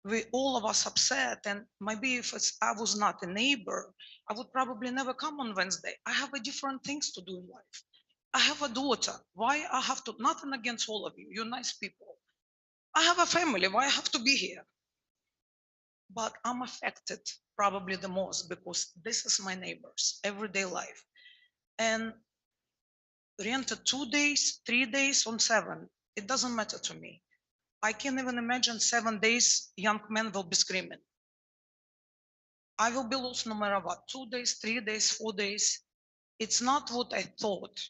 We all of us upset, and maybe if I was not a neighbor, I would probably never come on Wednesday. I have a different things to do in life. I have a daughter. Why I have to? Nothing against all of you. You're nice people. I have a family. Why I have to be here? But I'm affected probably the most because this is my neighbors, everyday life. And rented 2 days, 3 days on 7, it doesn't matter to me. I can't even imagine 7 days young men will be screaming. I will be lost no matter what, 2 days, 3 days, 4 days. It's not what I thought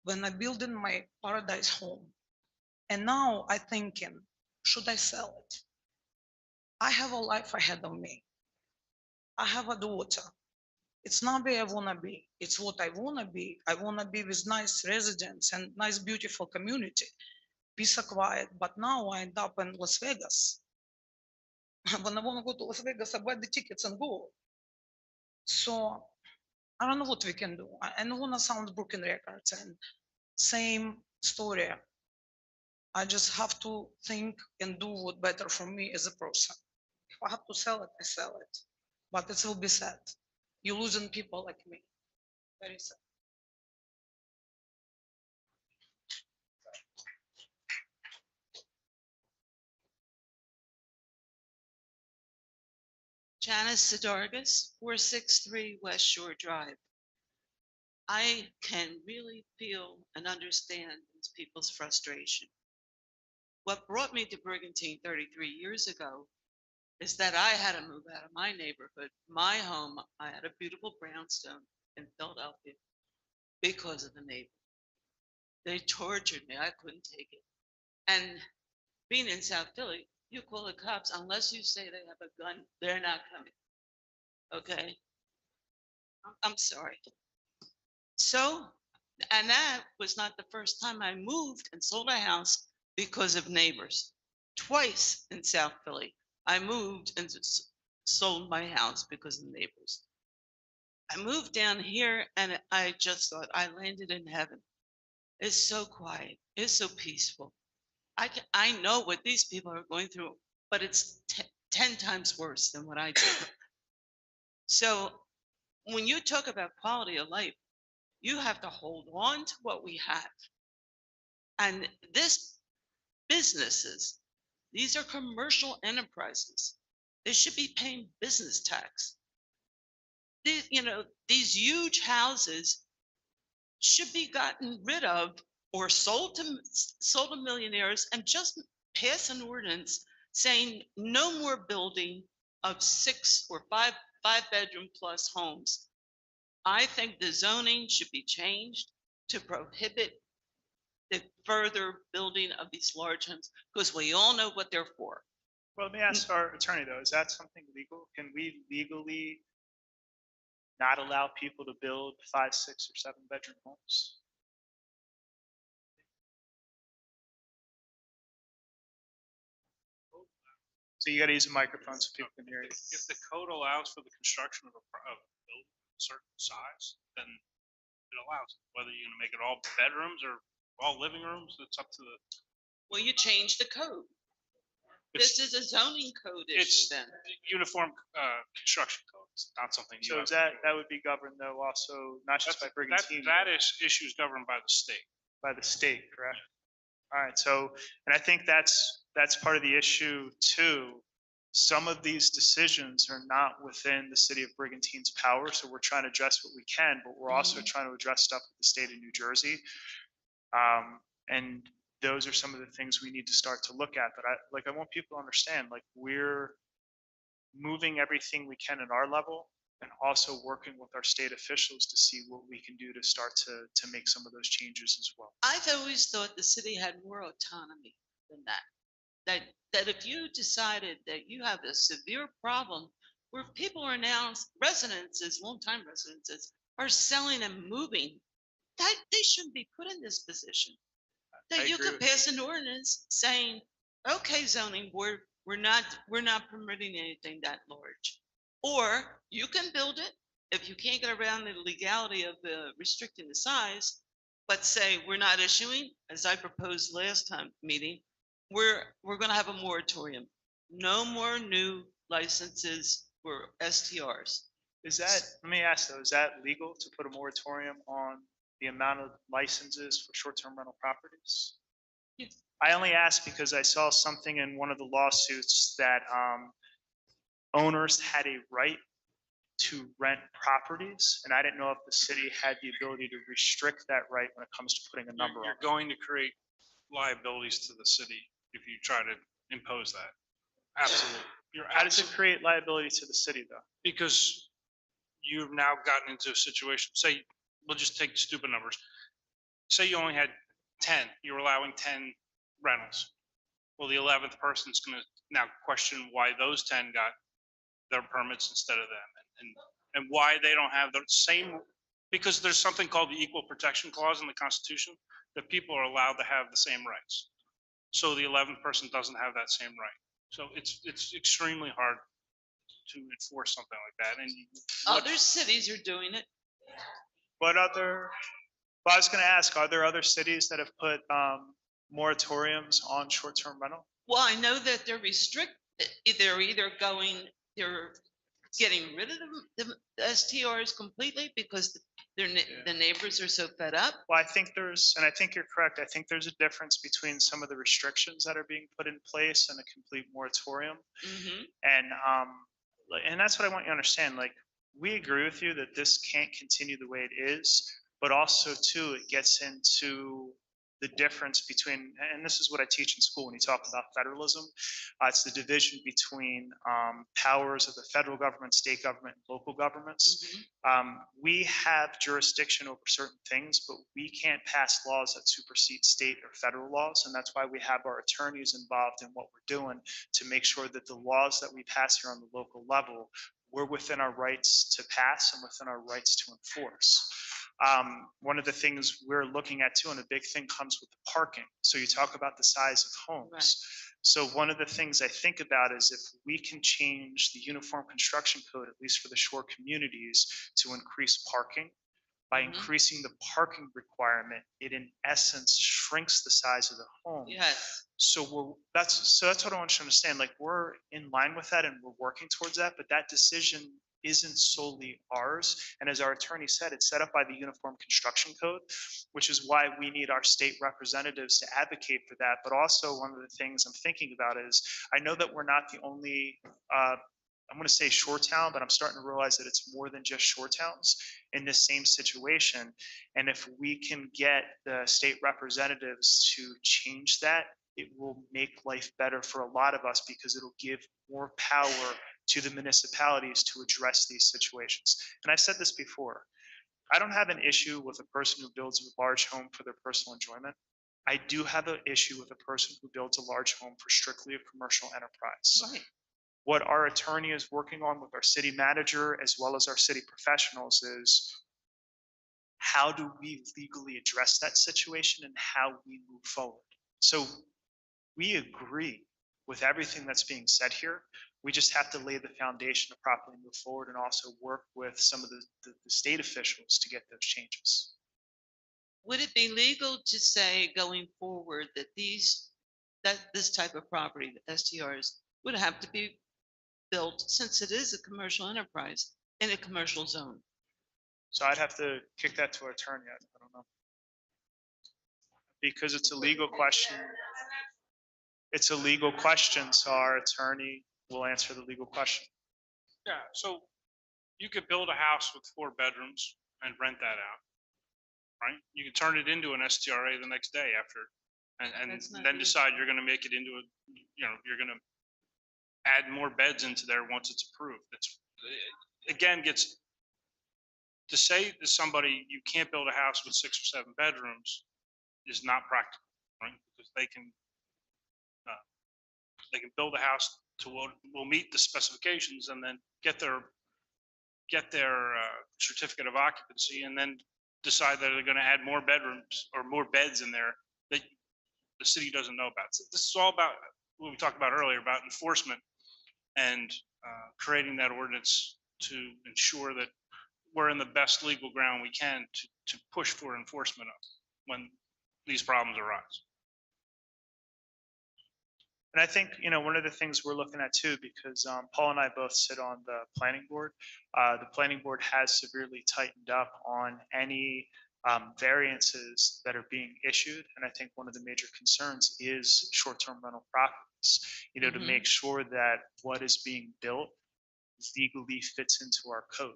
when I built in my paradise home. And now I'm thinking, should I sell it? I have a life ahead of me. I have a daughter. It's not where I wanna be. It's what I wanna be. I wanna be with nice residents and nice, beautiful community, peace and quiet. But now I end up in Las Vegas. When I wanna go to Las Vegas, I buy the tickets and go. So I don't know what we can do. I don't wanna sound broken records and same story. I just have to think and do what better for me as a person. If I have to sell it, I sell it. But it will be sad. You're losing people like me. Very sad. Janice Sidargas, 463 West Shore Drive. I can really feel and understand these people's frustration. What brought me to Brigantine 33 years ago is that I had to move out of my neighborhood, my home. I had a beautiful brownstone in Philadelphia because of the neighbor. They tortured me. I couldn't take it. And being in South Philly, you call the cops unless you say they have a gun, they're not coming. Okay? I'm sorry. So, and that was not the first time I moved and sold a house because of neighbors. twice in South Philly. I moved and sold my house because of the neighbors. I moved down here and I just thought I landed in heaven. It's so quiet. It's so peaceful. I know what these people are going through, but it's 10 times worse than what I did. So when you talk about quality of life, you have to hold on to what we have. And this businesses, these are commercial enterprises. They should be paying business tax. These huge houses should be gotten rid of or sold to millionaires and just pass an ordinance saying no more building of 6 or 5 bedroom plus homes. I think the zoning should be changed to prohibit the further building of these large homes because we all know what they're for. Well, let me ask our attorney though, is that something legal? Can we legally not allow people to build 5, 6, or 7 bedroom homes? So you gotta use a microphone so people can hear you. If the code allows for the construction of a building of a certain size, then it allows it. Whether you're gonna make it all bedrooms or all living rooms, it's up to the. Well, you change the code. This is a zoning code issue It's then. uniform construction code. It's not something you So have. is that would be governed though also, not just by Brigantine. That is issues governed by the state. By the state, correct? All right, so, and I think that's part of the issue too. Some of these decisions are not within the city of Brigantine's power, so we're trying to address what we can, but we're also trying to address stuff with the state of New Jersey. And those are some of the things we need to start to look at. But I want people to understand, like, we're moving everything we can at our level and also working with our state officials to see what we can do to start to make some of those changes as well. I've always thought the city had more autonomy than that. That if you decided that you have a severe problem where people are now residences, longtime residences, are selling and moving, that they shouldn't be put in this position. That you could pass an ordinance saying, okay, zoning board, we're not permitting anything that large. Or you can build it if you can't get around the legality of restricting the size, but say we're not issuing, as I proposed last time meeting, we're going to have a moratorium. No more new licenses for STRs. Is that, let me ask though, is that legal to put a moratorium on the amount of licenses for short-term rental properties? Yes. I only asked because I saw something in one of the lawsuits that owners had a right to rent properties, and I didn't know if the city had the ability to restrict that right when it comes to putting a number on You're it. going to create liabilities to the city if you try to impose that. Absolutely. How does it create liability to the city though? Because you've now gotten into a situation, say, we'll just take stupid numbers. Say you only had 10, you're allowing 10 rentals. Well, the 11th person's going to now question why those 10 got their permits instead of them, and why they don't have the same, because there's something called the Equal Protection Clause in the Constitution, that people are allowed to have the same rights. So the 11th person doesn't have that same right. So it's extremely hard to enforce something like that. And Other cities are doing it. Well, I was going to ask, are there other cities that have put moratoriums on short-term rental? Well, I know that they're they're getting rid of the STRs completely because the neighbors are so fed up. Well, I think you're correct. I think there's a difference between some of the restrictions that are being put in place and a complete moratorium. And that's what I want you to understand. Like, we agree with you that this can't continue the way it is, but also too, it gets into the difference between, and this is what I teach in school when you talk about federalism, it's the division between powers of the federal government, state government, and local governments. We have jurisdiction over certain things, but we can't pass laws that supersede state or federal laws, and that's why we have our attorneys involved in what we're doing to make sure that the laws that we pass here on the local level, we're within our rights to pass and within our rights to enforce. One of the things we're looking at too, and a big thing comes with the parking. So you talk about the size of homes. So one of the things I think about is if we can change the uniform construction code, at least for the shore communities, to increase parking. By increasing the parking requirement, it in essence shrinks the size of the home. Yes. So that's what I want you to understand. Like, we're in line with that and we're working towards that, but that decision isn't solely ours. And as our attorney said, it's set up by the Uniform Construction Code, which is why we need our state representatives to advocate for that. But also, one of the things I'm thinking about is, I know that we're not the only, I'm going to say shore town, but I'm starting to realize that it's more than just shore towns in this same situation. And if we can get the state representatives to change that, it will make life better for a lot of us, because it'll give more power to the municipalities to address these situations. And I've said this before, I don't have an issue with a person who builds a large home for their personal enjoyment. I do have an issue with a person who builds a large home for strictly a commercial enterprise. Right. What our attorney is working on with our city manager as well as our city professionals is, how do we legally address that situation and how we move forward? So we agree with everything that's being said here. We just have to lay the foundation to properly move forward and also work with some of the state officials to get those changes. Would it be legal to say going forward that this type of property, the STRs, would have to be built, since it is a commercial enterprise, in a commercial zone? So I'd have to kick that to our attorney. I don't know. Because it's a legal question. It's a legal question, so our attorney will answer the legal question. Yeah, so you could build a house with 4 bedrooms and rent that out, right? You can turn it into an STRA the next day after, and then decide you're gonna make it into a, you're gonna add more beds into there once it's approved. It's, again, gets to say to somebody, you can't build a house with 6 or 7 bedrooms is not practical, right? Because they can build a house to will meet the specifications and then get their certificate of occupancy, and then decide that they're going to add more bedrooms or more beds in there that the city doesn't know about. So this is all about what we talked about earlier, about enforcement and creating that ordinance to ensure that we're in the best legal ground we can to push for enforcement of when these problems arise. And I think, one of the things we're looking at too, because Paul and I both sit on the planning board, the planning board has severely tightened up on any variances that are being issued. And I think one of the major concerns is short-term rental properties, to make sure that what is being built legally fits into our code.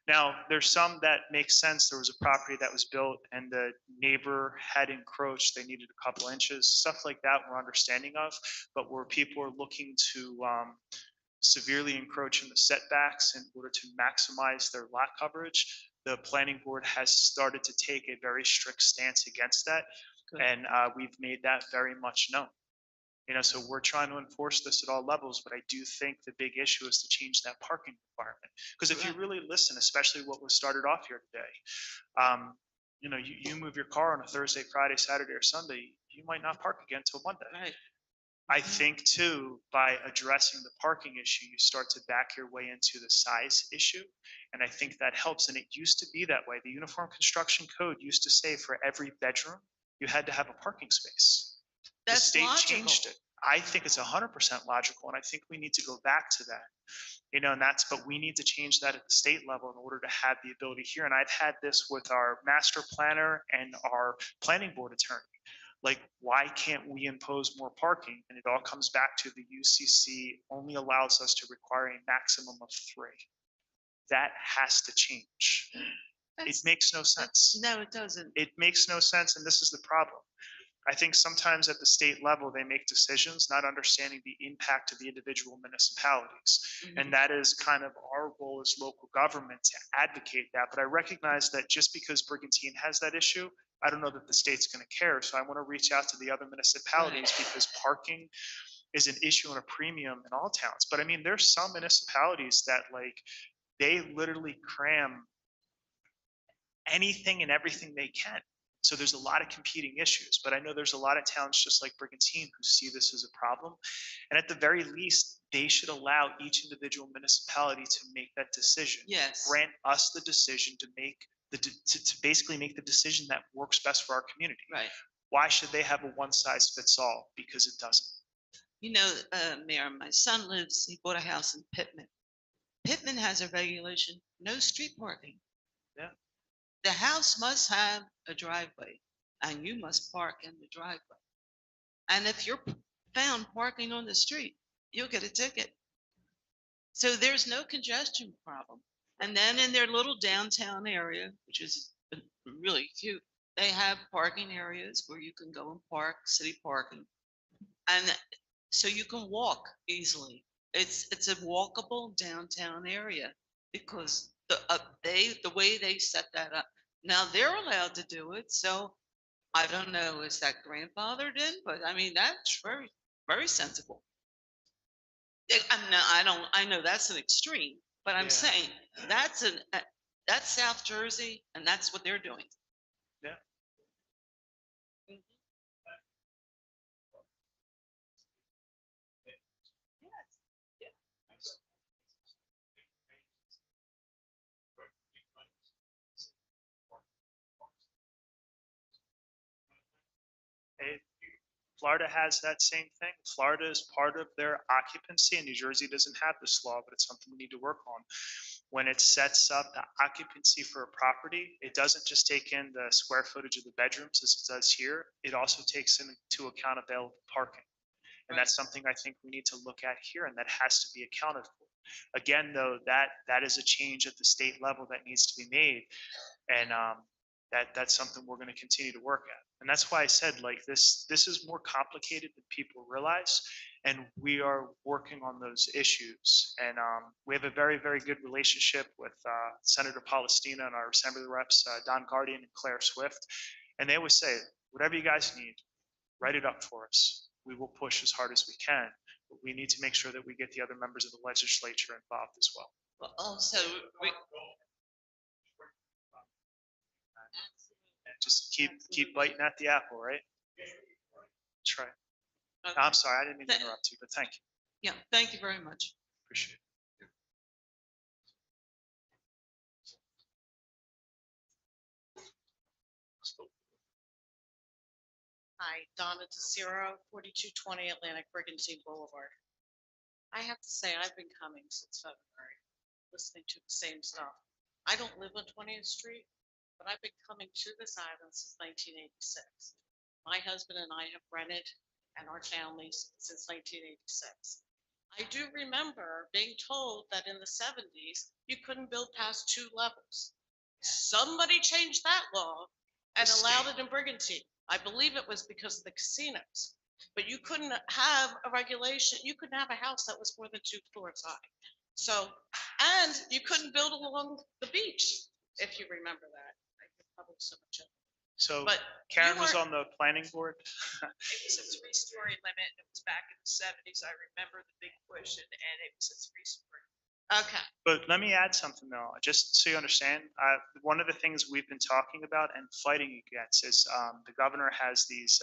Now, there's some that make sense. There was a property that was built and the neighbor had encroached. They needed a couple inches, stuff like that we're understanding of. But where people are looking to severely encroach in the setbacks in order to maximize their lot coverage, the planning board has started to take a very strict stance against that. Good. And we've made that very much known. So we're trying to enforce this at all levels, but I do think the big issue is to change that parking requirement. Because if you really listen, especially what was started off here today, you move your car on a Thursday, Friday, Saturday, or Sunday, you might not park again until Monday. Right. I think too, by addressing the parking issue, you start to back your way into the size issue. And I think that helps. And it used to be that way. The Uniform Construction Code used to say for every bedroom, you had to have a parking space. That's the state logical. changed it. I think it's 100% logical, and I think we need to go back to that. But we need to change that at the state level in order to have the ability here. And I've had this with our master planner and our planning board attorney. Like, why can't we impose more parking? And it all comes back to the UCC only allows us to require a maximum of 3. That has to change. It makes no sense. No, it doesn't. It makes no sense, and this is the problem. I think sometimes at the state level, they make decisions not understanding the impact of the individual municipalities. Mm-hmm. And that is kind of our role as local government to advocate that. But I recognize that just because Brigantine has that issue, I don't know that the state's going to care. So I want to reach out to the other municipalities because parking is an issue and a premium in all towns. But I mean, there's some municipalities that they literally cram anything and everything they can. So there's a lot of competing issues, but I know there's a lot of towns just like Brigantine who see this as a problem. And at the very least, they should allow each individual municipality to make that decision. Yes. Grant us the decision to make to basically make the decision that works best for our community. Right. Why should they have a one size fits all? Because it doesn't. You know, Mayor, my son he bought a house in Pittman. Pittman has a regulation, no street parking. Yeah. The house must have a driveway and you must park in the driveway. And if you're found parking on the street, you'll get a ticket. So there's no congestion problem. And then in their little downtown area, which is really cute, they have parking areas where you can go and park, city parking. And so you can walk easily. It's a walkable downtown area because the way they set that up. Now they're allowed to do it, so I don't know, is that grandfathered in? But I mean, that's very, very sensible. I know that's an extreme, but I'm saying that's South Jersey and that's what they're doing. Yeah. Florida has that same thing. Florida is part of their occupancy, and New Jersey doesn't have this law, but it's something we need to work on. When it sets up the occupancy for a property, it doesn't just take in the square footage of the bedrooms as it does here. It also takes into account available parking. And that's something I think we need to look at here, and that has to be accounted for. Again, though, that is a change at the state level that needs to be made. And that's something we're going to continue to work at. And that's why I said, like, this is more complicated than people realize. And we are working on those issues. And we have a very, very good relationship with Senator Palestina and our Assembly reps, Don Guardian and Claire Swift. And they always say, whatever you guys need, write it up for us. We will push as hard as we can. But we need to make sure that we get the other members of the legislature involved as well. Well, also, just keep biting at the apple, right? That's right. I'm sorry, I didn't mean to interrupt you, but thank you. Yeah, thank you very much. Appreciate it. Hi, Donna DeCiro, 4220 Atlantic Brigantine Boulevard. I have to say, I've been coming since February, listening to the same stuff. I don't live on 20th Street, but I've been coming to this island since 1986. My husband and I have rented and our families since 1986. I do remember being told that in the 70s, you couldn't build past 2 levels. Somebody changed that law and allowed it in Brigantine. I believe it was because of the casinos, but you couldn't have a regulation. You couldn't have a house that was more than 2 floors high. So, and you couldn't build along the beach, if you remember that. I could publish so much of it. So But Karen you was were- on the planning board. It was a 3-story limit. It was back in the 70s. I remember the big push and it was a 3-story. Okay. But let me add something though, just so you understand. One of the things we've been talking about and fighting against is the governor has these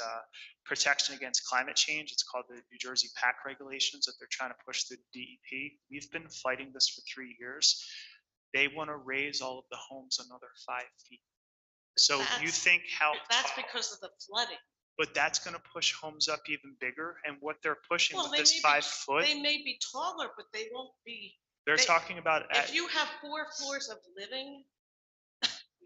protection against climate change. It's called the New Jersey PAC regulations that they're trying to push through the DEP. We've been fighting this for 3 years. They want to raise all of the homes another 5 feet. So you That's- think how That's because of the flooding. but that's going to push homes up even bigger. And what they're pushing Well, with this 5 foot, They may be taller, but they won't be. they're they- talking about If you have 4 floors of living,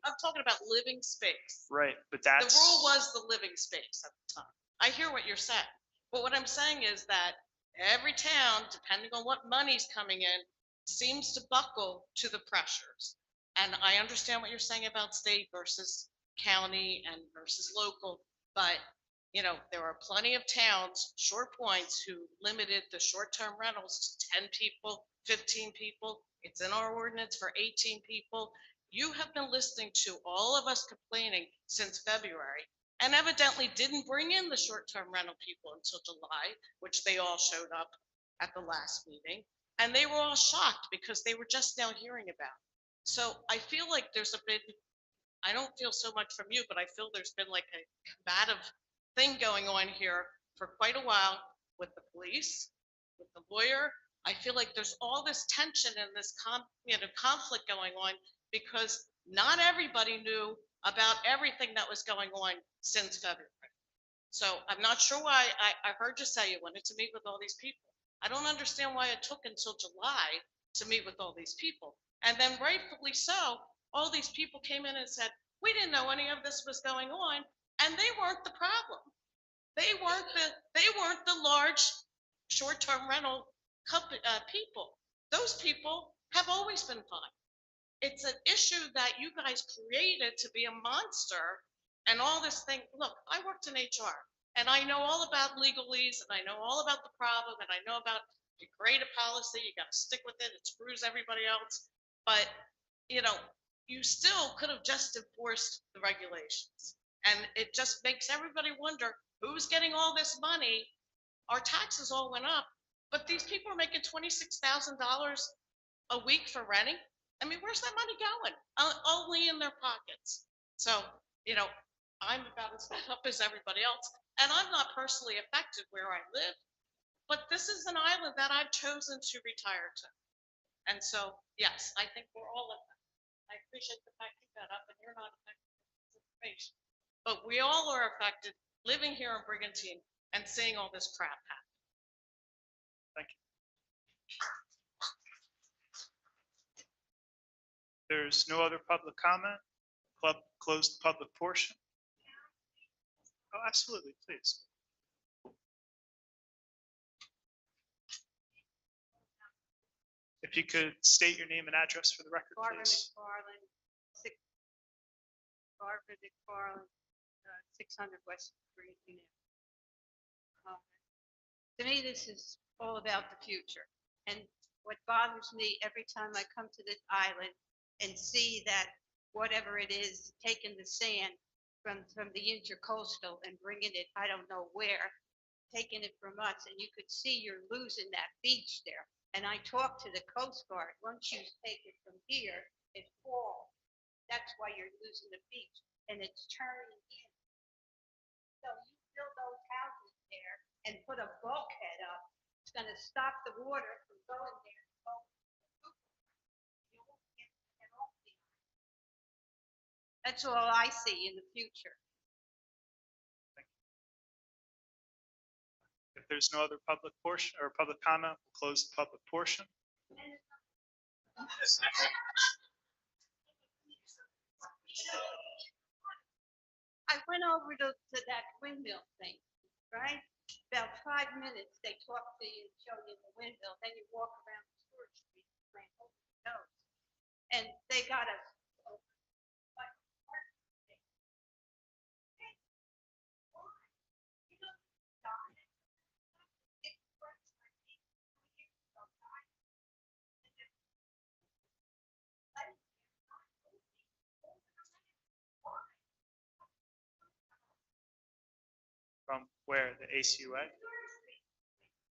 I'm talking about living space. right, but The that's rule was the living space at the time. I hear what you're saying, but what I'm saying is that every town, depending on what money's coming in, seems to buckle to the pressures. And I understand what you're saying about state versus county and versus local, but you know, there are plenty of towns, Short Points, who limited the short-term rentals to 10 people, 15 people. It's in our ordinance for 18 people. You have been listening to all of us complaining since February and evidently didn't bring in the short-term rental people until July, which they all showed up at the last meeting. And they were all shocked because they were just now hearing about it. So I feel like there's a bit I don't feel so much from you, but I feel there's been like a combative thing going on here for quite a while with the police, with the lawyer. I feel like there's all this tension and this conflict going on because not everybody knew about everything that was going on since February. So I'm not sure why, I heard you say you wanted to meet with all these people. I don't understand why it took until July to meet with all these people. And then rightfully so, all these people came in and said, we didn't know any of this was going on, and they weren't the problem. They weren't the large short-term rental people. Those people have always been fine. It's an issue that you guys created to be a monster and all this thing. Look, I worked in HR and I know all about legalese and I know all about the problem and I know about if you create a policy, you got to stick with it. It screws everybody else. But, you know, you still could have just enforced the regulations. And it just makes everybody wonder who's getting all this money. Our taxes all went up, but these people are making $26,000 a week for renting. I mean, where's that money going? Only in their pockets. So, you know, I'm about as fed up as everybody else, and I'm not personally affected where I live, but this is an island that I've chosen to retire to. And so, yes, I think we're all affected. I appreciate the fact you got up and you're not affected with this information, but we all are affected living here in Brigantine and seeing all this crap happen. Thank you. There's no other public comment. Close the public portion. Oh, absolutely, please. If you could state your name and address for the record, Barbara please. McFarland, Barbara McFarland, 600 West Brigantine. To me, this is all about the future. And what bothers me every time I come to this island and see that whatever it is, taking the sand from the intercoastal and bringing it, I don't know where, taking it from us, and you could see you're losing that beach there. And I talked to the Coast Guard, once you take it from here, it falls. That's why you're losing the beach, and it's turning in. So you build those houses there and put a bulkhead up, it's gonna stop the water from going there. That's all I see in the future. If there's no other public portion or public comment, we'll close the public portion. I went over to that windmill thing, right? About 5 minutes, they talk to you, show you the windmill, then you walk around the storage street, and over your nose. And they got us. From where? The ACUA?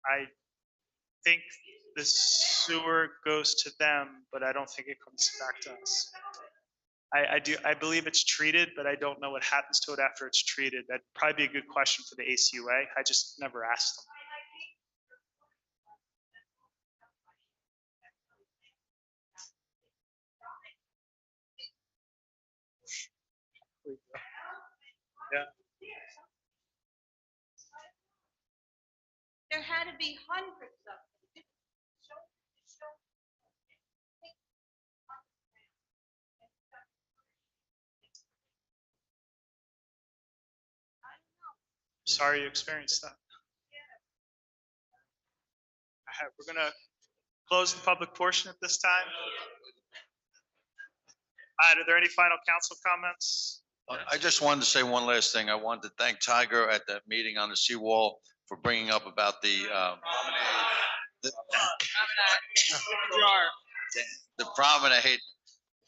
I think the sewer goes to them, but I don't think it comes back to us. I believe it's treated, but I don't know what happens to it after it's treated. That'd probably be a good question for the ACUA. I just never asked them. Yeah. There had to be hundreds of them. Sorry you experienced that. We're gonna close the public portion at this time. Are there any final council comments? I just wanted to say one last thing. I wanted to thank Tiger at that meeting on the seawall for bringing up about the promenade,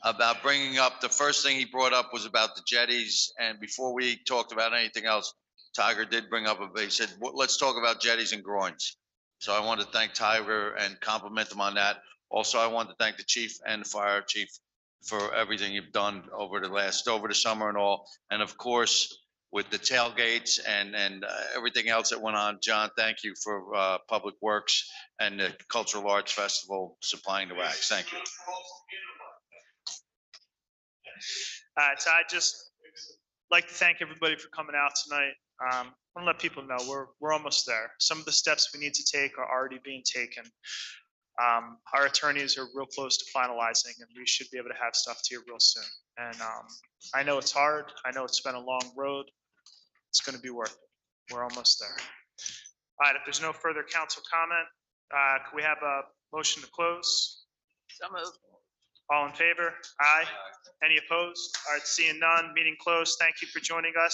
about bringing up, the first thing he brought up was about the jetties. And before we talked about anything else, Tiger did bring up, he said, let's talk about jetties and groins. So I want to thank Tiger and compliment him on that. Also, I want to thank the chief and the fire chief for everything you've done over the summer and all. And of course, with the tailgates and everything else that went on, John, thank you for Public Works and the Cultural Arts Festival supplying the wax. Thank you. So I just like to thank everybody for coming out tonight. I want to let people know we're almost there. Some of the steps we need to take are already being taken. Our attorneys are real close to finalizing, and we should be able to have stuff to you real soon. And I know it's hard. I know it's been a long road. It's going to be worth it. We're almost there. All right, if there's no further council comment, can we have a motion to close? So moved. All in favor? Aye. Any opposed? All right, seeing none, meeting closed. Thank you for joining us.